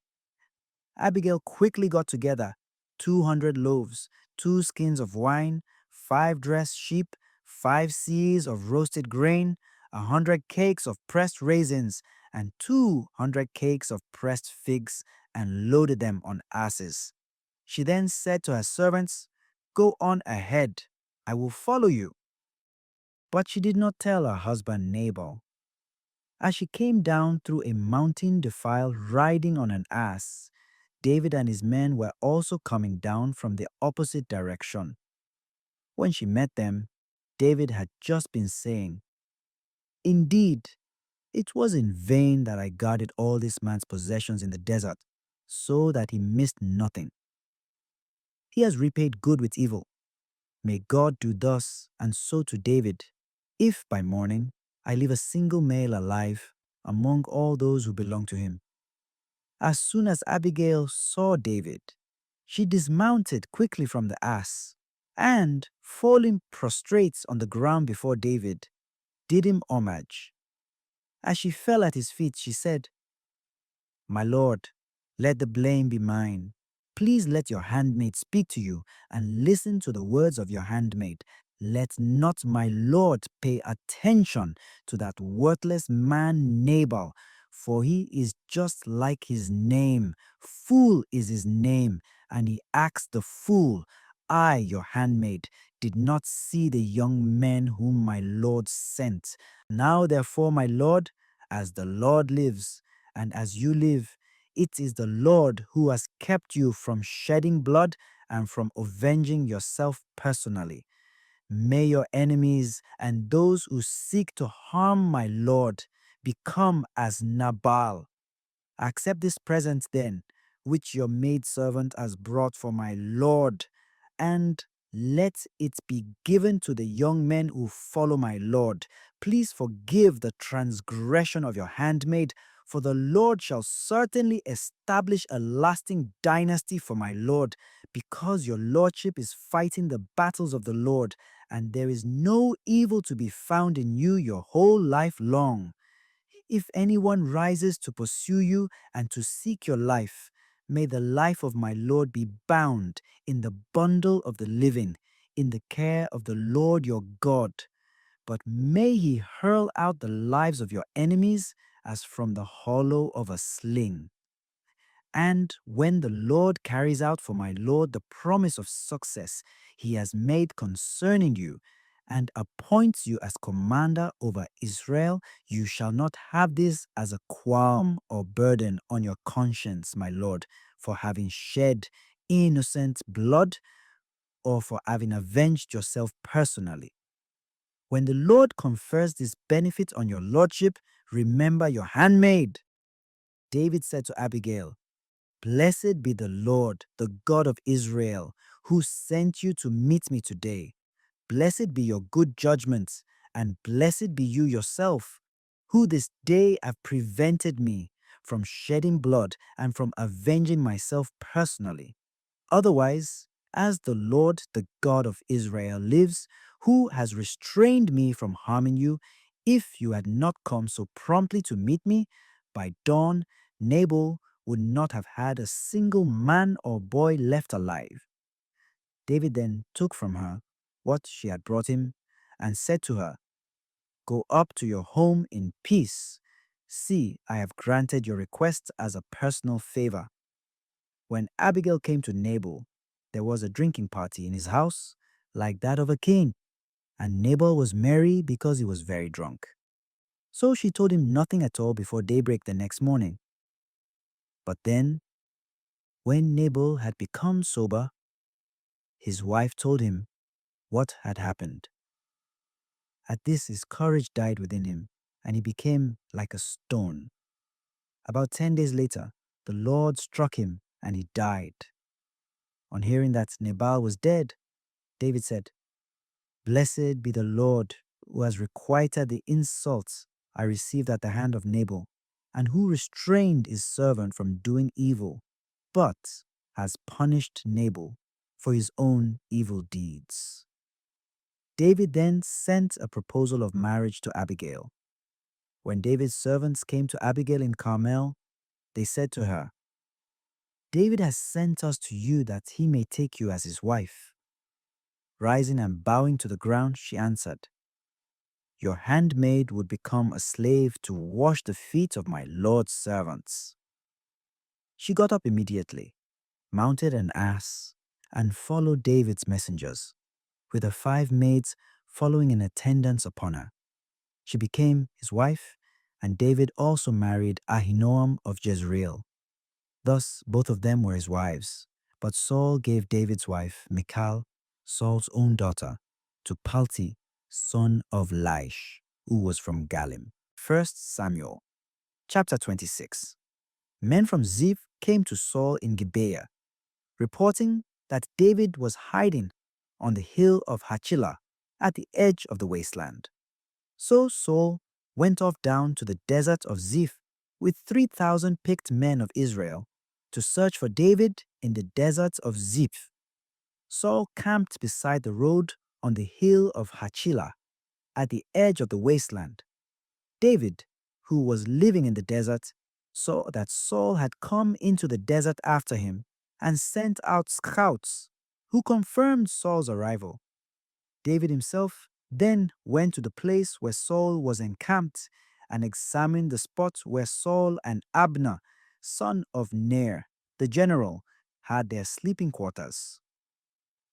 Abigail quickly got together 200 loaves, 2 skins of wine, 5 dressed sheep, 5 seahs of roasted grain, 100 cakes of pressed raisins, and 200 cakes of pressed figs, and loaded them on asses. She then said to her servants, "Go on ahead, I will follow you." But she did not tell her husband Nabal. As she came down through a mountain defile riding on an ass, David and his men were also coming down from the opposite direction. When she met them, David had just been saying, "Indeed, it was in vain that I guarded all this man's possessions in the desert, so that he missed nothing. He has repaid good with evil. May God do thus and so to David, if by morning I leave a single male alive among all those who belong to him." As soon as Abigail saw David, she dismounted quickly from the ass, and, falling prostrate on the ground before David, did him homage. As she fell at his feet, she said, "My lord, let the blame be mine. Please let your handmaid speak to you, and listen to the words of your handmaid. Let not my lord pay attention to that worthless man Nabal, for he is just like his name. Fool is his name, and he acts the fool. I, your handmaid, did not see the young men whom my lord sent. Now therefore, my lord, as the Lord lives, and as you live, it is the Lord who has kept you from shedding blood and from avenging yourself personally. May your enemies and those who seek to harm my Lord become as Nabal. Accept this present then, which your maidservant has brought for my Lord, and let it be given to the young men who follow my Lord. Please forgive the transgression of your handmaid, for the Lord shall certainly establish a lasting dynasty for my Lord, because your lordship is fighting the battles of the Lord, and there is no evil to be found in you your whole life long. If anyone rises to pursue you and to seek your life, may the life of my Lord be bound in the bundle of the living, in the care of the Lord your God. But may he hurl out the lives of your enemies as from the hollow of a sling. And when the Lord carries out for my Lord the promise of success he has made concerning you, and appoints you as commander over Israel, you shall not have this as a qualm or burden on your conscience, my Lord, for having shed innocent blood or for having avenged yourself personally. When the Lord confers this benefit on your lordship, remember your handmaid." David said to Abigail, "Blessed be the Lord, the God of Israel, who sent you to meet me today. Blessed be your good judgments, and blessed be you yourself, who this day have prevented me from shedding blood and from avenging myself personally. Otherwise, as the Lord, the God of Israel, lives, who has restrained me from harming you, if you had not come so promptly to meet me, by dawn, Nabal would not have had a single man or boy left alive." David then took from her what she had brought him and said to her, "Go up to your home in peace. See, I have granted your request as a personal favor." When Abigail came to Nabal, there was a drinking party in his house like that of a king, and Nabal was merry because he was very drunk. So she told him nothing at all before daybreak the next morning. But then, when Nabal had become sober, his wife told him what had happened. At this, his courage died within him, and he became like a stone. About 10 days later, the Lord struck him, and he died. On hearing that Nabal was dead, David said, "Blessed be the Lord who has requited the insults I received at the hand of Nabal, and who restrained his servant from doing evil, but has punished Nabal for his own evil deeds." David then sent a proposal of marriage to Abigail. When David's servants came to Abigail in Carmel, they said to her, "David has sent us to you that he may take you as his wife." Rising and bowing to the ground, she answered, "Your handmaid would become a slave to wash the feet of my Lord's servants." She got up immediately, mounted an ass, and followed David's messengers, with her 5 maids following in attendance upon her. She became his wife, and David also married Ahinoam of Jezreel. Thus both of them were his wives, but Saul gave David's wife, Michal, Saul's own daughter, to Palti, son of Laish, who was from Galim. 1 Samuel chapter 26. Men from Ziph came to Saul in Gibeah, reporting that David was hiding on the hill of Hachilah at the edge of the wasteland. So Saul went off down to the desert of Ziph with 3,000 picked men of Israel to search for David in the desert of Ziph. Saul camped beside the road on the hill of Hachilah at the edge of the wasteland. David, who was living in the desert, saw that Saul had come into the desert after him and sent out scouts who confirmed Saul's arrival. David himself then went to the place where Saul was encamped and examined the spot where Saul and Abner, son of Ner, the general, had their sleeping quarters.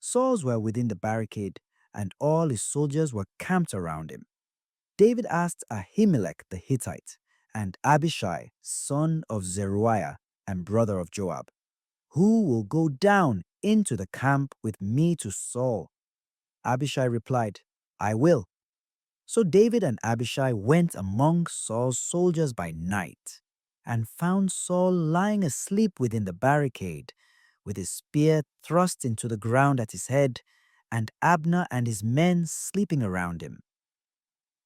Saul's were within the barricade, and all his soldiers were camped around him. David asked Ahimelech the Hittite and Abishai, son of Zeruiah and brother of Joab, "Who will go down into the camp with me to Saul?" Abishai replied, "I will." So David and Abishai went among Saul's soldiers by night and found Saul lying asleep within the barricade, with his spear thrust into the ground at his head, and Abner and his men sleeping around him.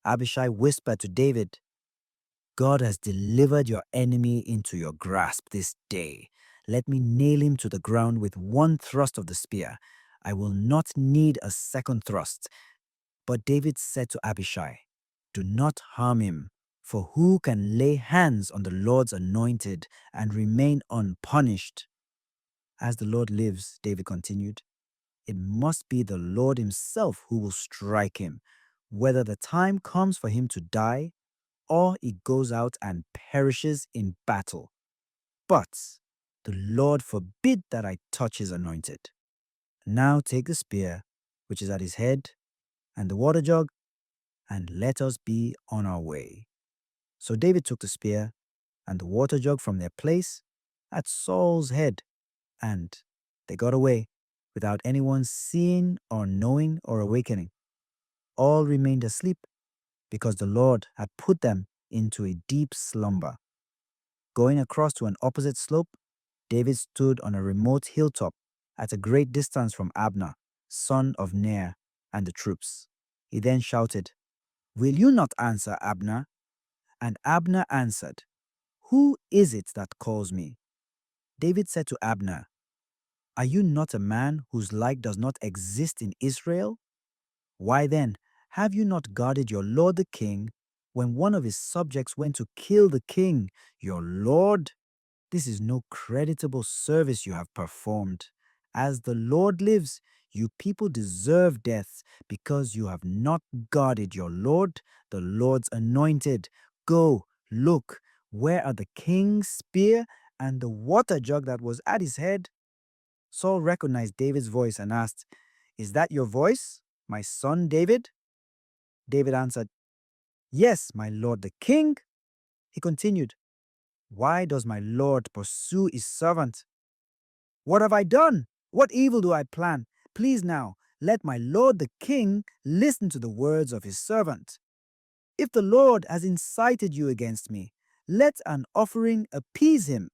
Abishai whispered to David, "God has delivered your enemy into your grasp this day. Let me nail him to the ground with one thrust of the spear. I will not need a second thrust." But David said to Abishai, "Do not harm him, for who can lay hands on the Lord's anointed and remain unpunished?" "As the Lord lives," David continued, "it must be the Lord himself who will strike him, whether the time comes for him to die or he goes out and perishes in battle. But the Lord forbid that I touch his anointed. Now take the spear, which is at his head, and the water jug, and let us be on our way." So David took the spear and the water jug from their place at Saul's head, and they got away without anyone seeing or knowing or awakening. All remained asleep because the Lord had put them into a deep slumber. Going across to an opposite slope, David stood on a remote hilltop at a great distance from Abner, son of Ner, and the troops. He then shouted, "Will you not answer, Abner?" And Abner answered, "Who is it that calls me?" David said to Abner, "Are you not a man whose like does not exist in Israel? Why then, have you not guarded your lord the king when one of his subjects went to kill the king, your lord? This is no creditable service you have performed. As the Lord lives, you people deserve death because you have not guarded your Lord, the Lord's anointed. Go, look, where are the king's spear and the water jug that was at his head?" Saul recognized David's voice and asked, "Is that your voice, my son David?" David answered, "Yes, my lord the king." He continued, "Why does my lord pursue his servant? What have I done? What evil do I plan? Please now, let my lord the king listen to the words of his servant. If the Lord has incited you against me, let an offering appease him.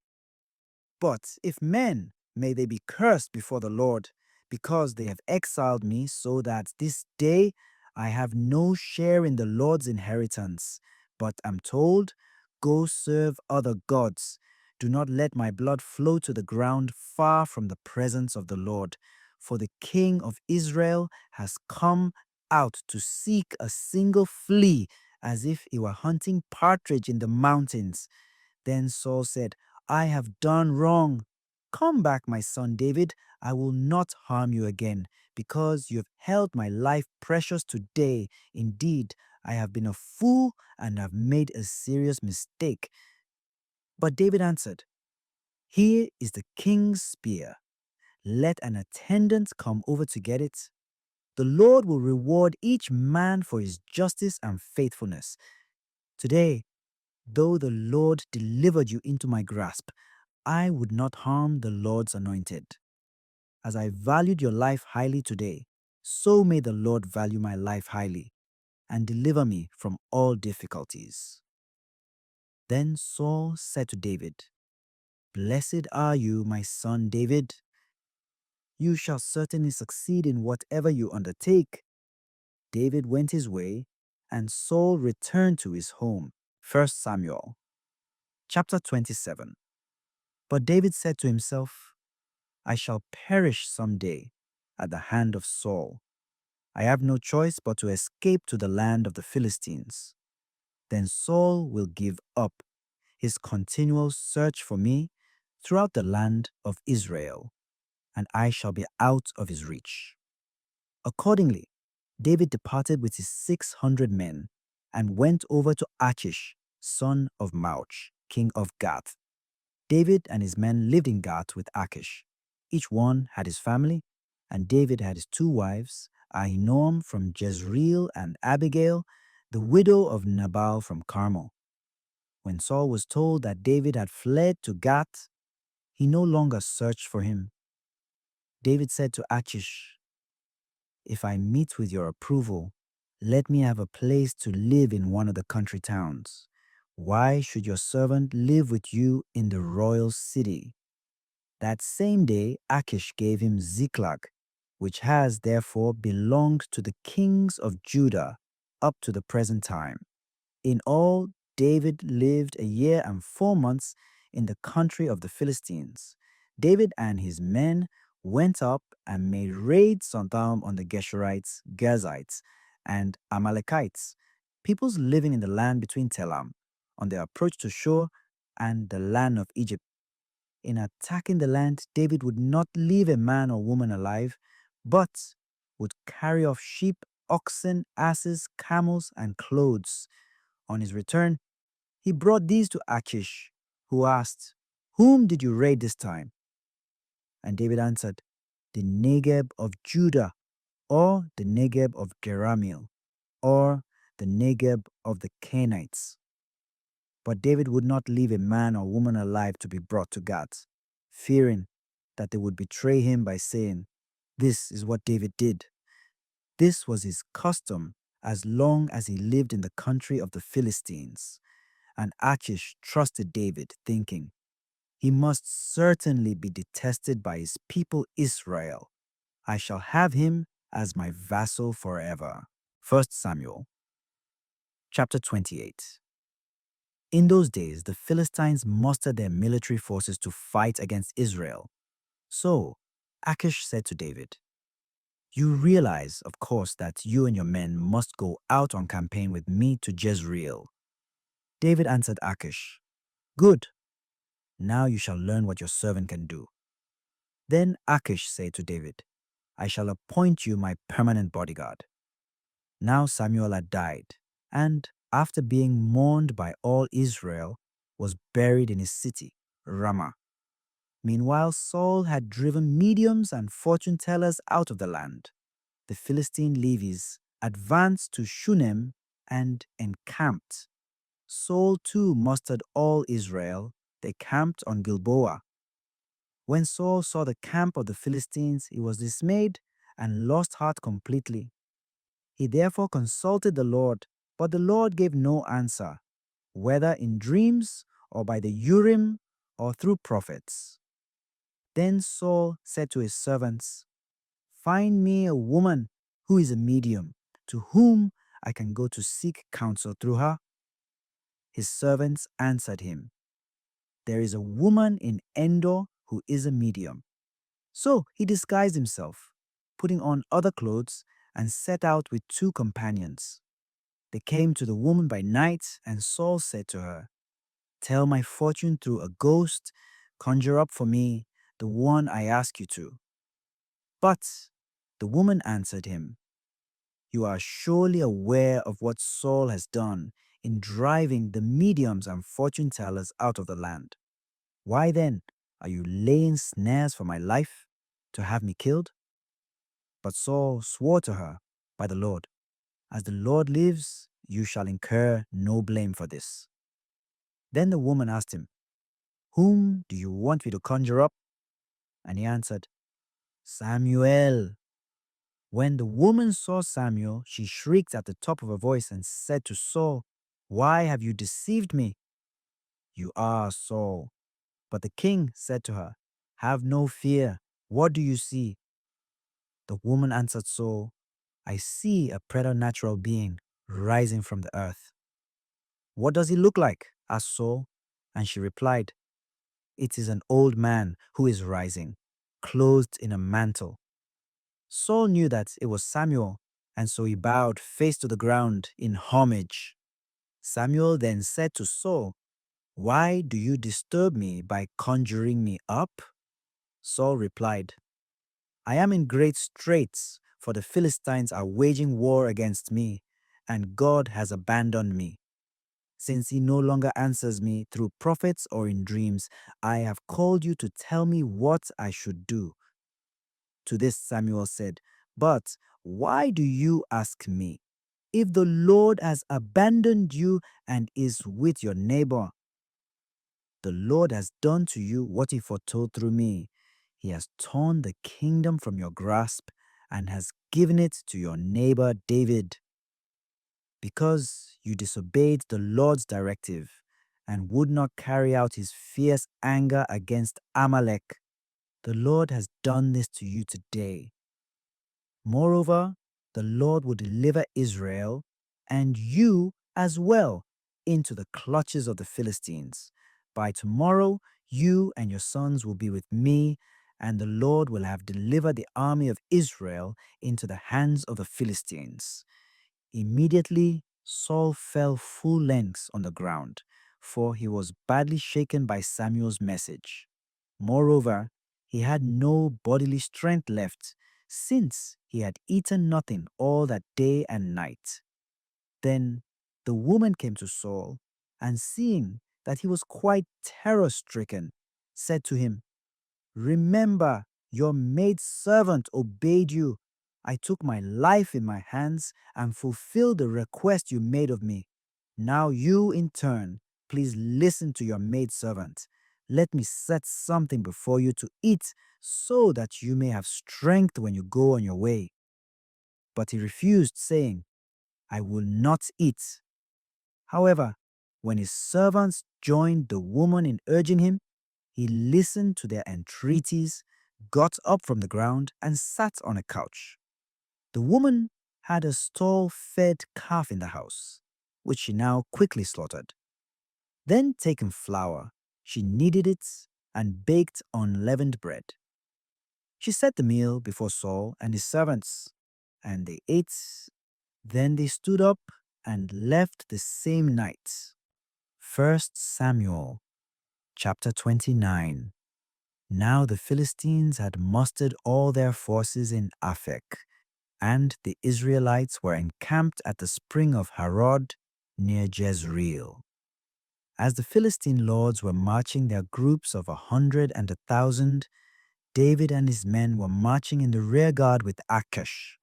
But if men, may they be cursed before the Lord, because they have exiled me, so that this day I have no share in the Lord's inheritance, but am told, go serve other gods. Do not let my blood flow to the ground far from the presence of the Lord. For the King of Israel has come out to seek a single flea, as if he were hunting partridge in the mountains. Then Saul said, I have done wrong. Come back, my son David. I will not harm you again, because you have held my life precious today. Indeed, I have been a fool and have made a serious mistake. But David answered, here is the king's spear. Let an attendant come over to get it. The Lord will reward each man for his justice and faithfulness. Today, though the Lord delivered you into my grasp, I would not harm the Lord's anointed. As I valued your life highly today, so may the Lord value my life highly and deliver me from all difficulties. Then Saul said to David, Blessed are you, my son David. You shall certainly succeed in whatever you undertake. David went his way, and Saul returned to his home. 1 Samuel chapter 27. But David said to himself, I shall perish some day at the hand of Saul. I have no choice but to escape to the land of the Philistines. Then Saul will give up his continual search for me throughout the land of Israel, and I shall be out of his reach. Accordingly, David departed with his 600 men and went over to Achish, son of Mauch, king of Gath. David and his men lived in Gath with Achish. Each one had his family, and David had his two wives, Ahinoam from Jezreel and Abigail, the widow of Nabal from Carmel. When Saul was told that David had fled to Gath, he no longer searched for him. David said to Achish, If I meet with your approval, let me have a place to live in one of the country towns. Why should your servant live with you in the royal city? That same day Achish gave him Ziklag, which has therefore belonged to the kings of Judah up to the present time. In all, David lived 1 year and 4 months in the country of the Philistines. David and his men went up and made raids on the Geshurites, Gerzites, and Amalekites, peoples living in the land between Telam, on their approach to Shur and the land of Egypt. In attacking the land, David would not leave a man or woman alive, but would carry off sheep, oxen, asses, camels, and clothes. On his return, he brought these to Achish, who asked, Whom did you raid this time? And David answered, The Negeb of Judah, or the Negeb of Jerahmeel, or the Negeb of the Canaanites. But David would not leave a man or woman alive to be brought to Gath, fearing that they would betray him by saying, This is what David did. This was his custom as long as he lived in the country of the Philistines. And Achish trusted David, thinking, He must certainly be detested by his people Israel. I shall have him as my vassal forever. 1 Samuel chapter 28. In those days, the Philistines mustered their military forces to fight against Israel. So Achish said to David, You realize, of course, that you and your men must go out on campaign with me to Jezreel. David answered Achish, Good. Now you shall learn what your servant can do. Then Achish said to David, I shall appoint you my permanent bodyguard. Now Samuel had died, and after being mourned by all Israel, was buried in his city, Ramah. Meanwhile, Saul had driven mediums and fortune tellers out of the land. The Philistine levies advanced to Shunem and encamped. Saul too mustered all Israel. They camped on Gilboa. When Saul saw the camp of the Philistines, he was dismayed and lost heart completely. He therefore consulted the Lord, but the Lord gave no answer, whether in dreams or by the Urim or through prophets. Then Saul said to his servants, find me a woman who is a medium, to whom I can go to seek counsel through her." His servants answered him, "There is a woman in Endor who is a medium." So he disguised himself, putting on other clothes, and set out with 2 companions. They came to the woman by night, and Saul said to her, "Tell my fortune through a ghost, conjure up for me the one I ask you to." But the woman answered him, "You are surely aware of what Saul has done in driving the mediums and fortune tellers out of the land. Why then are you laying snares for my life to have me killed?" But Saul swore to her by the Lord, "As the Lord lives, you shall incur no blame for this." Then the woman asked him, "Whom do you want me to conjure up?" And he answered, "Samuel." When the woman saw Samuel, she shrieked at the top of her voice and said to Saul, "Why have you deceived me?" "You are Saul." But the king said to her, "Have no fear. What do you see?" The woman answered Saul, "I see a preternatural being rising from the earth." "What does he look like?" asked Saul. And she replied, "It is an old man who is rising, clothed in a mantle." Saul knew that it was Samuel, and so he bowed face to the ground in homage. Samuel then said to Saul, "Why do you disturb me by conjuring me up?" Saul replied, "I am in great straits, for the Philistines are waging war against me, and God has abandoned me. Since he no longer answers me through prophets or in dreams, I have called you to tell me what I should do." To this Samuel said, "But why do you ask me? If the Lord has abandoned you and is with your neighbor, the Lord has done to you what he foretold through me. He has torn the kingdom from your grasp and has given it to your neighbor David. Because you disobeyed the Lord's directive and would not carry out his fierce anger against Amalek, the Lord has done this to you today. Moreover, the Lord will deliver Israel and you as well into the clutches of the Philistines. By tomorrow, you and your sons will be with me, and the Lord will have delivered the army of Israel into the hands of the Philistines." Immediately, Saul fell full length on the ground, for he was badly shaken by Samuel's message. Moreover, he had no bodily strength left, since he had eaten nothing all that day and night. Then the woman came to Saul, and seeing that he was quite terror-stricken, said to him, "Remember, your maidservant obeyed you. I took my life in my hands and fulfilled the request you made of me. Now you, in turn, please listen to your maidservant. Let me set something before you to eat so that you may have strength when you go on your way." But he refused, saying, "I will not eat." However, when his servants joined the woman in urging him, he listened to their entreaties, got up from the ground, and sat on a couch. The woman had a stall-fed calf in the house, which she now quickly slaughtered. Then, taking flour, she kneaded it and baked unleavened bread. She set the meal before Saul and his servants, and they ate. Then they stood up and left the same night. 1 Samuel chapter 29. Now the Philistines had mustered all their forces in Aphek, and the Israelites were encamped at the spring of Harod near Jezreel. As the Philistine lords were marching their groups of 100 and 1,000, David and his men were marching in the rear guard with Achish.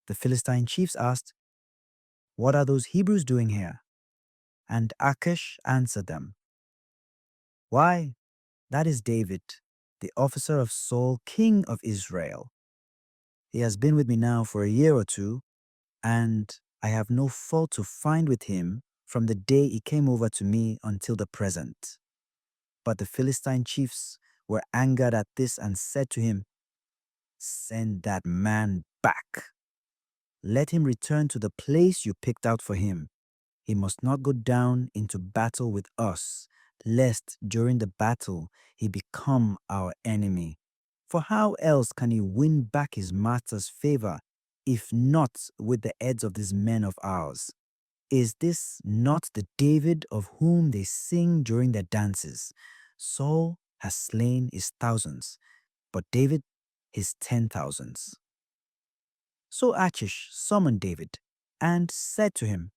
The Philistine chiefs asked, "What are those Hebrews doing here?" And Achish answered them, "Why, that is David, the officer of Saul, king of Israel. He has been with me now for a year or two, and I have no fault to find with him from the day he came over to me until the present." But the Philistine chiefs were angered at this and said to him, Send that man back. Let him return to the place you picked out for him. He must not go down into battle with us, lest during the battle he become our enemy. For how else can he win back his master's favor, if not with the heads of these men of ours? Is this not the David of whom they sing during their dances? Saul has slain his thousands, but David his 10,000s. So Achish summoned David and said to him,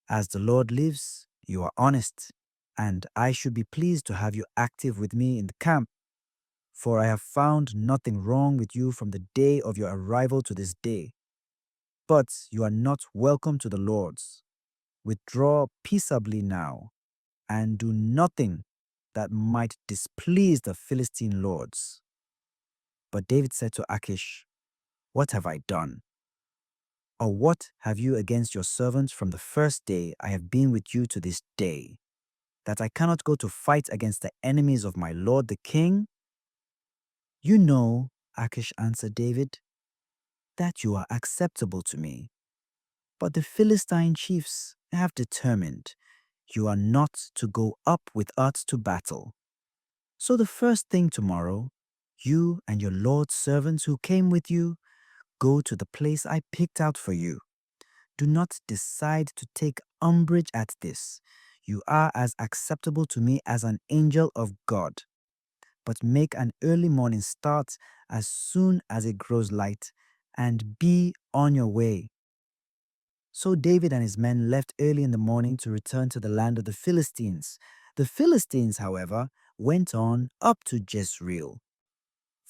As the Lord lives, you are honest, and I should be pleased to have you active with me in the camp, for I have found nothing wrong with you from the day of your arrival to this day. But you are not welcome to the Lord's. Withdraw peaceably now, and do nothing that might displease the Philistine lords. But David said to Achish, What have I done? Or what have you against your servant from the first day I have been with you to this day, that I cannot go to fight against the enemies of my lord the king? You know, Achish answered David, that you are acceptable to me. But the Philistine chiefs have determined you are not to go up with us to battle. So the first thing tomorrow, you and your lord's servants who came with you go to the place I picked out for you. Do not decide to take umbrage at this. You are as acceptable to me as an angel of God. But make an early morning start as soon as it grows light, and be on your way. So David and his men left early in the morning to return to the land of the Philistines. The Philistines, however, went on up to Jezreel.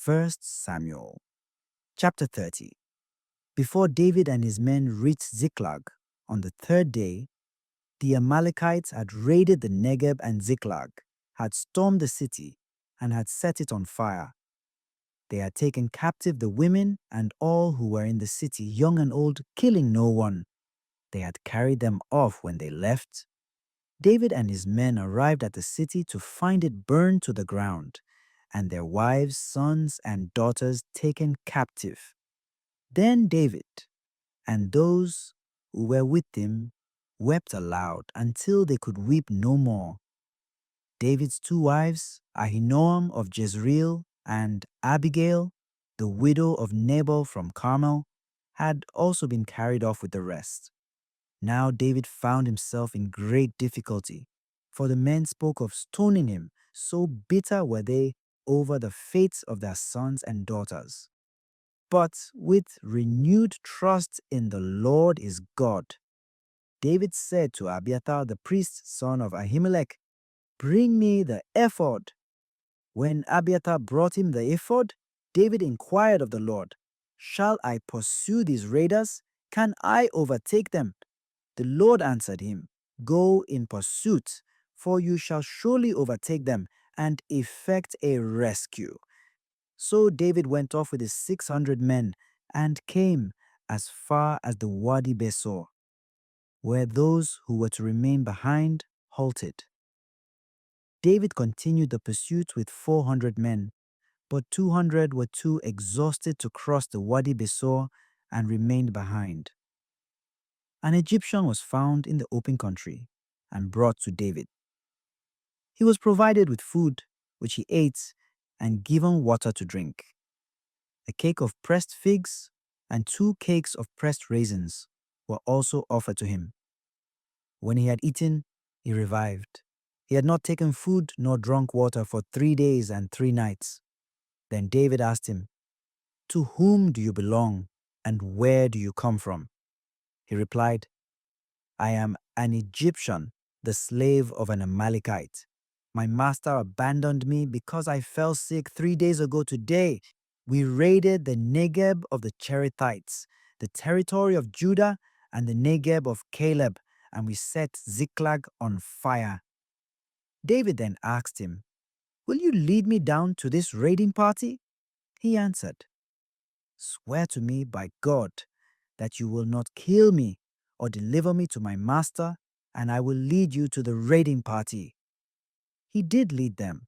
1 Samuel chapter 30. Before David and his men reached Ziklag on the third day, the Amalekites had raided the Negeb and Ziklag, had stormed the city, and had set it on fire. They had taken captive the women and all who were in the city, young and old, killing no one. They had carried them off when they left. David and his men arrived at the city to find it burned to the ground, and their wives, sons, and daughters taken captive. Then David and those who were with him wept aloud until they could weep no more. David's two wives, Ahinoam of Jezreel and Abigail, the widow of Nabal from Carmel, had also been carried off with the rest. Now David found himself in great difficulty, for the men spoke of stoning him, so bitter were they over the fates of their sons and daughters. But with renewed trust in the Lord his God, David said to Abiathar the priest, son of Ahimelech, Bring me the ephod. When Abiathar brought him the ephod, David inquired of the Lord, Shall I pursue these raiders? Can I overtake them? The Lord answered him, Go in pursuit, for you shall surely overtake them and effect a rescue. So David went off with his 600 men and came as far as the Wadi Besor, where those who were to remain behind halted. David continued the pursuit with 400 men, but 200 were too exhausted to cross the Wadi Besor and remained behind. An Egyptian was found in the open country and brought to David. He was provided with food, which he ate, and given water to drink. A cake of pressed figs and 2 cakes of pressed raisins were also offered to him. When he had eaten, he revived. He had not taken food nor drunk water for 3 days and 3 nights. Then David asked him, To whom do you belong, and where do you come from? He replied, I am an Egyptian, the slave of an Amalekite. My master abandoned me because I fell sick 3 days ago today. We raided the Negeb of the Cherethites, the territory of Judah, and the Negeb of Caleb, and we set Ziklag on fire. David then asked him, Will you lead me down to this raiding party? He answered, Swear to me by God that you will not kill me or deliver me to my master, and I will lead you to the raiding party. He did lead them,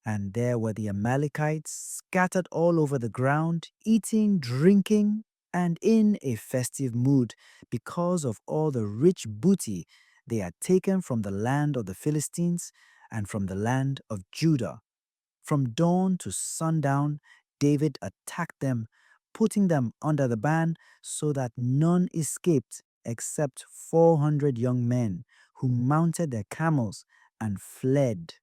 And there were the Amalekites scattered all over the ground, eating, drinking, and in a festive mood because of all the rich booty they had taken from the land of the Philistines and from the land of Judah. From dawn to sundown, David attacked them, putting them under the ban so that none escaped except 400 young men who mounted their camels and fled.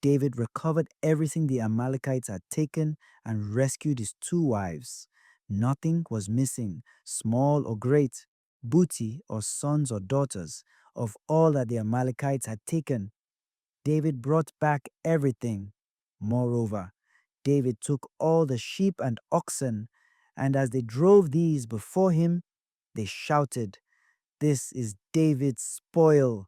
David recovered everything the Amalekites had taken and rescued his 2 wives. Nothing was missing, small or great, booty or sons or daughters, of all that the Amalekites had taken. David brought back everything. Moreover, David took all the sheep and oxen, and as they drove these before him, they shouted, "This is David's spoil."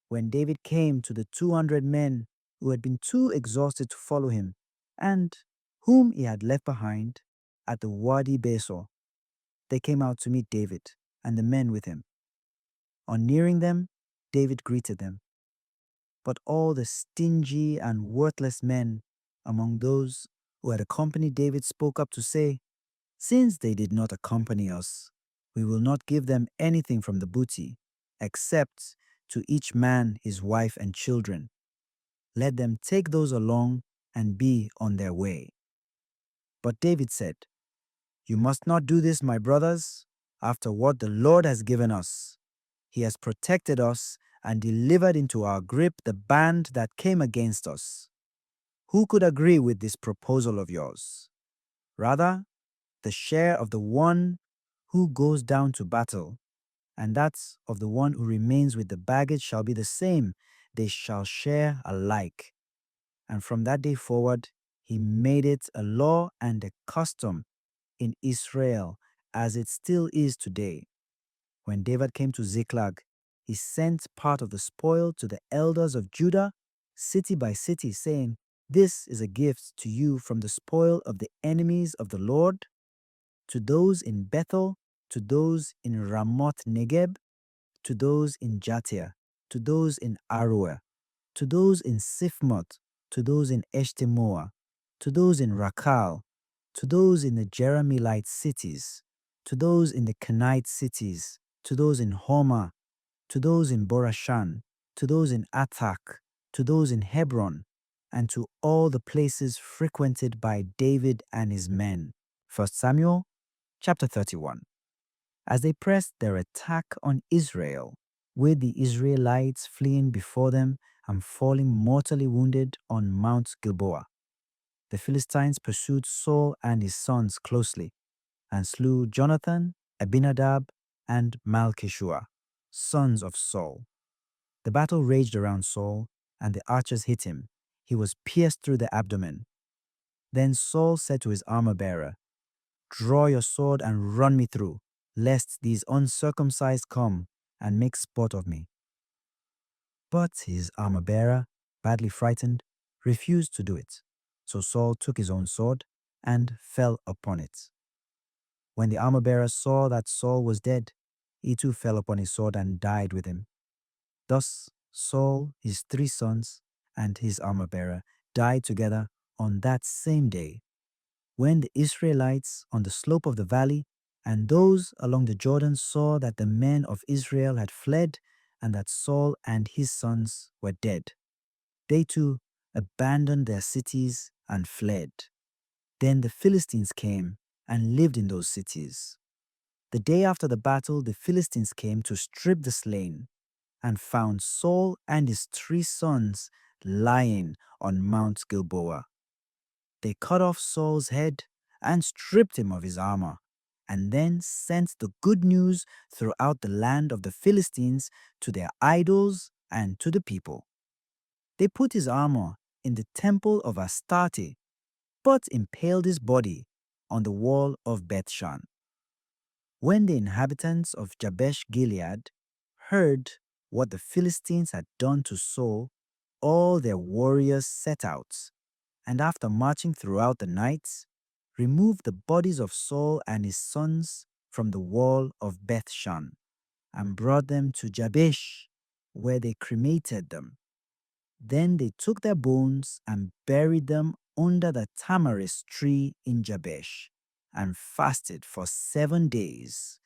When David came to the 200 men who had been too exhausted to follow him, and whom he had left behind at the Wadi Besor, they came out to meet David and the men with him. On nearing them, David greeted them. But all the stingy and worthless men among those who had accompanied David spoke up to say, "Since they did not accompany us, we will not give them anything from the booty, except to each man his wife and children. Let them take those along and be on their way." But David said, "You must not do this, my brothers, after what the Lord has given us. He has protected us and delivered into our grip the band that came against us. Who could agree with this proposal of yours? Rather, the share of the one who goes down to battle, and that of the one who remains with the baggage shall be the same. They shall share alike." And from that day forward, he made it a law and a custom in Israel, as it still is today. When David came to Ziklag, he sent part of the spoil to the elders of Judah, city by city, saying, "This is a gift to you from the spoil of the enemies of the Lord, to those in Bethel, to those in Ramoth Negeb, to those in Jatir, to those in Aroer, to those in Sifmoth, to those in Eshtemoa, to those in Rakal, to those in the Jerahmeelite cities, to those in the Kenite cities, to those in Homa, to those in Borashan, to those in Athak, to those in Hebron, and to all the places frequented by David and his men." 1 Samuel chapter 31. As they pressed their attack on Israel, with the Israelites fleeing before them and falling mortally wounded on Mount Gilboa, the Philistines pursued Saul and his sons closely and slew Jonathan, Abinadab, and Malchishua, sons of Saul. The battle raged around Saul, and the archers hit him. He was pierced through the abdomen. Then Saul said to his armor-bearer, "Draw your sword and run me through, lest these uncircumcised come and make sport of me." But his armor-bearer, badly frightened, refused to do it. So Saul took his own sword and fell upon it. When the armor-bearer saw that Saul was dead, he too fell upon his sword and died with him. Thus Saul, his 3 sons, and his armor-bearer died together on that same day. When the Israelites on the slope of the valley and those along the Jordan saw that the men of Israel had fled and that Saul and his sons were dead, they too abandoned their cities and fled. Then the Philistines came and lived in those cities. The day after the battle, the Philistines came to strip the slain and found Saul and his 3 sons lying on Mount Gilboa. They cut off Saul's head and stripped him of his armor, and then sent the good news throughout the land of the Philistines to their idols and to the people. They put his armor in the temple of Astarte, but impaled his body on the wall of Bethshan. When the inhabitants of Jabesh Gilead heard what the Philistines had done to Saul, all their warriors set out, and after marching throughout the night, removed the bodies of Saul and his sons from the wall of Bethshan, and brought them to Jabesh, where they cremated them. Then they took their bones and buried them under the tamarisk tree in Jabesh and fasted for 7 days.